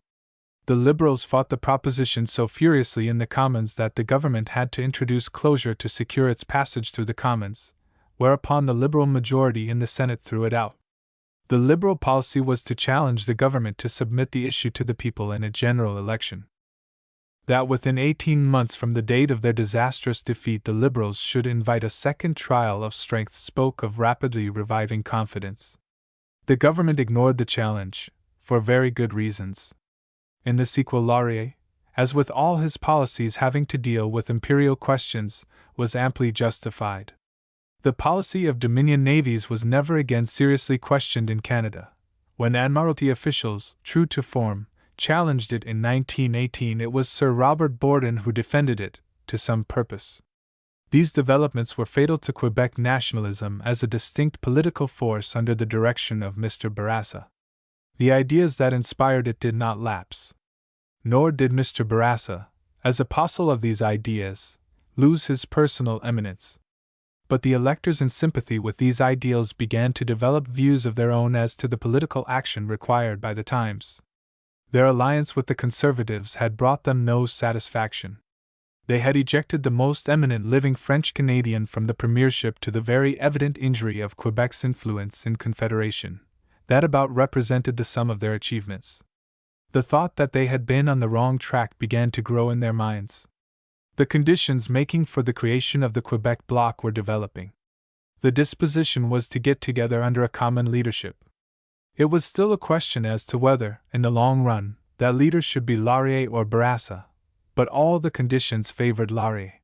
The Liberals fought the proposition so furiously in the Commons that the government had to introduce closure to secure its passage through the Commons, whereupon the Liberal majority in the Senate threw it out. The Liberal policy was to challenge the government to submit the issue to the people in a general election. That within 18 months from the date of their disastrous defeat the Liberals should invite a second trial of strength spoke of rapidly reviving confidence. The government ignored the challenge, for very good reasons. In the sequel, Laurier, as with all his policies having to deal with imperial questions, was amply justified. The policy of Dominion navies was never again seriously questioned in Canada. When Admiralty officials, true to form, challenged it in 1918, it was Sir Robert Borden who defended it, to some purpose. These developments were fatal to Quebec nationalism as a distinct political force under the direction of Mr. Bourassa. The ideas that inspired it did not lapse. Nor did Mr. Bourassa, as apostle of these ideas, lose his personal eminence. But the electors in sympathy with these ideals began to develop views of their own as to the political action required by the times. Their alliance with the Conservatives had brought them no satisfaction. They had ejected the most eminent living French Canadian from the premiership to the very evident injury of Quebec's influence in Confederation. That about represented the sum of their achievements. The thought that they had been on the wrong track began to grow in their minds. The conditions making for the creation of the Quebec bloc were developing. The disposition was to get together under a common leadership. It was still a question as to whether, in the long run, that leader should be Laurier or Bourassa, but all the conditions favored Laurier.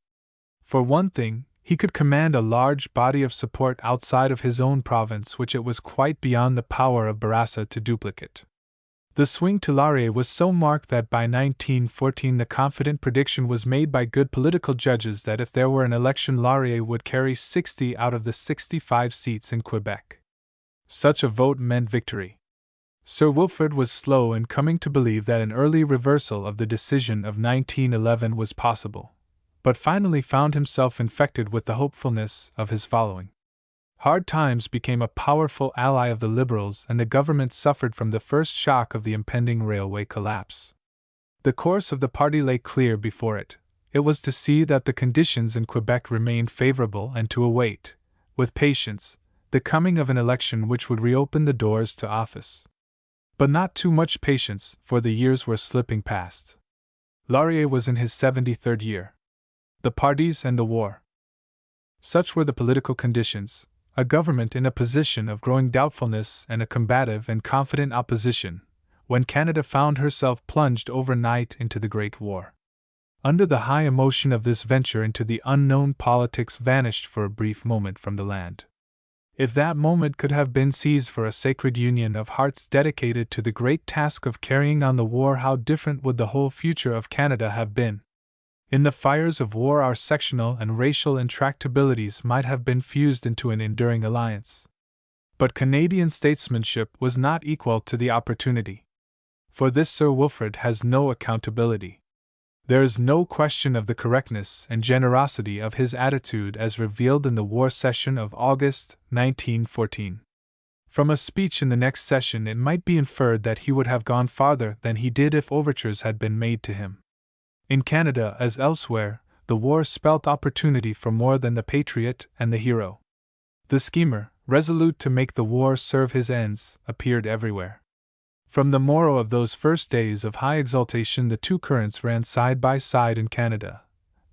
For one thing, he could command a large body of support outside of his own province which it was quite beyond the power of Bourassa to duplicate. The swing to Laurier was so marked that by 1914 the confident prediction was made by good political judges that if there were an election Laurier would carry 60 out of the 65 seats in Quebec. Such a vote meant victory. Sir Wilfrid was slow in coming to believe that an early reversal of the decision of 1911 was possible, but finally found himself infected with the hopefulness of his following. Hard Times became a powerful ally of the Liberals and the government suffered from the first shock of the impending railway collapse. The course of the party lay clear before it. It was to see that the conditions in Quebec remained favorable and to await, with patience, the coming of an election which would reopen the doors to office. But not too much patience, for the years were slipping past. Laurier was in his 73rd year. The parties and the war. Such were the political conditions, a government in a position of growing doubtfulness and a combative and confident opposition, when Canada found herself plunged overnight into the Great War. Under the high emotion of this venture into the unknown, politics vanished for a brief moment from the land. If that moment could have been seized for a sacred union of hearts dedicated to the great task of carrying on the war, how different would the whole future of Canada have been! In the fires of war our sectional and racial intractabilities might have been fused into an enduring alliance. But Canadian statesmanship was not equal to the opportunity. For this Sir Wilfrid has no accountability. There is no question of the correctness and generosity of his attitude as revealed in the war session of August 1914. From a speech in the next session it might be inferred that he would have gone farther than he did if overtures had been made to him. In Canada, as elsewhere, the war spelt opportunity for more than the patriot and the hero. The schemer, resolute to make the war serve his ends, appeared everywhere. From the morrow of those first days of high exultation the two currents ran side by side in Canada,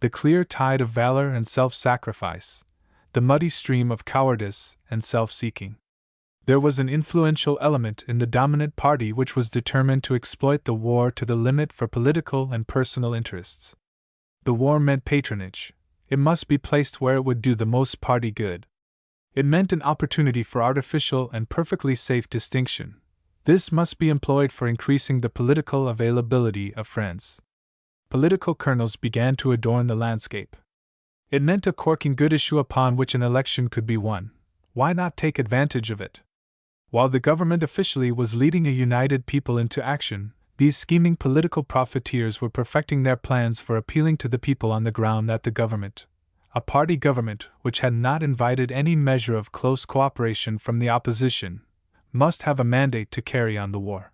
the clear tide of valor and self-sacrifice, the muddy stream of cowardice and self-seeking. There was an influential element in the dominant party which was determined to exploit the war to the limit for political and personal interests. The war meant patronage. It must be placed where it would do the most party good. It meant an opportunity for artificial and perfectly safe distinction. This must be employed for increasing the political availability of friends. Political kernels began to adorn the landscape. It meant a corking good issue upon which an election could be won. Why not take advantage of it? While the government officially was leading a united people into action, these scheming political profiteers were perfecting their plans for appealing to the people on the ground that the government, a party government which had not invited any measure of close cooperation from the opposition, must have a mandate to carry on the war.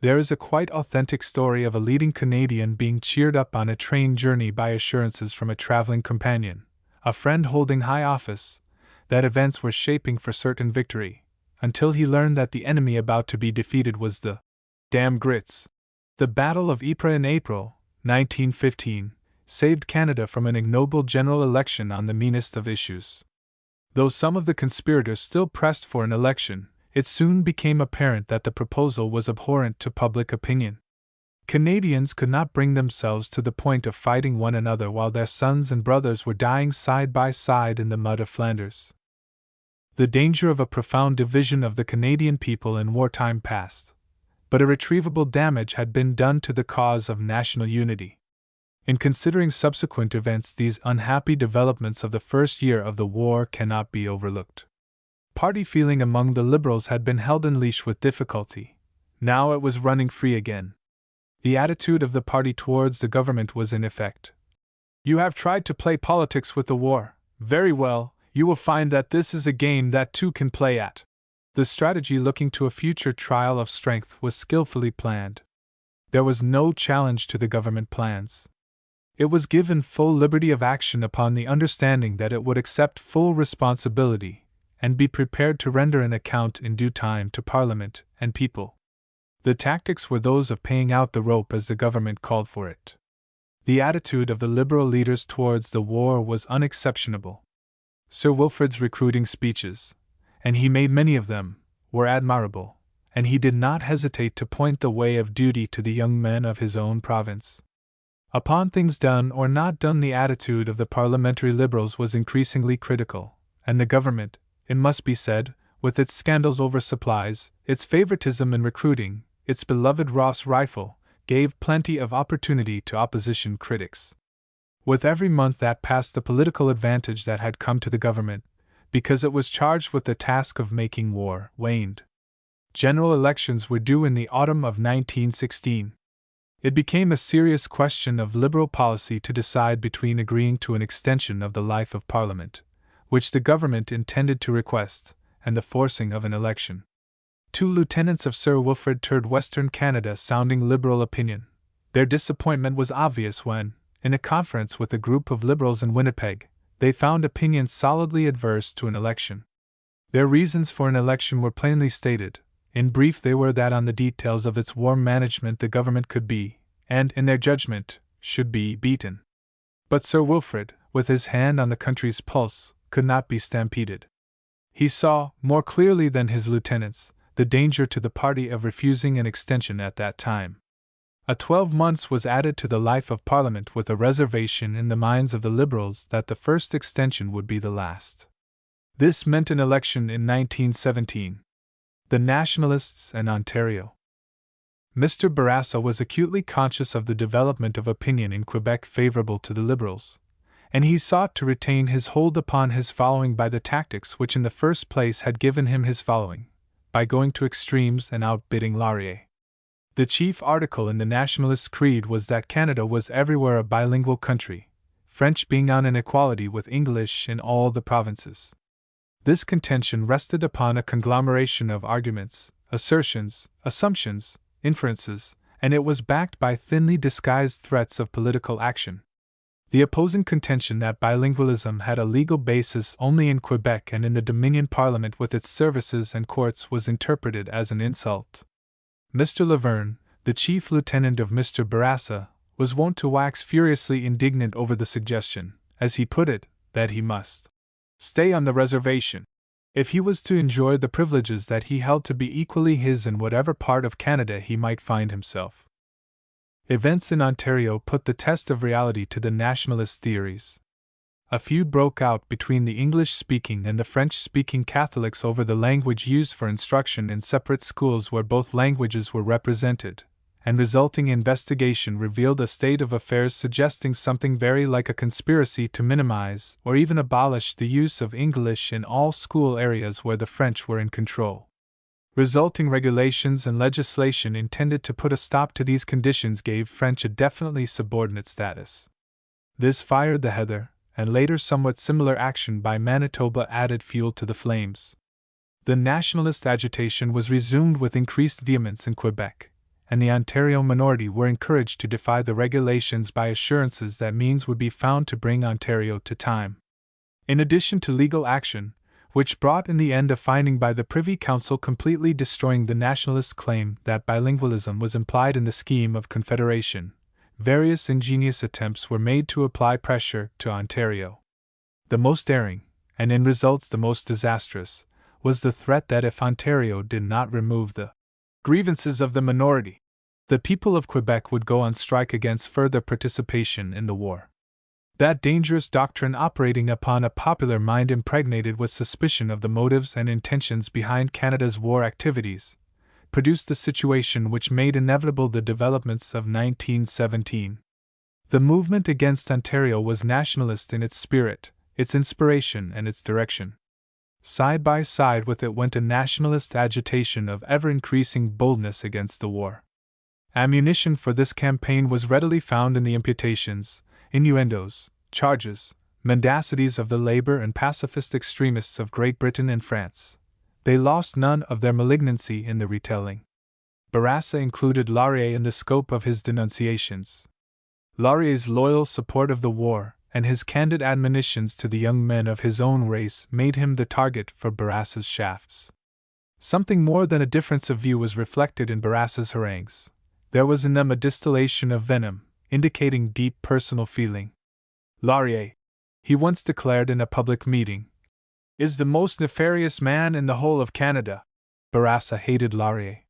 There is a quite authentic story of a leading Canadian being cheered up on a train journey by assurances from a traveling companion, a friend holding high office, that events were shaping for certain victory, until he learned that the enemy about to be defeated was the damn Grits. The Battle of Ypres in April 1915 saved Canada from an ignoble general election on the meanest of issues. Though some of the conspirators still pressed for an election, it soon became apparent that the proposal was abhorrent to public opinion. Canadians could not bring themselves to the point of fighting one another while their sons and brothers were dying side by side in the mud of Flanders. The danger of a profound division of the Canadian people in wartime passed, but irretrievable damage had been done to the cause of national unity. In considering subsequent events, these unhappy developments of the first year of the war cannot be overlooked. Party feeling among the Liberals had been held in leash with difficulty. Now it was running free again. The attitude of the party towards the government was in effect. You have tried to play politics with the war. Very well, you will find that this is a game that two can play at. The strategy looking to a future trial of strength was skillfully planned. There was no challenge to the government plans. It was given full liberty of action upon the understanding that it would accept full responsibility and be prepared to render an account in due time to Parliament and people. The tactics were those of paying out the rope as the government called for it. The attitude of the Liberal leaders towards the war was unexceptionable. Sir Wilfrid's recruiting speeches, and he made many of them, were admirable, and he did not hesitate to point the way of duty to the young men of his own province. Upon things done or not done, the attitude of the parliamentary Liberals was increasingly critical, and the government, it must be said, with its scandals over supplies, its favoritism in recruiting, its beloved Ross rifle, gave plenty of opportunity to opposition critics. With every month that passed, the political advantage that had come to the government, because it was charged with the task of making war, waned. General elections were due in the autumn of 1916. It became a serious question of Liberal policy to decide between agreeing to an extension of the life of Parliament, which the government intended to request, and the forcing of an election. Two lieutenants of Sir Wilfrid toured Western Canada sounding Liberal opinion. Their disappointment was obvious when, in a conference with a group of Liberals in Winnipeg, they found opinions solidly adverse to an election. Their reasons for an election were plainly stated. In brief, they were that on the details of its war management the government could be, and, in their judgment, should be, beaten. But Sir Wilfrid, with his hand on the country's pulse, could not be stampeded. He saw, more clearly than his lieutenants, the danger to the party of refusing an extension at that time. 12 months was added to the life of Parliament with a reservation in the minds of the Liberals that the first extension would be the last. This meant an election in 1917. The Nationalists and Ontario. Mr. Bourassa was acutely conscious of the development of opinion in Quebec favorable to the Liberals, and he sought to retain his hold upon his following by the tactics which in the first place had given him his following, by going to extremes and outbidding Laurier. The chief article in the Nationalist creed was that Canada was everywhere a bilingual country, French being on an equality with English in all the provinces. This contention rested upon a conglomeration of arguments, assertions, assumptions, inferences, and it was backed by thinly disguised threats of political action. The opposing contention that bilingualism had a legal basis only in Quebec and in the Dominion Parliament with its services and courts was interpreted as an insult. Mr. Laverne, the chief lieutenant of Mr. Bourassa, was wont to wax furiously indignant over the suggestion, as he put it, that he must stay on the reservation if he was to enjoy the privileges that he held to be equally his in whatever part of Canada he might find himself. Events in Ontario put the test of reality to the nationalist theories. A feud broke out between the English-speaking and the French-speaking Catholics over the language used for instruction in separate schools where both languages were represented, and resulting investigation revealed a state of affairs suggesting something very like a conspiracy to minimize or even abolish the use of English in all school areas where the French were in control. Resulting regulations and legislation intended to put a stop to these conditions gave French a definitely subordinate status. This fired the Heather, and later somewhat similar action by Manitoba added fuel to the flames. The nationalist agitation was resumed with increased vehemence in Quebec, and the Ontario minority were encouraged to defy the regulations by assurances that means would be found to bring Ontario to time. In addition to legal action, which brought in the end a finding by the Privy Council completely destroying the nationalist claim that bilingualism was implied in the scheme of Confederation, various ingenious attempts were made to apply pressure to Ontario. The most daring, and in results the most disastrous, was the threat that if Ontario did not remove the grievances of the minority, the people of Quebec would go on strike against further participation in the war. That dangerous doctrine, operating upon a popular mind impregnated with suspicion of the motives and intentions behind Canada's war activities, produced the situation which made inevitable the developments of 1917. The movement against Ontario was nationalist in its spirit, its inspiration, and its direction. Side by side with it went a nationalist agitation of ever-increasing boldness against the war. Ammunition for this campaign was readily found in the imputations, innuendos, charges, mendacities of the labor and pacifist extremists of Great Britain and France. They lost none of their malignancy in the retelling. Bourassa included Laurier in the scope of his denunciations. Laurier's loyal support of the war and his candid admonitions to the young men of his own race made him the target for Bourassa's shafts. Something more than a difference of view was reflected in Bourassa's harangues. There was in them a distillation of venom, indicating deep personal feeling. Laurier, he once declared in a public meeting, is the most nefarious man in the whole of Canada. Bourassa hated Laurier.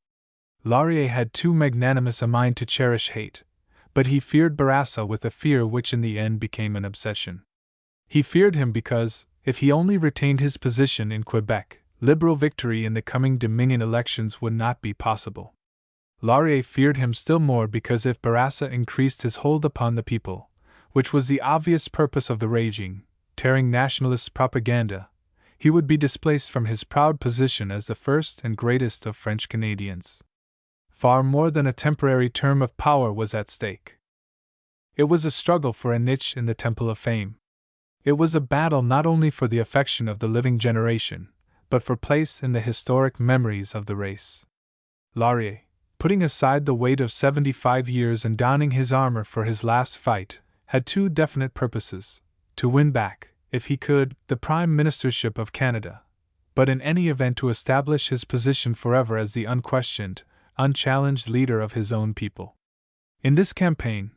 Laurier had too magnanimous a mind to cherish hate, but he feared Bourassa with a fear which in the end became an obsession. He feared him because, if he only retained his position in Quebec, Liberal victory in the coming Dominion elections would not be possible. Laurier feared him still more because if Bourassa increased his hold upon the people, which was the obvious purpose of the raging, tearing nationalist propaganda, he would be displaced from his proud position as the first and greatest of French Canadians. Far more than a temporary term of power was at stake. It was a struggle for a niche in the Temple of Fame. It was a battle not only for the affection of the living generation, but for place in the historic memories of the race. Laurier, putting aside the weight of 75 years and donning his armor for his last fight, had two definite purposes: to win back, if he could, the Prime Ministership of Canada, but in any event to establish his position forever as the unquestioned, unchallenged leader of his own people. In this campaign,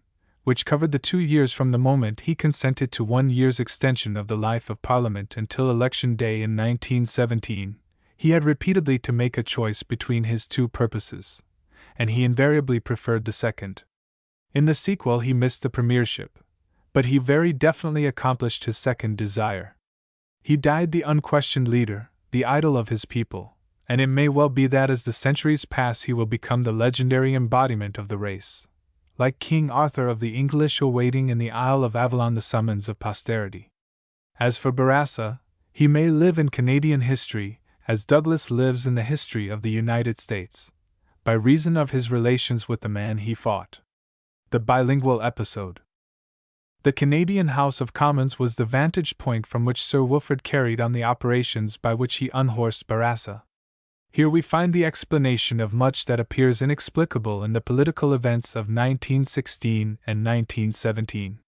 which covered the 2 years from the moment he consented to 1 year's extension of the life of Parliament until Election Day in 1917, he had repeatedly to make a choice between his two purposes, and he invariably preferred the second. In the sequel he missed the premiership, but he very definitely accomplished his second desire. He died the unquestioned leader, the idol of his people, and it may well be that as the centuries pass he will become the legendary embodiment of the race, like King Arthur of the English awaiting in the Isle of Avalon the summons of posterity. As for Bourassa, he may live in Canadian history, as Douglas lives in the history of the United States, by reason of his relations with the man he fought. The bilingual episode. The Canadian House of Commons was the vantage point from which Sir Wilfrid carried on the operations by which he unhorsed Bourassa. Here we find the explanation of much that appears inexplicable in the political events of 1916 and 1917.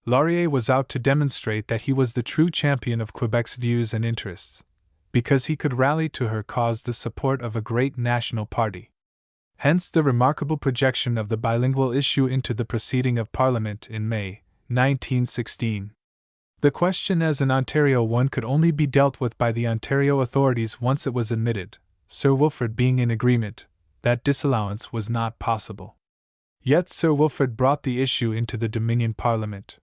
Laurier was out to demonstrate that he was the true champion of Quebec's views and interests, because he could rally to her cause the support of a great national party. Hence the remarkable projection of the bilingual issue into the proceeding of Parliament in May 1916. The question as an Ontario one could only be dealt with by the Ontario authorities once it was admitted, Sir Wilfrid being in agreement, that disallowance was not possible. Yet Sir Wilfrid brought the issue into the Dominion Parliament.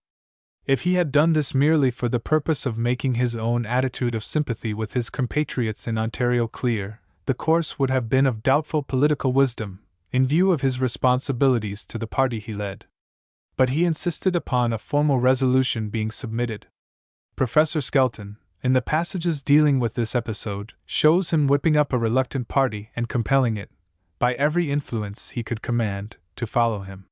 If he had done this merely for the purpose of making his own attitude of sympathy with his compatriots in Ontario clear, the course would have been of doubtful political wisdom, in view of his responsibilities to the party he led. But he insisted upon a formal resolution being submitted. Professor Skelton, in the passages dealing with this episode, shows him whipping up a reluctant party and compelling it, by every influence he could command, to follow him.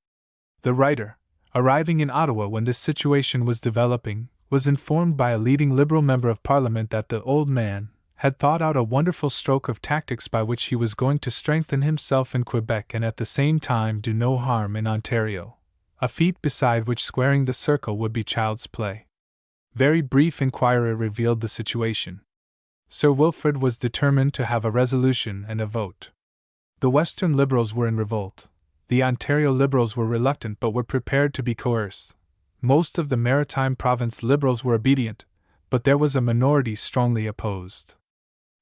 The writer, arriving in Ottawa when this situation was developing, was informed by a leading Liberal member of Parliament that the old man, had thought out a wonderful stroke of tactics by which he was going to strengthen himself in Quebec and at the same time do no harm in Ontario, a feat beside which squaring the circle would be child's play. Very brief inquiry revealed the situation. Sir Wilfrid was determined to have a resolution and a vote. The Western Liberals were in revolt. The Ontario Liberals were reluctant but were prepared to be coerced. Most of the Maritime Province Liberals were obedient, but there was a minority strongly opposed.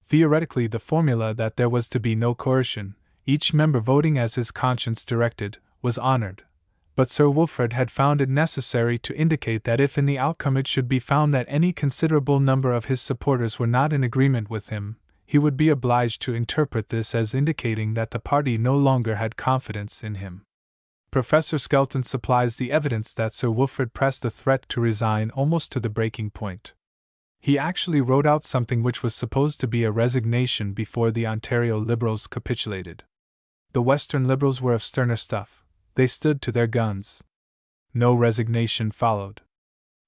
Theoretically, the formula that there was to be no coercion, each member voting as his conscience directed, was honored. But Sir Wilfrid had found it necessary to indicate that if in the outcome it should be found that any considerable number of his supporters were not in agreement with him, he would be obliged to interpret this as indicating that the party no longer had confidence in him. Professor Skelton supplies the evidence that Sir Wilfrid pressed the threat to resign almost to the breaking point. He actually wrote out something which was supposed to be a resignation before the Ontario Liberals capitulated. The Western Liberals were of sterner stuff. They stood to their guns. No resignation followed.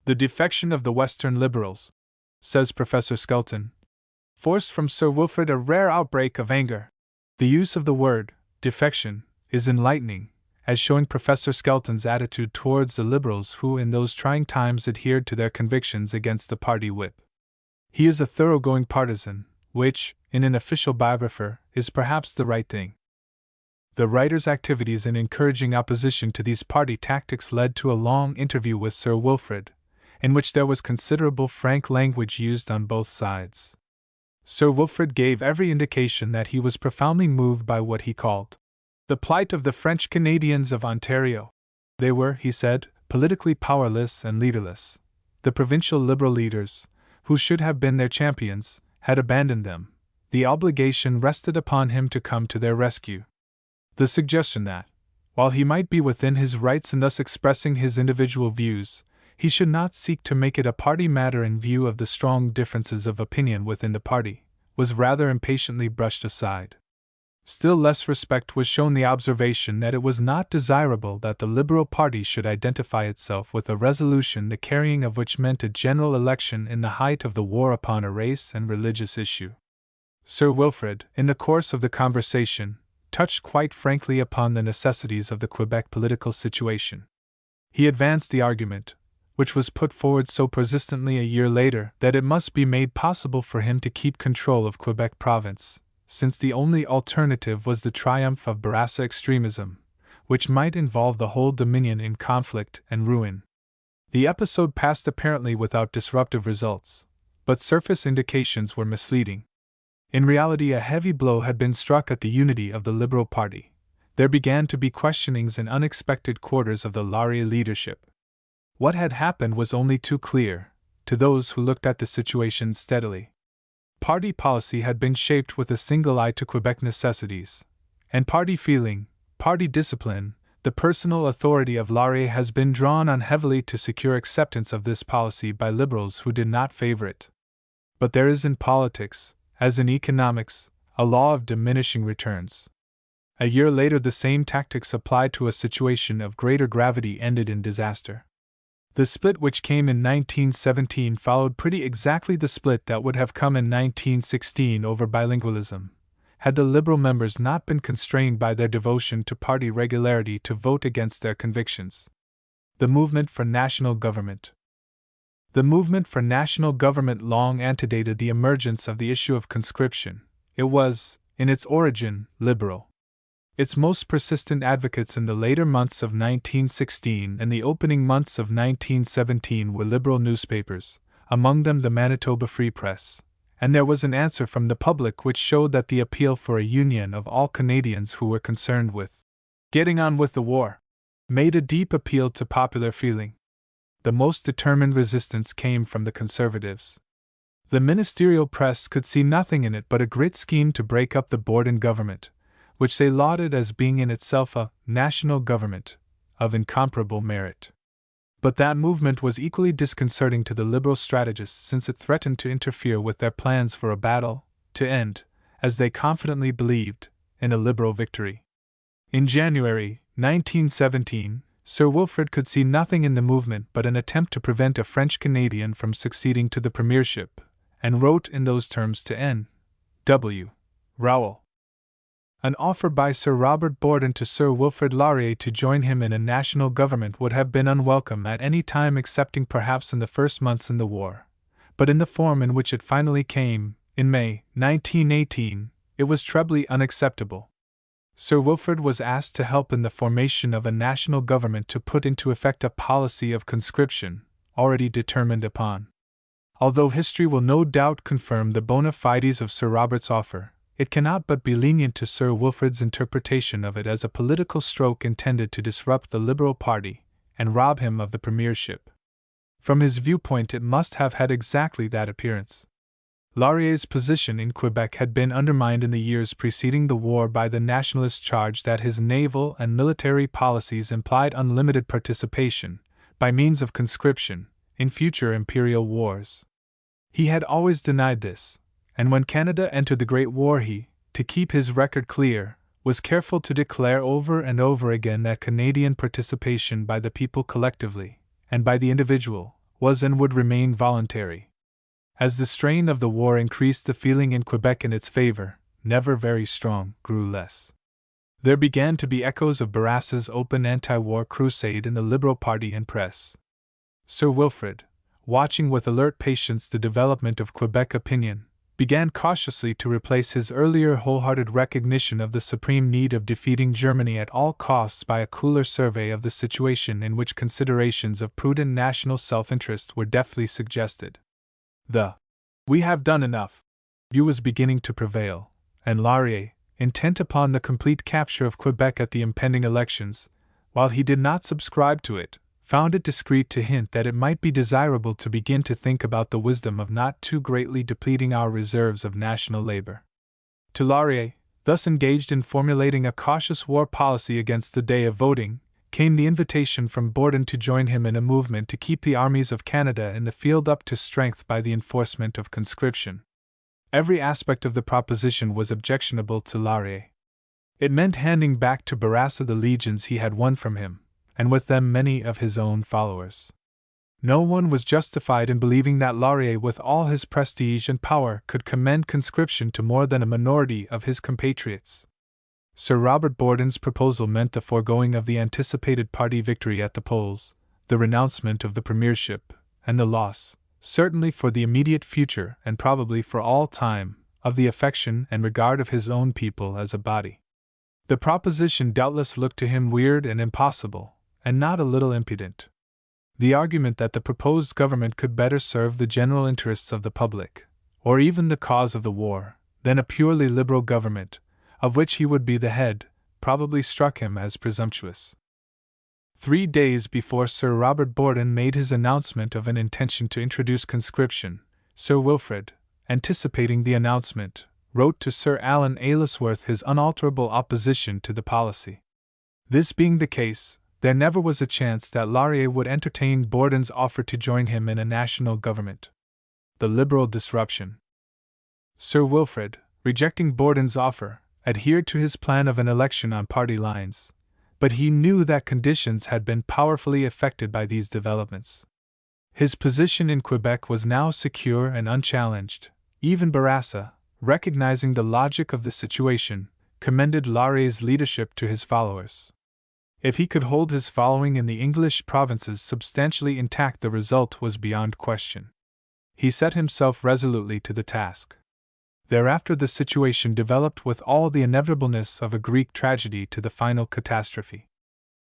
The defection of the Western Liberals, says Professor Skelton, forced from Sir Wilfrid a rare outbreak of anger. The use of the word defection is enlightening, as showing Professor Skelton's attitude towards the Liberals who in those trying times adhered to their convictions against the party whip. He is a thoroughgoing partisan, which, in an official biographer, is perhaps the right thing. The writer's activities in encouraging opposition to these party tactics led to a long interview with Sir Wilfrid, in which there was considerable frank language used on both sides. Sir Wilfrid gave every indication that he was profoundly moved by what he called the plight of the French Canadians of Ontario. They were, he said, politically powerless and leaderless. The provincial Liberal leaders, who should have been their champions, had abandoned them. The obligation rested upon him to come to their rescue. The suggestion that, while he might be within his rights in thus expressing his individual views, he should not seek to make it a party matter in view of the strong differences of opinion within the party, was rather impatiently brushed aside. Still less respect was shown the observation that it was not desirable that the Liberal party should identify itself with a resolution the carrying of which meant a general election in the height of the war upon a race and religious issue. Sir Wilfrid, in the course of the conversation, touched quite frankly upon the necessities of the Quebec political situation. He advanced the argument, which was put forward so persistently a year later, that it must be made possible for him to keep control of Quebec province, since the only alternative was the triumph of Bourassa extremism, which might involve the whole Dominion in conflict and ruin. The episode passed apparently without disruptive results, but surface indications were misleading. In reality, a heavy blow had been struck at the unity of the Liberal Party. There began to be questionings in unexpected quarters of the Laurier leadership. What had happened was only too clear to those who looked at the situation steadily. Party policy had been shaped with a single eye to Quebec necessities, and party feeling, party discipline, the personal authority of Laurier has been drawn on heavily to secure acceptance of this policy by Liberals who did not favor it. But there is in politics, as in economics, a law of diminishing returns. A year later, the same tactics applied to a situation of greater gravity ended in disaster. The split which came in 1917 followed pretty exactly the split that would have come in 1916 over bilingualism, had the Liberal members not been constrained by their devotion to party regularity to vote against their convictions. The movement for national government. The movement for national government long antedated the emergence of the issue of conscription. It was, in its origin, liberal. Its most persistent advocates in the later months of 1916 and the opening months of 1917 were Liberal newspapers, among them the Manitoba Free Press, and there was an answer from the public which showed that the appeal for a union of all Canadians who were concerned with getting on with the war made a deep appeal to popular feeling. The most determined resistance came from the Conservatives. The ministerial press could see nothing in it but a great scheme to break up the Borden government, which they lauded as being in itself a national government of incomparable merit. But that movement was equally disconcerting to the Liberal strategists since it threatened to interfere with their plans for a battle, to end, as they confidently believed, in a Liberal victory. In January 1917, Sir Wilfrid could see nothing in the movement but an attempt to prevent a French Canadian from succeeding to the premiership, and wrote in those terms to N.W. Rowell. An offer by Sir Robert Borden to Sir Wilfrid Laurier to join him in a national government would have been unwelcome at any time excepting perhaps in the first months in the war, but in the form in which it finally came, in May 1918, it was trebly unacceptable. Sir Wilfrid was asked to help in the formation of a national government to put into effect a policy of conscription, already determined upon. Although history will no doubt confirm the bona fides of Sir Robert's offer, it cannot but be lenient to Sir Wilfrid's interpretation of it as a political stroke intended to disrupt the Liberal party and rob him of the premiership. From his viewpoint, it must have had exactly that appearance. Laurier's position in Quebec had been undermined in the years preceding the war by the nationalist charge that his naval and military policies implied unlimited participation, by means of conscription, in future imperial wars. He had always denied this, and when Canada entered the Great War he, to keep his record clear, was careful to declare over and over again that Canadian participation by the people collectively, and by the individual, was and would remain voluntary. As the strain of the war increased, the feeling in Quebec in its favor, never very strong, grew less. There began to be echoes of Bourassa's open anti-war crusade in the Liberal party and press. Sir Wilfrid, watching with alert patience the development of Quebec opinion, began cautiously to replace his earlier wholehearted recognition of the supreme need of defeating Germany at all costs by a cooler survey of the situation in which considerations of prudent national self-interest were deftly suggested. The "we have done enough" view was beginning to prevail, and Laurier, intent upon the complete capture of Quebec at the impending elections, while he did not subscribe to it, found it discreet to hint that it might be desirable to begin to think about the wisdom of not too greatly depleting our reserves of national labor. To Laurier, thus engaged in formulating a cautious war policy against the day of voting, came the invitation from Borden to join him in a movement to keep the armies of Canada in the field up to strength by the enforcement of conscription. Every aspect of the proposition was objectionable to Laurier. It meant handing back to Bourassa the legions he had won from him, and with them many of his own followers. No one was justified in believing that Laurier, with all his prestige and power, could commend conscription to more than a minority of his compatriots. Sir Robert Borden's proposal meant the foregoing of the anticipated party victory at the polls, the renouncement of the premiership, and the loss, certainly for the immediate future and probably for all time, of the affection and regard of his own people as a body. The proposition doubtless looked to him weird and impossible, and not a little impudent. The argument that the proposed government could better serve the general interests of the public, or even the cause of the war, than a purely liberal government, of which he would be the head, probably struck him as presumptuous. 3 days before Sir Robert Borden made his announcement of an intention to introduce conscription, Sir Wilfrid, anticipating the announcement, wrote to Sir Alan Aylesworth his unalterable opposition to the policy. This being the case, there never was a chance that Laurier would entertain Borden's offer to join him in a national government. The Liberal disruption. Sir Wilfrid, rejecting Borden's offer, adhered to his plan of an election on party lines, but he knew that conditions had been powerfully affected by these developments. His position in Quebec was now secure and unchallenged. Even Bourassa, recognizing the logic of the situation, commended Laurier's leadership to his followers. If he could hold his following in the English provinces substantially intact, the result was beyond question. He set himself resolutely to the task. Thereafter the situation developed with all the inevitableness of a Greek tragedy to the final catastrophe.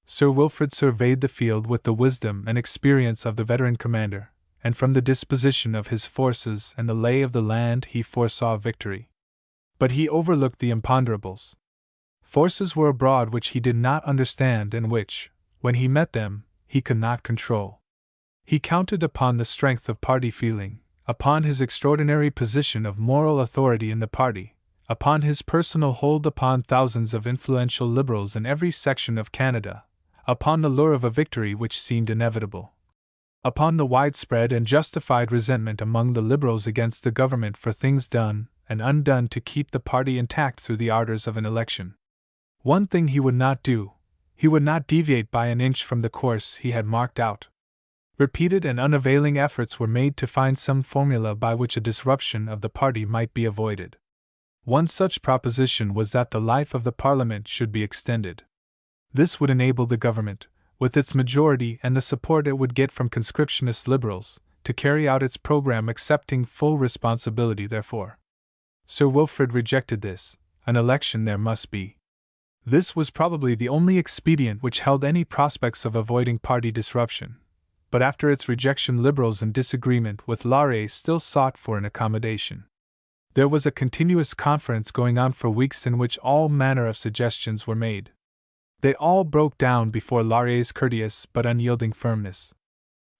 Sir Wilfrid surveyed the field with the wisdom and experience of the veteran commander, and from the disposition of his forces and the lay of the land he foresaw victory. But he overlooked the imponderables. Forces were abroad which he did not understand and which, when he met them, he could not control. He counted upon the strength of party feeling, upon his extraordinary position of moral authority in the party, upon his personal hold upon thousands of influential Liberals in every section of Canada, upon the lure of a victory which seemed inevitable, upon the widespread and justified resentment among the Liberals against the government for things done and undone to keep the party intact through the ardors of an election. One thing he would not do: he would not deviate by an inch from the course he had marked out. Repeated and unavailing efforts were made to find some formula by which a disruption of the party might be avoided. One such proposition was that the life of the Parliament should be extended. This would enable the government, with its majority and the support it would get from conscriptionist liberals, to carry out its program accepting full responsibility therefor. Sir Wilfrid rejected this. An election there must be. This was probably the only expedient which held any prospects of avoiding party disruption, but after its rejection liberals in disagreement with Laurier still sought for an accommodation. There was a continuous conference going on for weeks in which all manner of suggestions were made. They all broke down before Laurier's courteous but unyielding firmness.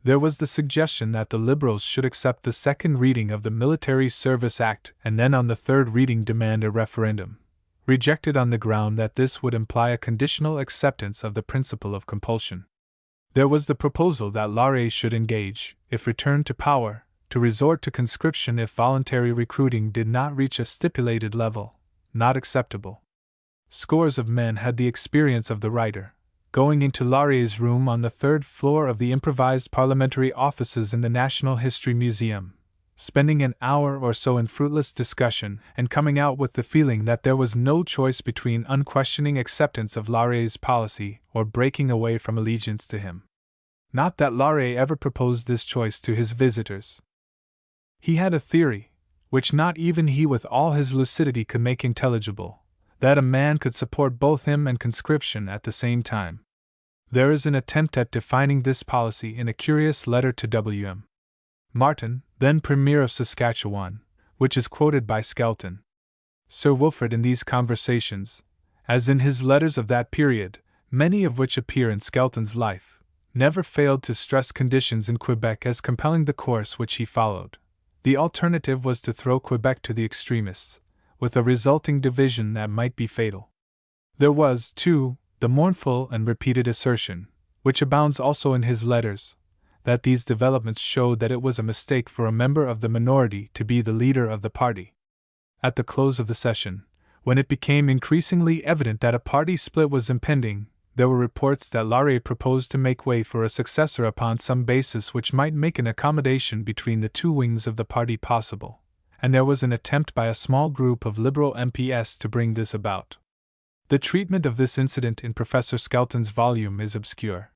There was the suggestion that the Liberals should accept the second reading of the Military Service Act and then on the third reading demand a referendum, rejected on the ground that this would imply a conditional acceptance of the principle of compulsion. There was the proposal that Laurier should engage, if returned to power, to resort to conscription if voluntary recruiting did not reach a stipulated level, not acceptable. Scores of men had the experience of the writer, going into Laurier's room on the third floor of the improvised parliamentary offices in the National History Museum, spending an hour or so in fruitless discussion and coming out with the feeling that there was no choice between unquestioning acceptance of Laurier's policy or breaking away from allegiance to him. Not that Laurier ever proposed this choice to his visitors. He had a theory, which not even he with all his lucidity could make intelligible, that a man could support both him and conscription at the same time. There is an attempt at defining this policy in a curious letter to W.M. Martin, then Premier of Saskatchewan, which is quoted by Skelton. Sir Wilfrid in these conversations, as in his letters of that period, many of which appear in Skelton's Life, never failed to stress conditions in Quebec as compelling the course which he followed. The alternative was to throw Quebec to the extremists, with a resulting division that might be fatal. There was, too, the mournful and repeated assertion, which abounds also in his letters, that these developments showed that it was a mistake for a member of the minority to be the leader of the party. At the close of the session, when it became increasingly evident that a party split was impending, there were reports that Laurier proposed to make way for a successor upon some basis which might make an accommodation between the two wings of the party possible, and there was an attempt by a small group of Liberal MPs to bring this about. The treatment of this incident in Professor Skelton's volume is obscure.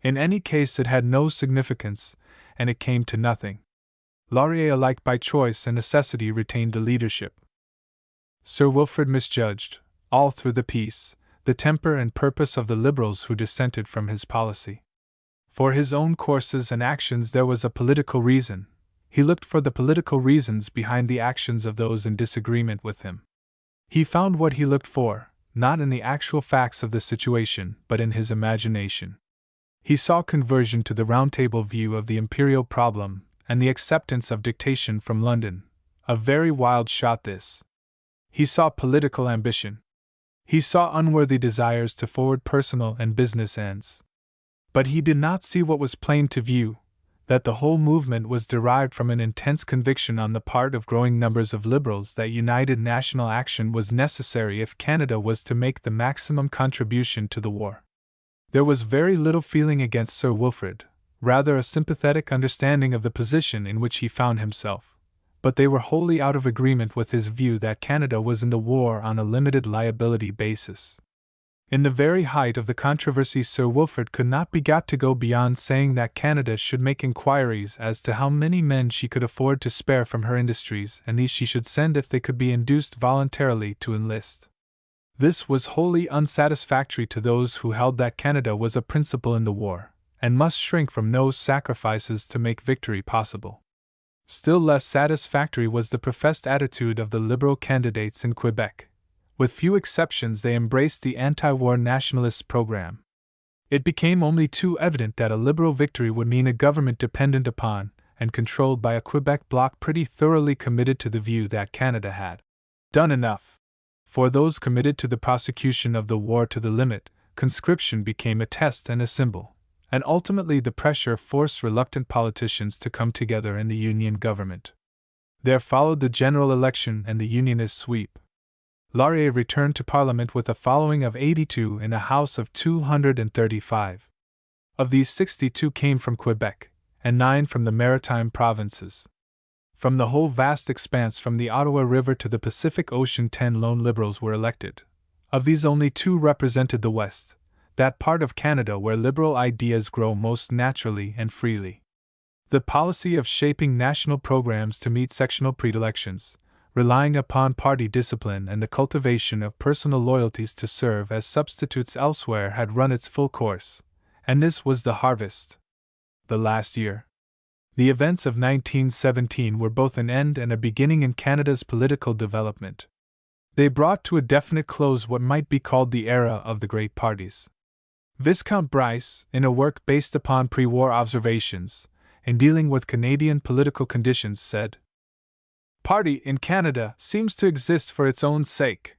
In any case, it had no significance, and it came to nothing. Laurier, alike by choice and necessity, retained the leadership. Sir Wilfrid misjudged, all through the peace, the temper and purpose of the Liberals who dissented from his policy. For his own courses and actions there was a political reason. He looked for the political reasons behind the actions of those in disagreement with him. He found what he looked for, not in the actual facts of the situation, but in his imagination. He saw conversion to the round-table view of the imperial problem and the acceptance of dictation from London. A very wild shot this. He saw political ambition. He saw unworthy desires to forward personal and business ends. But he did not see what was plain to view, that the whole movement was derived from an intense conviction on the part of growing numbers of Liberals that united national action was necessary if Canada was to make the maximum contribution to the war. There was very little feeling against Sir Wilfrid, rather a sympathetic understanding of the position in which he found himself, but they were wholly out of agreement with his view that Canada was in the war on a limited liability basis. In the very height of the controversy, Sir Wilfrid could not be got to go beyond saying that Canada should make inquiries as to how many men she could afford to spare from her industries, and these she should send if they could be induced voluntarily to enlist. This was wholly unsatisfactory to those who held that Canada was a principal in the war, and must shrink from no sacrifices to make victory possible. Still less satisfactory was the professed attitude of the Liberal candidates in Quebec. With few exceptions, they embraced the anti-war nationalist program. It became only too evident that a Liberal victory would mean a government dependent upon and controlled by a Quebec bloc pretty thoroughly committed to the view that Canada had done enough. For those committed to the prosecution of the war to the limit, conscription became a test and a symbol, and ultimately the pressure forced reluctant politicians to come together in the Union government. There followed the general election and the Unionist sweep. Laurier returned to Parliament with a following of 82 in a House of 235. Of these 62 came from Quebec, and 9 from the maritime provinces. From the whole vast expanse from the Ottawa River to the Pacific Ocean, 10 lone Liberals were elected. Of these, only 2 represented the West, that part of Canada where liberal ideas grow most naturally and freely. The policy of shaping national programs to meet sectional predilections, relying upon party discipline and the cultivation of personal loyalties to serve as substitutes elsewhere, had run its full course, and this was the harvest. The last year. The events of 1917 were both an end and a beginning in Canada's political development. They brought to a definite close what might be called the era of the great parties. Viscount Bryce, in a work based upon pre-war observations, in dealing with Canadian political conditions, said, "Party in Canada seems to exist for its own sake.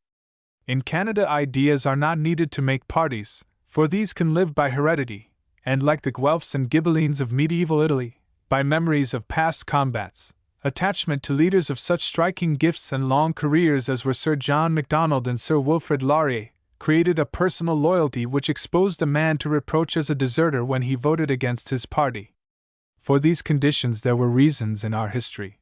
In Canada, ideas are not needed to make parties, for these can live by heredity, and like the Guelphs and Ghibellines of medieval Italy, by memories of past combats, attachment to leaders of such striking gifts and long careers as were Sir John Macdonald and Sir Wilfrid Laurier, created a personal loyalty which exposed a man to reproach as a deserter when he voted against his party. For these conditions there were reasons in our history.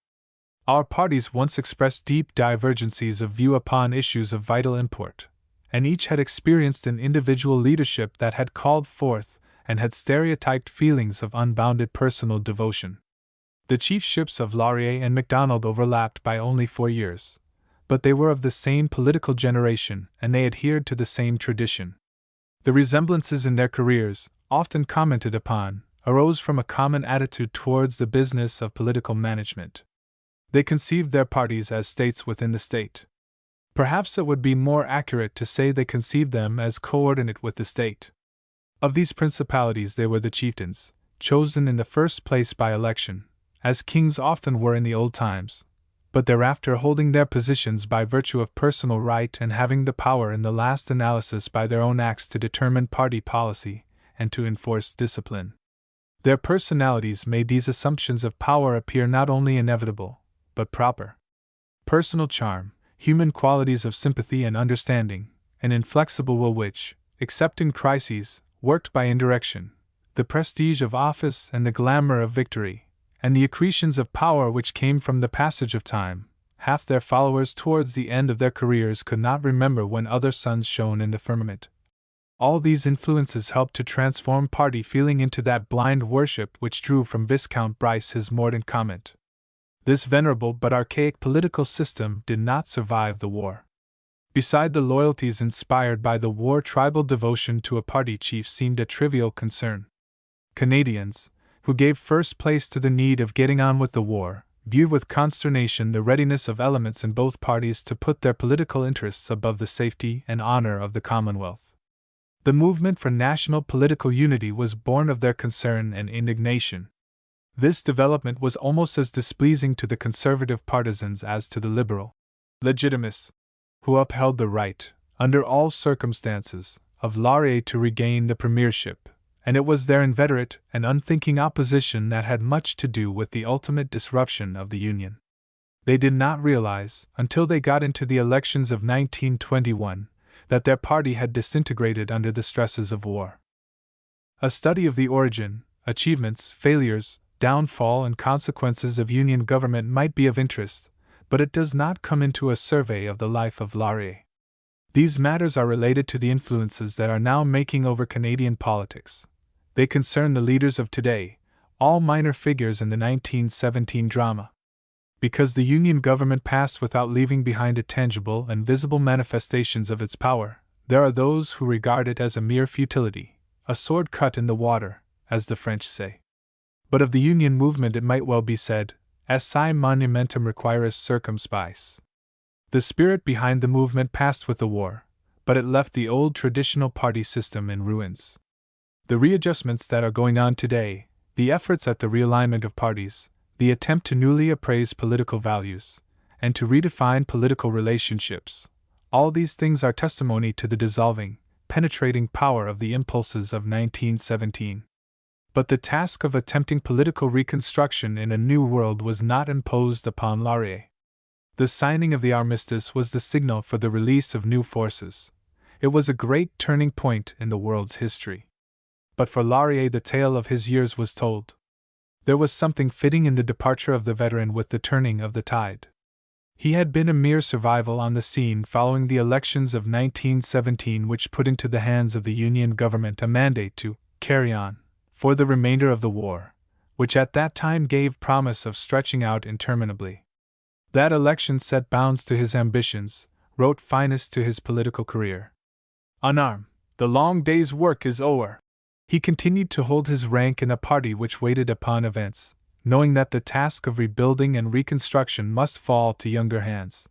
Our parties once expressed deep divergencies of view upon issues of vital import, and each had experienced an individual leadership that had called forth and had stereotyped feelings of unbounded personal devotion. The chiefships of Laurier and Macdonald overlapped by only 4 years, but they were of the same political generation and they adhered to the same tradition. The resemblances in their careers, often commented upon, arose from a common attitude towards the business of political management. They conceived their parties as states within the state. Perhaps it would be more accurate to say they conceived them as coordinate with the state. Of these principalities they were the chieftains, chosen in the first place by election, as kings often were in the old times, but thereafter holding their positions by virtue of personal right and having the power in the last analysis by their own acts to determine party policy and to enforce discipline. Their personalities made these assumptions of power appear not only inevitable, but proper. Personal charm, human qualities of sympathy and understanding, an inflexible will which, except in crises, worked by indirection, the prestige of office and the glamour of victory, and the accretions of power which came from the passage of time, half their followers towards the end of their careers could not remember when other suns shone in the firmament. All these influences helped to transform party feeling into that blind worship which drew from Viscount Bryce his mordant comment. This venerable but archaic political system did not survive the war. Beside the loyalties inspired by the war, tribal devotion to a party chief seemed a trivial concern. Canadians, who gave first place to the need of getting on with the war, viewed with consternation the readiness of elements in both parties to put their political interests above the safety and honor of the Commonwealth. The movement for national political unity was born of their concern and indignation. This development was almost as displeasing to the conservative partisans as to the liberal legitimists, who upheld the right, under all circumstances, of Laurier to regain the premiership, and it was their inveterate and unthinking opposition that had much to do with the ultimate disruption of the Union. They did not realize, until they got into the elections of 1921, that their party had disintegrated under the stresses of war. A study of the origin, achievements, failures, downfall, and consequences of Union government might be of interest, but it does not come into a survey of the life of Laurier. These matters are related to the influences that are now making over Canadian politics. They concern the leaders of today, all minor figures in the 1917 drama. Because the Union government passed without leaving behind it tangible and visible manifestations of its power, there are those who regard it as a mere futility, a sword cut in the water, as the French say. But of the Union movement it might well be said, Assi monumentum requiris circumspice. The spirit behind the movement passed with the war, but it left the old traditional party system in ruins. The readjustments that are going on today, the efforts at the realignment of parties, the attempt to newly appraise political values, and to redefine political relationships, all these things are testimony to the dissolving, penetrating power of the impulses of 1917. But the task of attempting political reconstruction in a new world was not imposed upon Laurier. The signing of the armistice was the signal for the release of new forces. It was a great turning point in the world's history. But for Laurier the tale of his years was told. There was something fitting in the departure of the veteran with the turning of the tide. He had been a mere survival on the scene following the elections of 1917, which put into the hands of the Union government a mandate to carry on for the remainder of the war, which at that time gave promise of stretching out interminably. That election set bounds to his ambitions, wrote finest to his political career. Unarmed, the long day's work is o'er. He continued to hold his rank in a party which waited upon events, knowing that the task of rebuilding and reconstruction must fall to younger hands.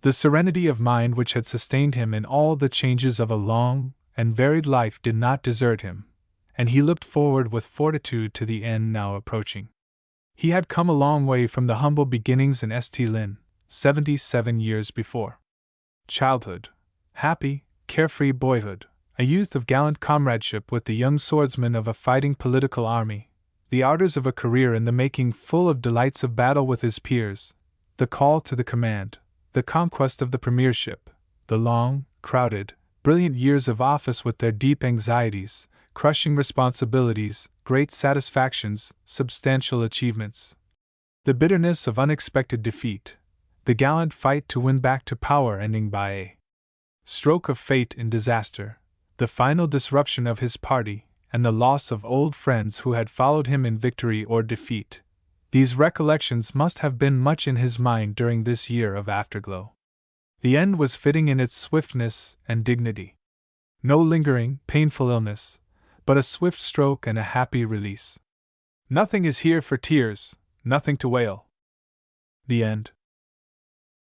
The serenity of mind which had sustained him in all the changes of a long and varied life did not desert him, and he looked forward with fortitude to the end now approaching. He had come a long way from the humble beginnings in St. Lin, 77 years before. Childhood, happy, carefree boyhood, a youth of gallant comradeship with the young swordsman of a fighting political army, the ardors of a career in the making full of delights of battle with his peers, the call to the command, the conquest of the premiership, the long, crowded, brilliant years of office with their deep anxieties, crushing responsibilities, great satisfactions, substantial achievements. The bitterness of unexpected defeat, the gallant fight to win back to power ending by a stroke of fate in disaster, the final disruption of his party, and the loss of old friends who had followed him in victory or defeat. These recollections must have been much in his mind during this year of afterglow. The end was fitting in its swiftness and dignity. No lingering, painful illness, but a swift stroke and a happy release. Nothing is here for tears, nothing to wail. The end.